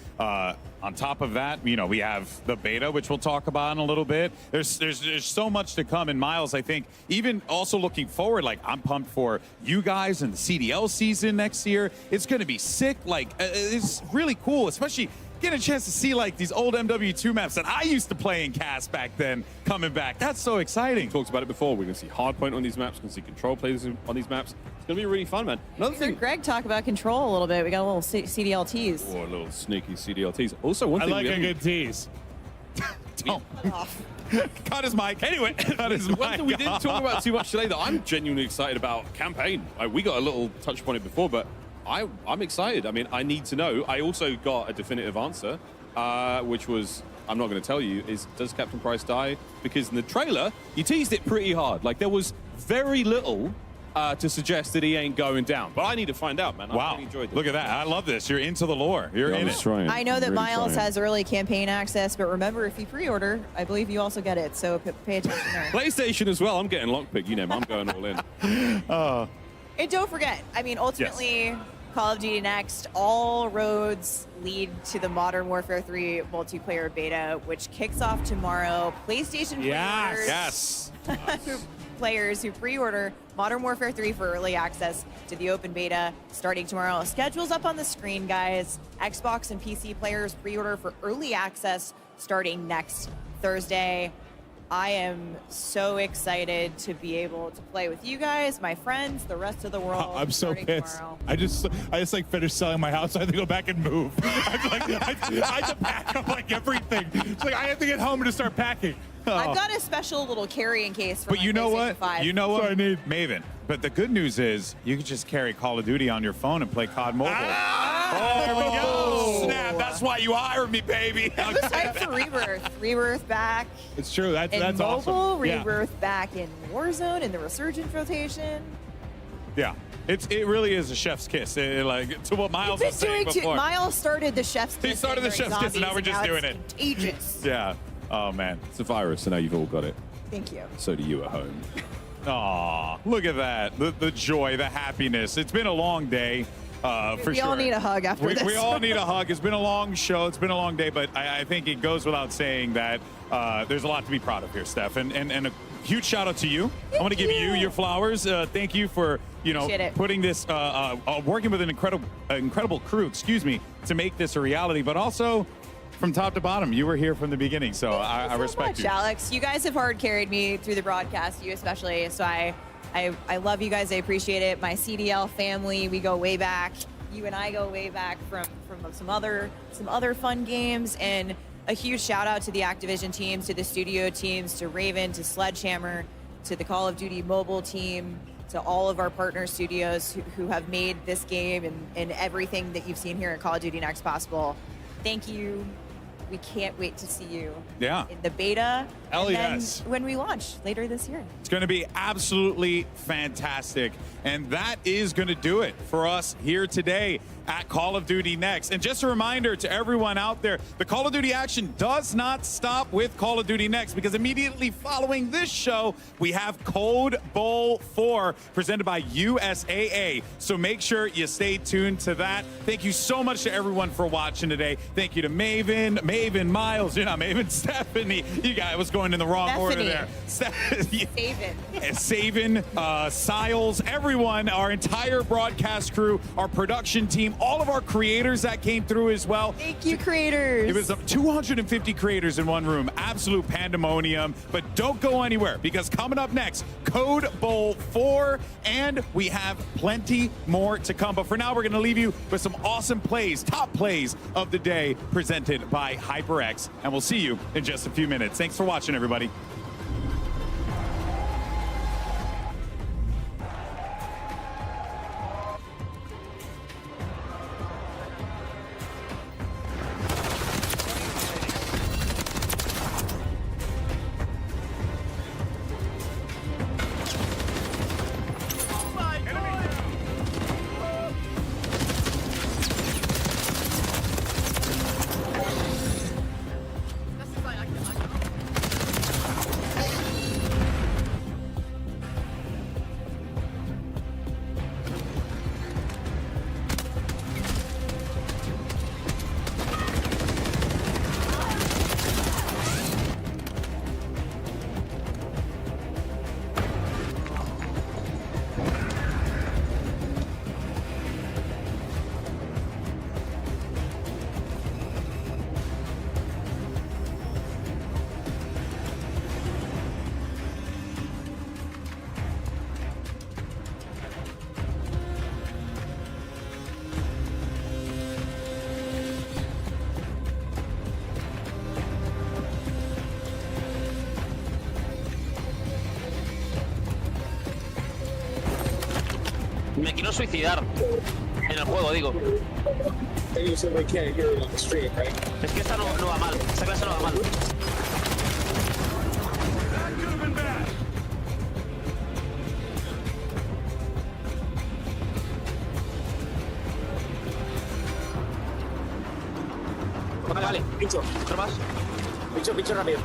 On top of that, you know, we have the beta, which we'll talk about in a little bit. There's so much to come. And Miles, I think, even also looking forward, like I'm pumped for you guys and the CDL season next year. It's going to be sick. Like it's really cool, especially getting a chance to see like these old MW2 maps that I used to play in CAS back then coming back. That's so exciting. We talked about it before. We're going to see Hardpoint on these maps. We're going to see Control players on these maps. It's going to be really fun, man. Another thing. Greg talk about Control a little bit. We got a little CDLTs. Oh, a little sneaky CDLTs. Also, one thing I like a good tease. Don't. Cut his mic. Anyway, cut his mic. One thing we didn't talk about too much today that I'm genuinely excited about, campaign. We got a little touch point it before, but I'm excited. I mean, I need to know. I also got a definitive answer, which was, I'm not going to tell you, is does Captain Price die? Because in the trailer, you teased it pretty hard. Like, there was very little to suggest that he ain't going down. But I need to find out, man. I Wow. really enjoyed this. Look at that. I love this. You're into the lore. You're in it. I know that Miles has early campaign access, but remember, if you pre-order, I believe you also get it. So pay attention there. PlayStation as well. I'm getting lockpick. You know, I'm going all in. And don't forget, I mean, ultimately, Call of Duty Next, all roads lead to the Modern Warfare 3 multiplayer beta, which kicks off tomorrow. PlayStation players who pre-order Modern Warfare 3 for early access to the open beta starting tomorrow. Schedule's up on the screen, guys. Xbox and PC players pre-order for early access starting next Thursday. I am so excited to be able to play with you guys, my friends, the rest of the world. I'm so starting pissed. tomorrow. I just like finished selling my house. So I had to go back and move. I had to pack up like everything. It's like I have to get home and just start packing. I've got a special little carrying case for But my you know PlayStation what? 5. You know what? I need Maven. But the good news is you can just carry Call of Duty on your phone and play COD Mobile. There we go. Snap. That's why you hired me, baby. I'm hyped for Rebirth. Rebirth back It's true. That's in mobile. awesome. Yeah. Rebirth back in Warzone in the Resurgence rotation. Yeah. It really is a chef's kiss. Like to what Miles was saying before. Miles started the chef's kiss. He started the during chef's kiss, and now zombies, we're just doing it's it. Contagious. Yeah. Oh man. It's a virus, so now you've all got it. Thank you. So do you at home. Aw, look at that. The joy, the happiness. It's been a long day. For we sure. all need a hug after this. We all need a hug. It's been a long show. It's been a long day, but I think it goes without saying that there's a lot to be proud of here, Steph. And a huge shout out to you. I want to give you your flowers. Thank you for putting this, working with an incredible crew. Excuse me, to make this a reality. But also, from top to bottom, you were here from the beginning, so I respect you. Alex, you guys have hard carried me through the broadcast. You especially. So I love you guys. I appreciate it. My CDL family, we go way back. You and I go way back from some other fun games. And a huge shout out to the Activision teams, to the studio teams, to Raven, to Sledgehammer, to the Call of Duty mobile team, to all of our partner studios who have made this game and everything that you've seen here at Call of Duty Next possible. Thank you. We can't wait to see you in the beta Hell and yes. then when we launch later this year. It's going to be absolutely fantastic. And that is going to do it for us here today at Call of Duty Next. And just a reminder to everyone out there, the Call of Duty action does not stop with Call of Duty Next, because immediately following this show, we have Code Bowl 4 presented by USAA. So make sure you stay tuned to that. Thank you so much to everyone for watching today. Thank you to Maven, Miles, Maven, Stephanie. You guys was going in the wrong order there. Saven, Siles, everyone, our entire broadcast crew, our production team, all of our creators that came through as well. Thank you, creators. It was 250 creators in one room. Absolute pandemonium. But don't go anywhere, because coming up next, Code Bowl 4, and we have plenty more to come. But for now, we're going to leave you with some awesome plays, top plays of the day presented by HyperX. And we'll see you in just a few minutes. Thanks for watching, everybody. Me quiero suicidar en el juego, digo. Es que esta no va mal, esta clase no va mal. Vale, pincho, otro más. Pincho rápido.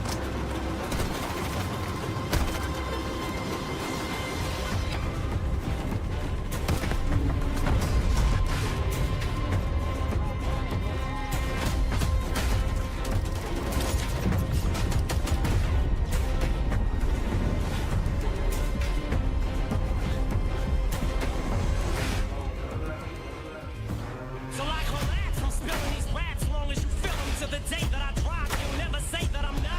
So like relax, I'm spilling these raps long as you feel them. To the day that I drop, you'll never say that I'm not.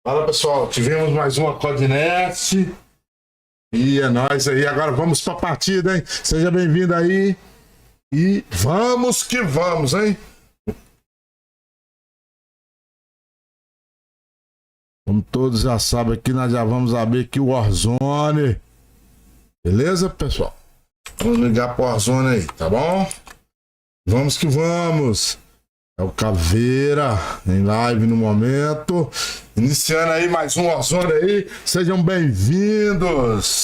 Fala, pessoal. Tivemos mais uma Codnext. E é nóis aí. Agora vamos pra partida, hein? Seja bem-vindo aí. E vamos que vamos, hein? Como todos já sabem aqui, nós já vamos abrir aqui o Warzone. Beleza, pessoal? Vamos ligar pro Warzone aí, tá bom? Vamos que vamos. É o Caveira em live no momento. Iniciando aí mais um Warzone aí. Sejam bem-vindos.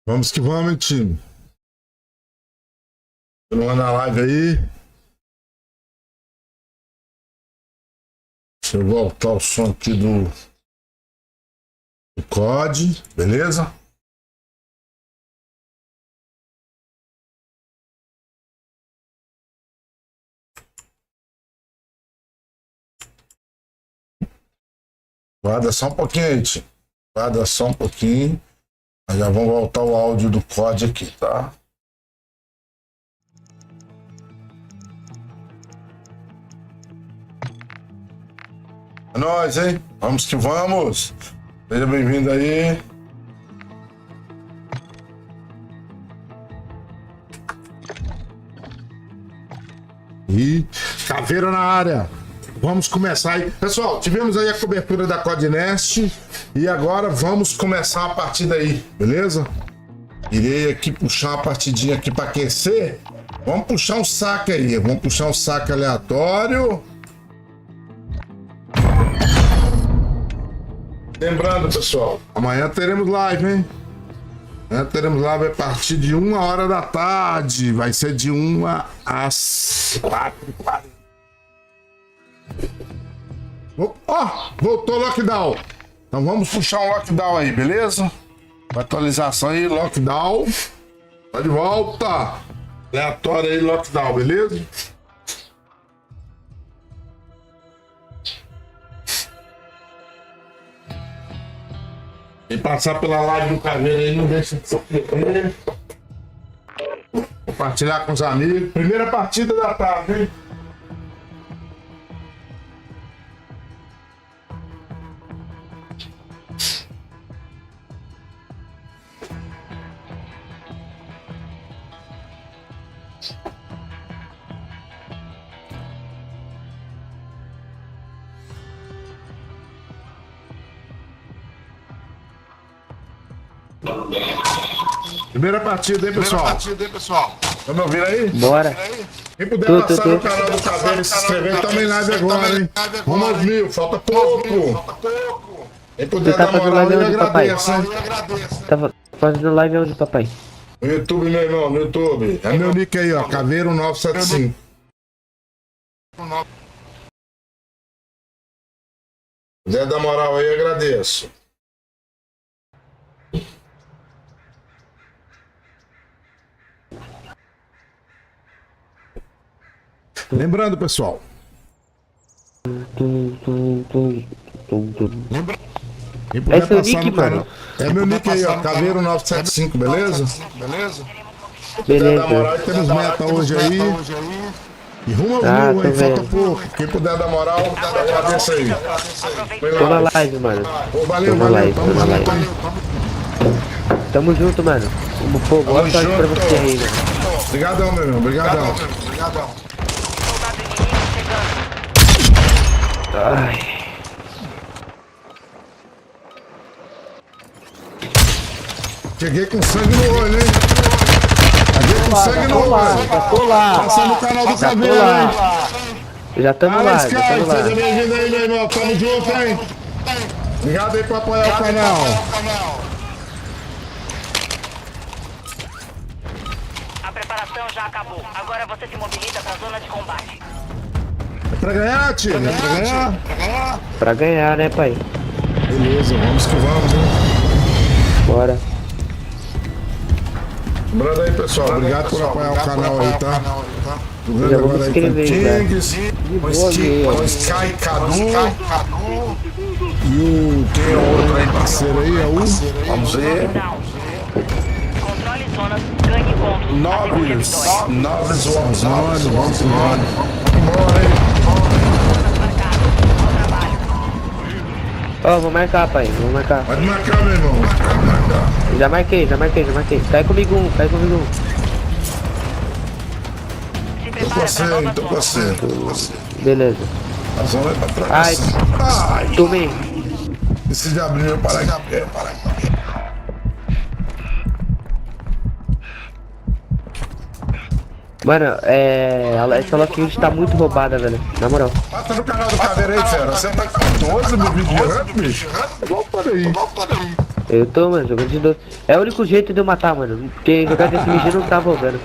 Vamos que vamos, hein, time. Continuando a live aí. Deixa eu voltar o som aqui do COD, beleza? Guarda só um pouquinho aí, time. Guarda só um pouquinho. Já vamos voltar o áudio do COD aqui, tá? É nóis, hein? Vamos que vamos! Seja bem-vindo aí! E Caveira na área! Vamos começar aí. Pessoal, tivemos aí a cobertura da Codnext e agora vamos começar a partida aí, beleza? Irei aqui puxar uma partidinha aqui para aquecer. Vamos puxar um saque aí, vamos puxar um saque aleatório. Lembrando, pessoal, amanhã teremos live, hein? Amanhã teremos live a partir de 1h da tarde. Vai ser de 1 às 4h40. Ó, voltou o lockdown. Então vamos puxar um lockdown aí, beleza? Atualização aí, lockdown. Tá de volta. Aleatório aí, lockdown, beleza? E passar pela live do Caveira aí, não deixa de se inscrever. Compartilhar com os amigos. Primeira partida da tarde, hein? Primeira partida, hein, pessoal? Tá me ouvindo aí? Bora. Quem puder passar no canal do Caveira e se inscrever, também live agora, hein? Rumo aos 1000, falta pouco. Quem puder dar moral, eu agradeço, hein? Tá fazendo live onde, papai? No YouTube, meu irmão, no YouTube. É meu nick aí, ó, Caveira1975. Se puder dar moral aí, eu agradeço. Lembrando, pessoal. Quem puder passar no canal. É meu nick aí, ó, Caveira1975, beleza? Beleza. Dar moral, e temos meta hoje aí. E rumo aos 1000, hein? Falta pouco. Quem puder dar moral, agradeço aí. Tô na live, mano. Valeu, tô na live, tamo tô na junto, live. hein? Tamo junto, mano. Pô, boa sorte pra você aí, mano. Obrigadão, meu irmão. Obrigadão. Ai. Cheguei com sangue no olho, hein? Cheguei com sangue no olho. Já tô lá. Passa no canal do Já tô Caveira, lá. hein? Já tamo lá, Sky, já tamo lá. seja bem-vindo aí, meu irmão. Tamo junto, hein? Obrigado aí por apoiar o canal. A preparação missão já acabou. Agora você se mobiliza pra zona de combate. É pra ganhar, time? É pra ganhar? Pra ganhar, né, pai? Beleza, vamos que vamos, hein? Bora. Lembrando aí, pessoal, obrigado por apoiar o canal aí, tá? Já vou me inscrever, Kings, o Sky Cadu e o... Quem é o outro aí, parceiro aí? É o... Vamos ver. Controle zonas, ganhe pontos. Noves Warzone, vamos embora. Bora, hein? Ó, vou marcar, pai. Vou marcar. Pode marcar, meu irmão. Já marquei. Cai comigo um. Tô com você. Beleza. A zona é pra trás. Ai, tomei. Decide abrir meu paraquedas. Mano, essa lockfield tá muito roubada, velho. Na moral. Tá no canal do Caveira aí, fera. Você tá com 12 no vídeo de rank, bicho? Volta aí. Eu tô, mano, jogando de 12. É o único jeito de eu matar, mano. Porque jogar desse MG não tá roubando.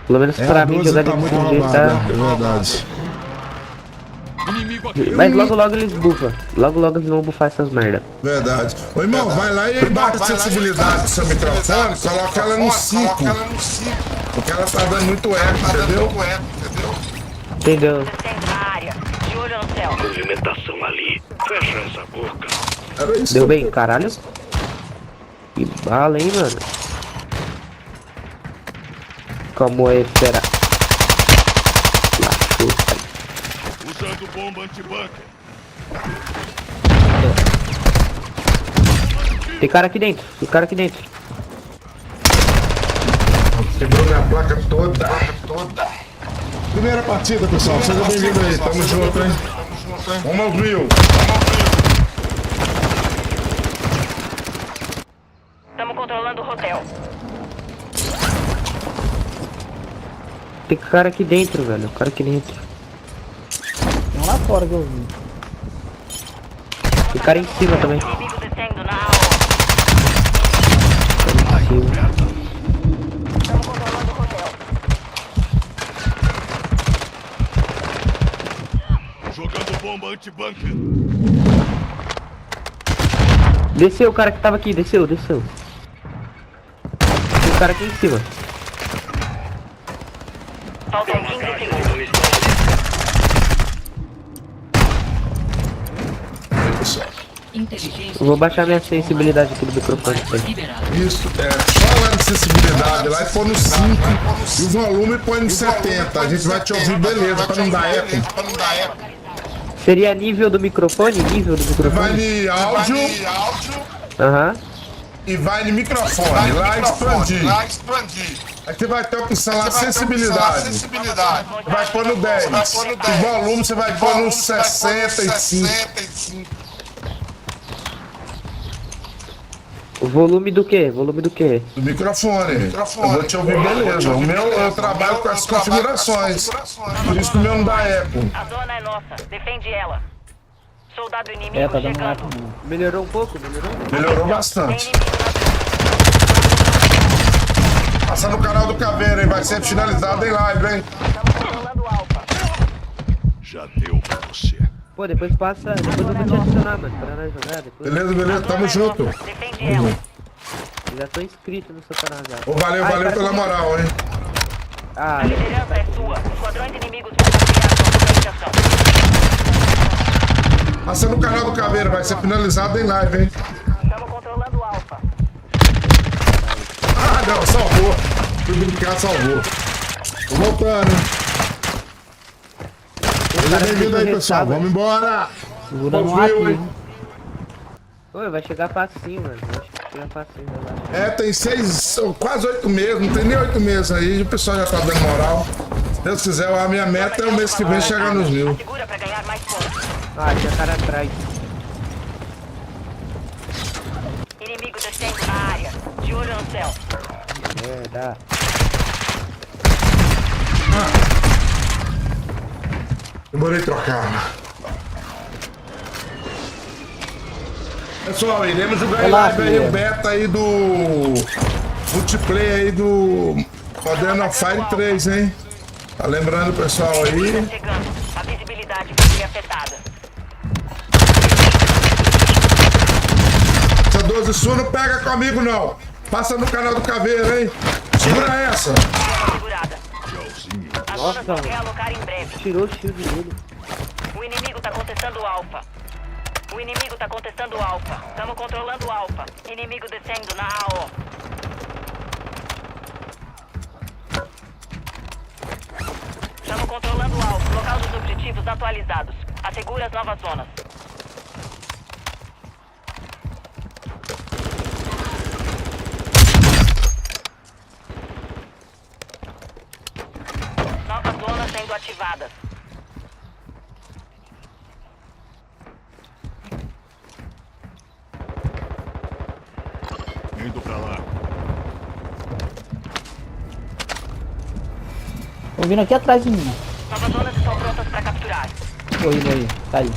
Pelo menos pra mim, jogar desse MG tá... É verdade. Mas logo eles bufam. Logo eles vão bufar essas merda. Verdade. Ô, irmão, vai lá e baixa a sensibilidade do seu microfone, coloca ela no 5. Porque ela tá dando muito eco, entendeu? Entendeu? De olho no céu. Movimentação ali. Fecha essa boca. Deu bem, caralho? Que bala, hein, mano? Como é, fera? Usando bomba anti-bunker. Tem cara aqui dentro. Quebrou minha placa toda. Primeira partida, pessoal. Seja bem-vindo aí. Tamo junto, hein? Vamos aos 1000. Estamos controlando o hotel. Tem cara aqui dentro, velho. Tem lá fora que eu vi. Tem cara em cima também. Jogando bomba anti-bunker. Desceu o cara que tava aqui, desceu. Tem um cara aqui em cima. Faltam 15 segundos. Eu vou baixar minha sensibilidade aqui do microfone. Isso, só lá de sensibilidade lá e põe no 5 e o volume põe no 70. A gente vai te ouvir beleza, pra não dar eco. Seria nível do microfone? Vai de áudio. Aham. E vai de microfone, lá expandir. Aí você vai ter a opção lá, sensibilidade. Vai pôr no 10. O volume você vai pôr no 65. O volume do quê? Do microfone. Eu vou te ouvir beleza. O meu, eu trabalho com as configurações. Por isso que o meu não dá eco. A zona é nossa. Defende ela. Soldado inimigo Tá dando chegando. eco. Melhorou um pouco? Melhorou bastante. Passa no canal do Caveira, hein? Vai ser finalizado em live, hein? Já deu pra você. Pô, depois eu vou te adicionar, mano, pra nós jogar. Beleza, tamo junto. Já tô inscrito no seu canal já. Ô, valeu pela moral, hein? A liderança é sua. Esquadrões inimigos vão patrulhar sua localização. Passa no canal do Caveira, vai ser finalizado em live, hein? Estamos controlando o Alpha. Ah, não, salvou. Fui brincar, salvou. Tô voltando. Seja bem-vindo aí, pessoal. Vamos embora. Oi, vai chegar facinho, mano. Tem 6, quase 8 meses, não tem nem 8 meses aí, o pessoal já tá dando moral. Se Deus quiser, a minha meta é o mês que vem chegar nos 1000. Ah, tinha cara atrás. Inimigo descendo na área. De olho no céu. Dá. Demorei trocar. Pessoal, iremos jogar em live aí o beta aí do multiplayer aí do Modern Warfare 3, hein? Tá lembrando o pessoal aí? A visibilidade foi afetada. Essa 12 Sul não pega comigo, não. Passa no canal do Caveira, hein? Segura essa. Nossa, Realocar em breve. tirou o shield dele. O inimigo tá contestando o Alfa. O inimigo tá contestando o Alfa. Estamos controlando o Alfa. Inimigo descendo na AO. Estamos controlando o Alfa. Local dos objetivos atualizados. Assegura as novas zonas. Novas zonas sendo ativadas. Indo pra lá. Tô vindo aqui atrás de mim. Novas zonas estão prontas para capturar. Corrida aí, tá aí.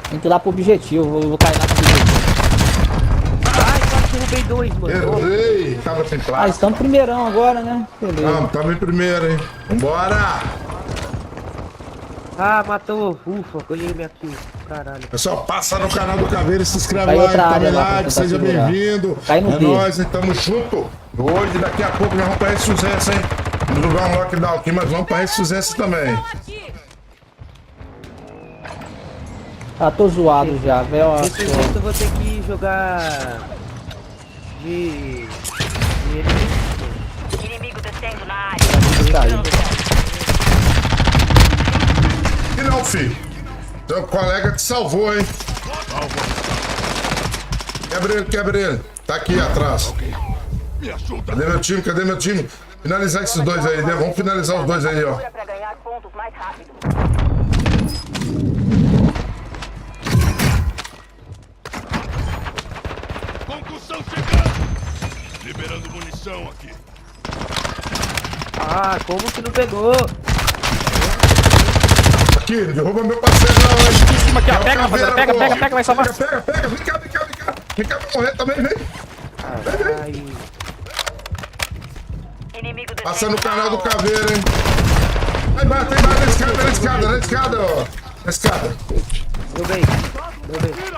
Tem que ir lá pro objetivo, vou cair lá pro objetivo. Ai, quase derrubei 2, mano. Errei! Tava sem placa. Ah, estamos primeirão agora, né? Beleza. Não, tamo em primeiro, hein? Vambora! Ah, matou. Ufa, colhei minha kill. Caralho. Pessoal, passa no canal do Caveira, se inscreve Vai lá, outra tá área lá pra like, tentar seja segurar. bem-vindo. Cai no É B. nóis, hein? Tamo junto. Hoje, daqui a pouco, nós vamos pra esse sucesso, hein? Vamos jogar um lockdown aqui, mas vamos pra esse sucesso também. Ah, tô zoado já, velho. Esse jeito eu vou ter que jogar de Inimigo descendo na área. E não, filho. Teu colega te salvou, hein? Quebra ele. Tá aqui atrás. Me ajuda. Cadê meu time? Cadê meu time? Finalizar esses dois aí, né? Vamos finalizar os dois aí, ó. Para ganhar pontos mais rápido. Concussão chegando. Liberando munição aqui. Ah, como que não pegou? Aqui, derruba meu parceiro não, hein? Em cima aqui, ó. É o Pega, Caveira, rapaziada, pô. pega, vai salvar. Pega, vem cá. Vem cá pra morrer também, vem. Ai. Inimigo Passa no canal do Caveira, hein? Aí bate, na escada, ó. Na escada. Deu bem.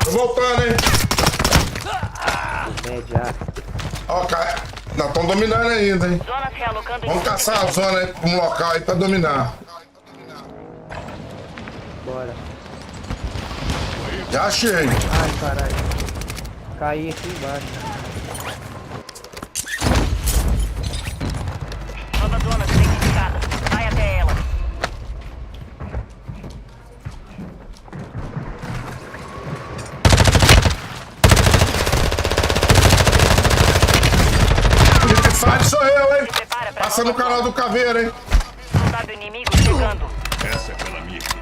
Tô voltando, hein? Média. Ó, cara, nós estamos dominando ainda, hein? Zonas realocando. Vamos caçar a zona aí, um local aí pra dominar. Bora. Já achei. Ai, caralho. Caí aqui embaixo. Novas zonas identificadas. Vai até ela. Quem faz sou eu, hein? Passa no canal do Caveira, hein? Soldado inimigo chegando. Essa é pela minha equipe.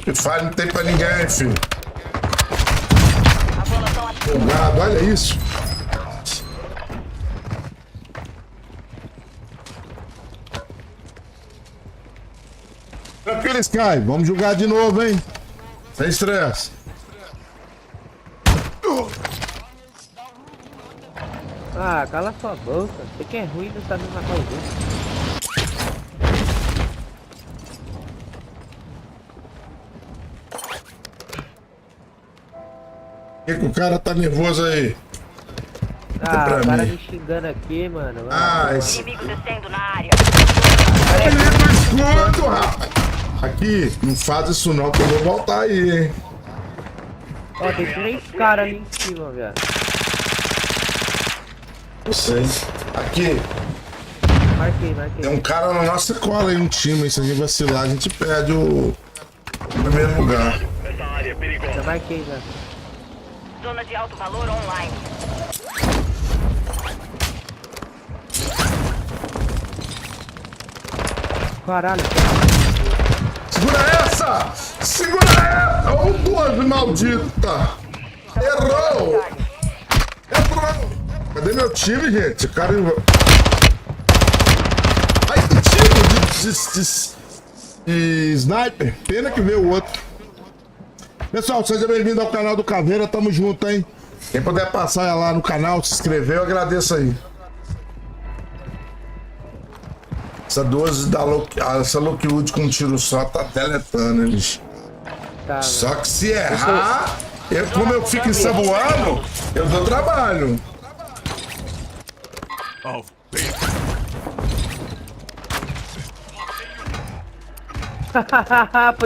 Que faz não tem pra ninguém, filho. Jogado, olha isso. Tranquilo, Sky. Vamos jogar de novo, hein? Sem estresse. Ah, cala sua boca. Você que é ruim não sabe matar os outros. Por que o cara tá nervoso aí? Ah, o cara me xingando aqui, mano. Ah, esse... Inimigo descendo na área. Escudo, rapaz. Aqui, não faz isso não, que eu vou voltar aí, hein? Ó, tem 3 caras ali em cima, velho. Não sei. Aqui. Marquei. Tem um cara na nossa cola aí, um time. Se a gente vacilar, a gente perde o primeiro lugar. Já marquei, já. Zona de alto valor online. Caralho. Segura essa! Segura essa! Ô, duas maldita! Errou! Cadê meu time, gente? O cara... Ai, que tiro de sniper! Pena que veio o outro. Pessoal, seja bem-vindo ao canal do Caveira, tamo junto, hein? Quem puder passar lá no canal, se inscrever, eu agradeço aí. Essa 12 da essa Lockwood com um tiro só tá deletando eles. Tá, só que se errar, como eu fico ensaboando, eu dou trabalho. Oh,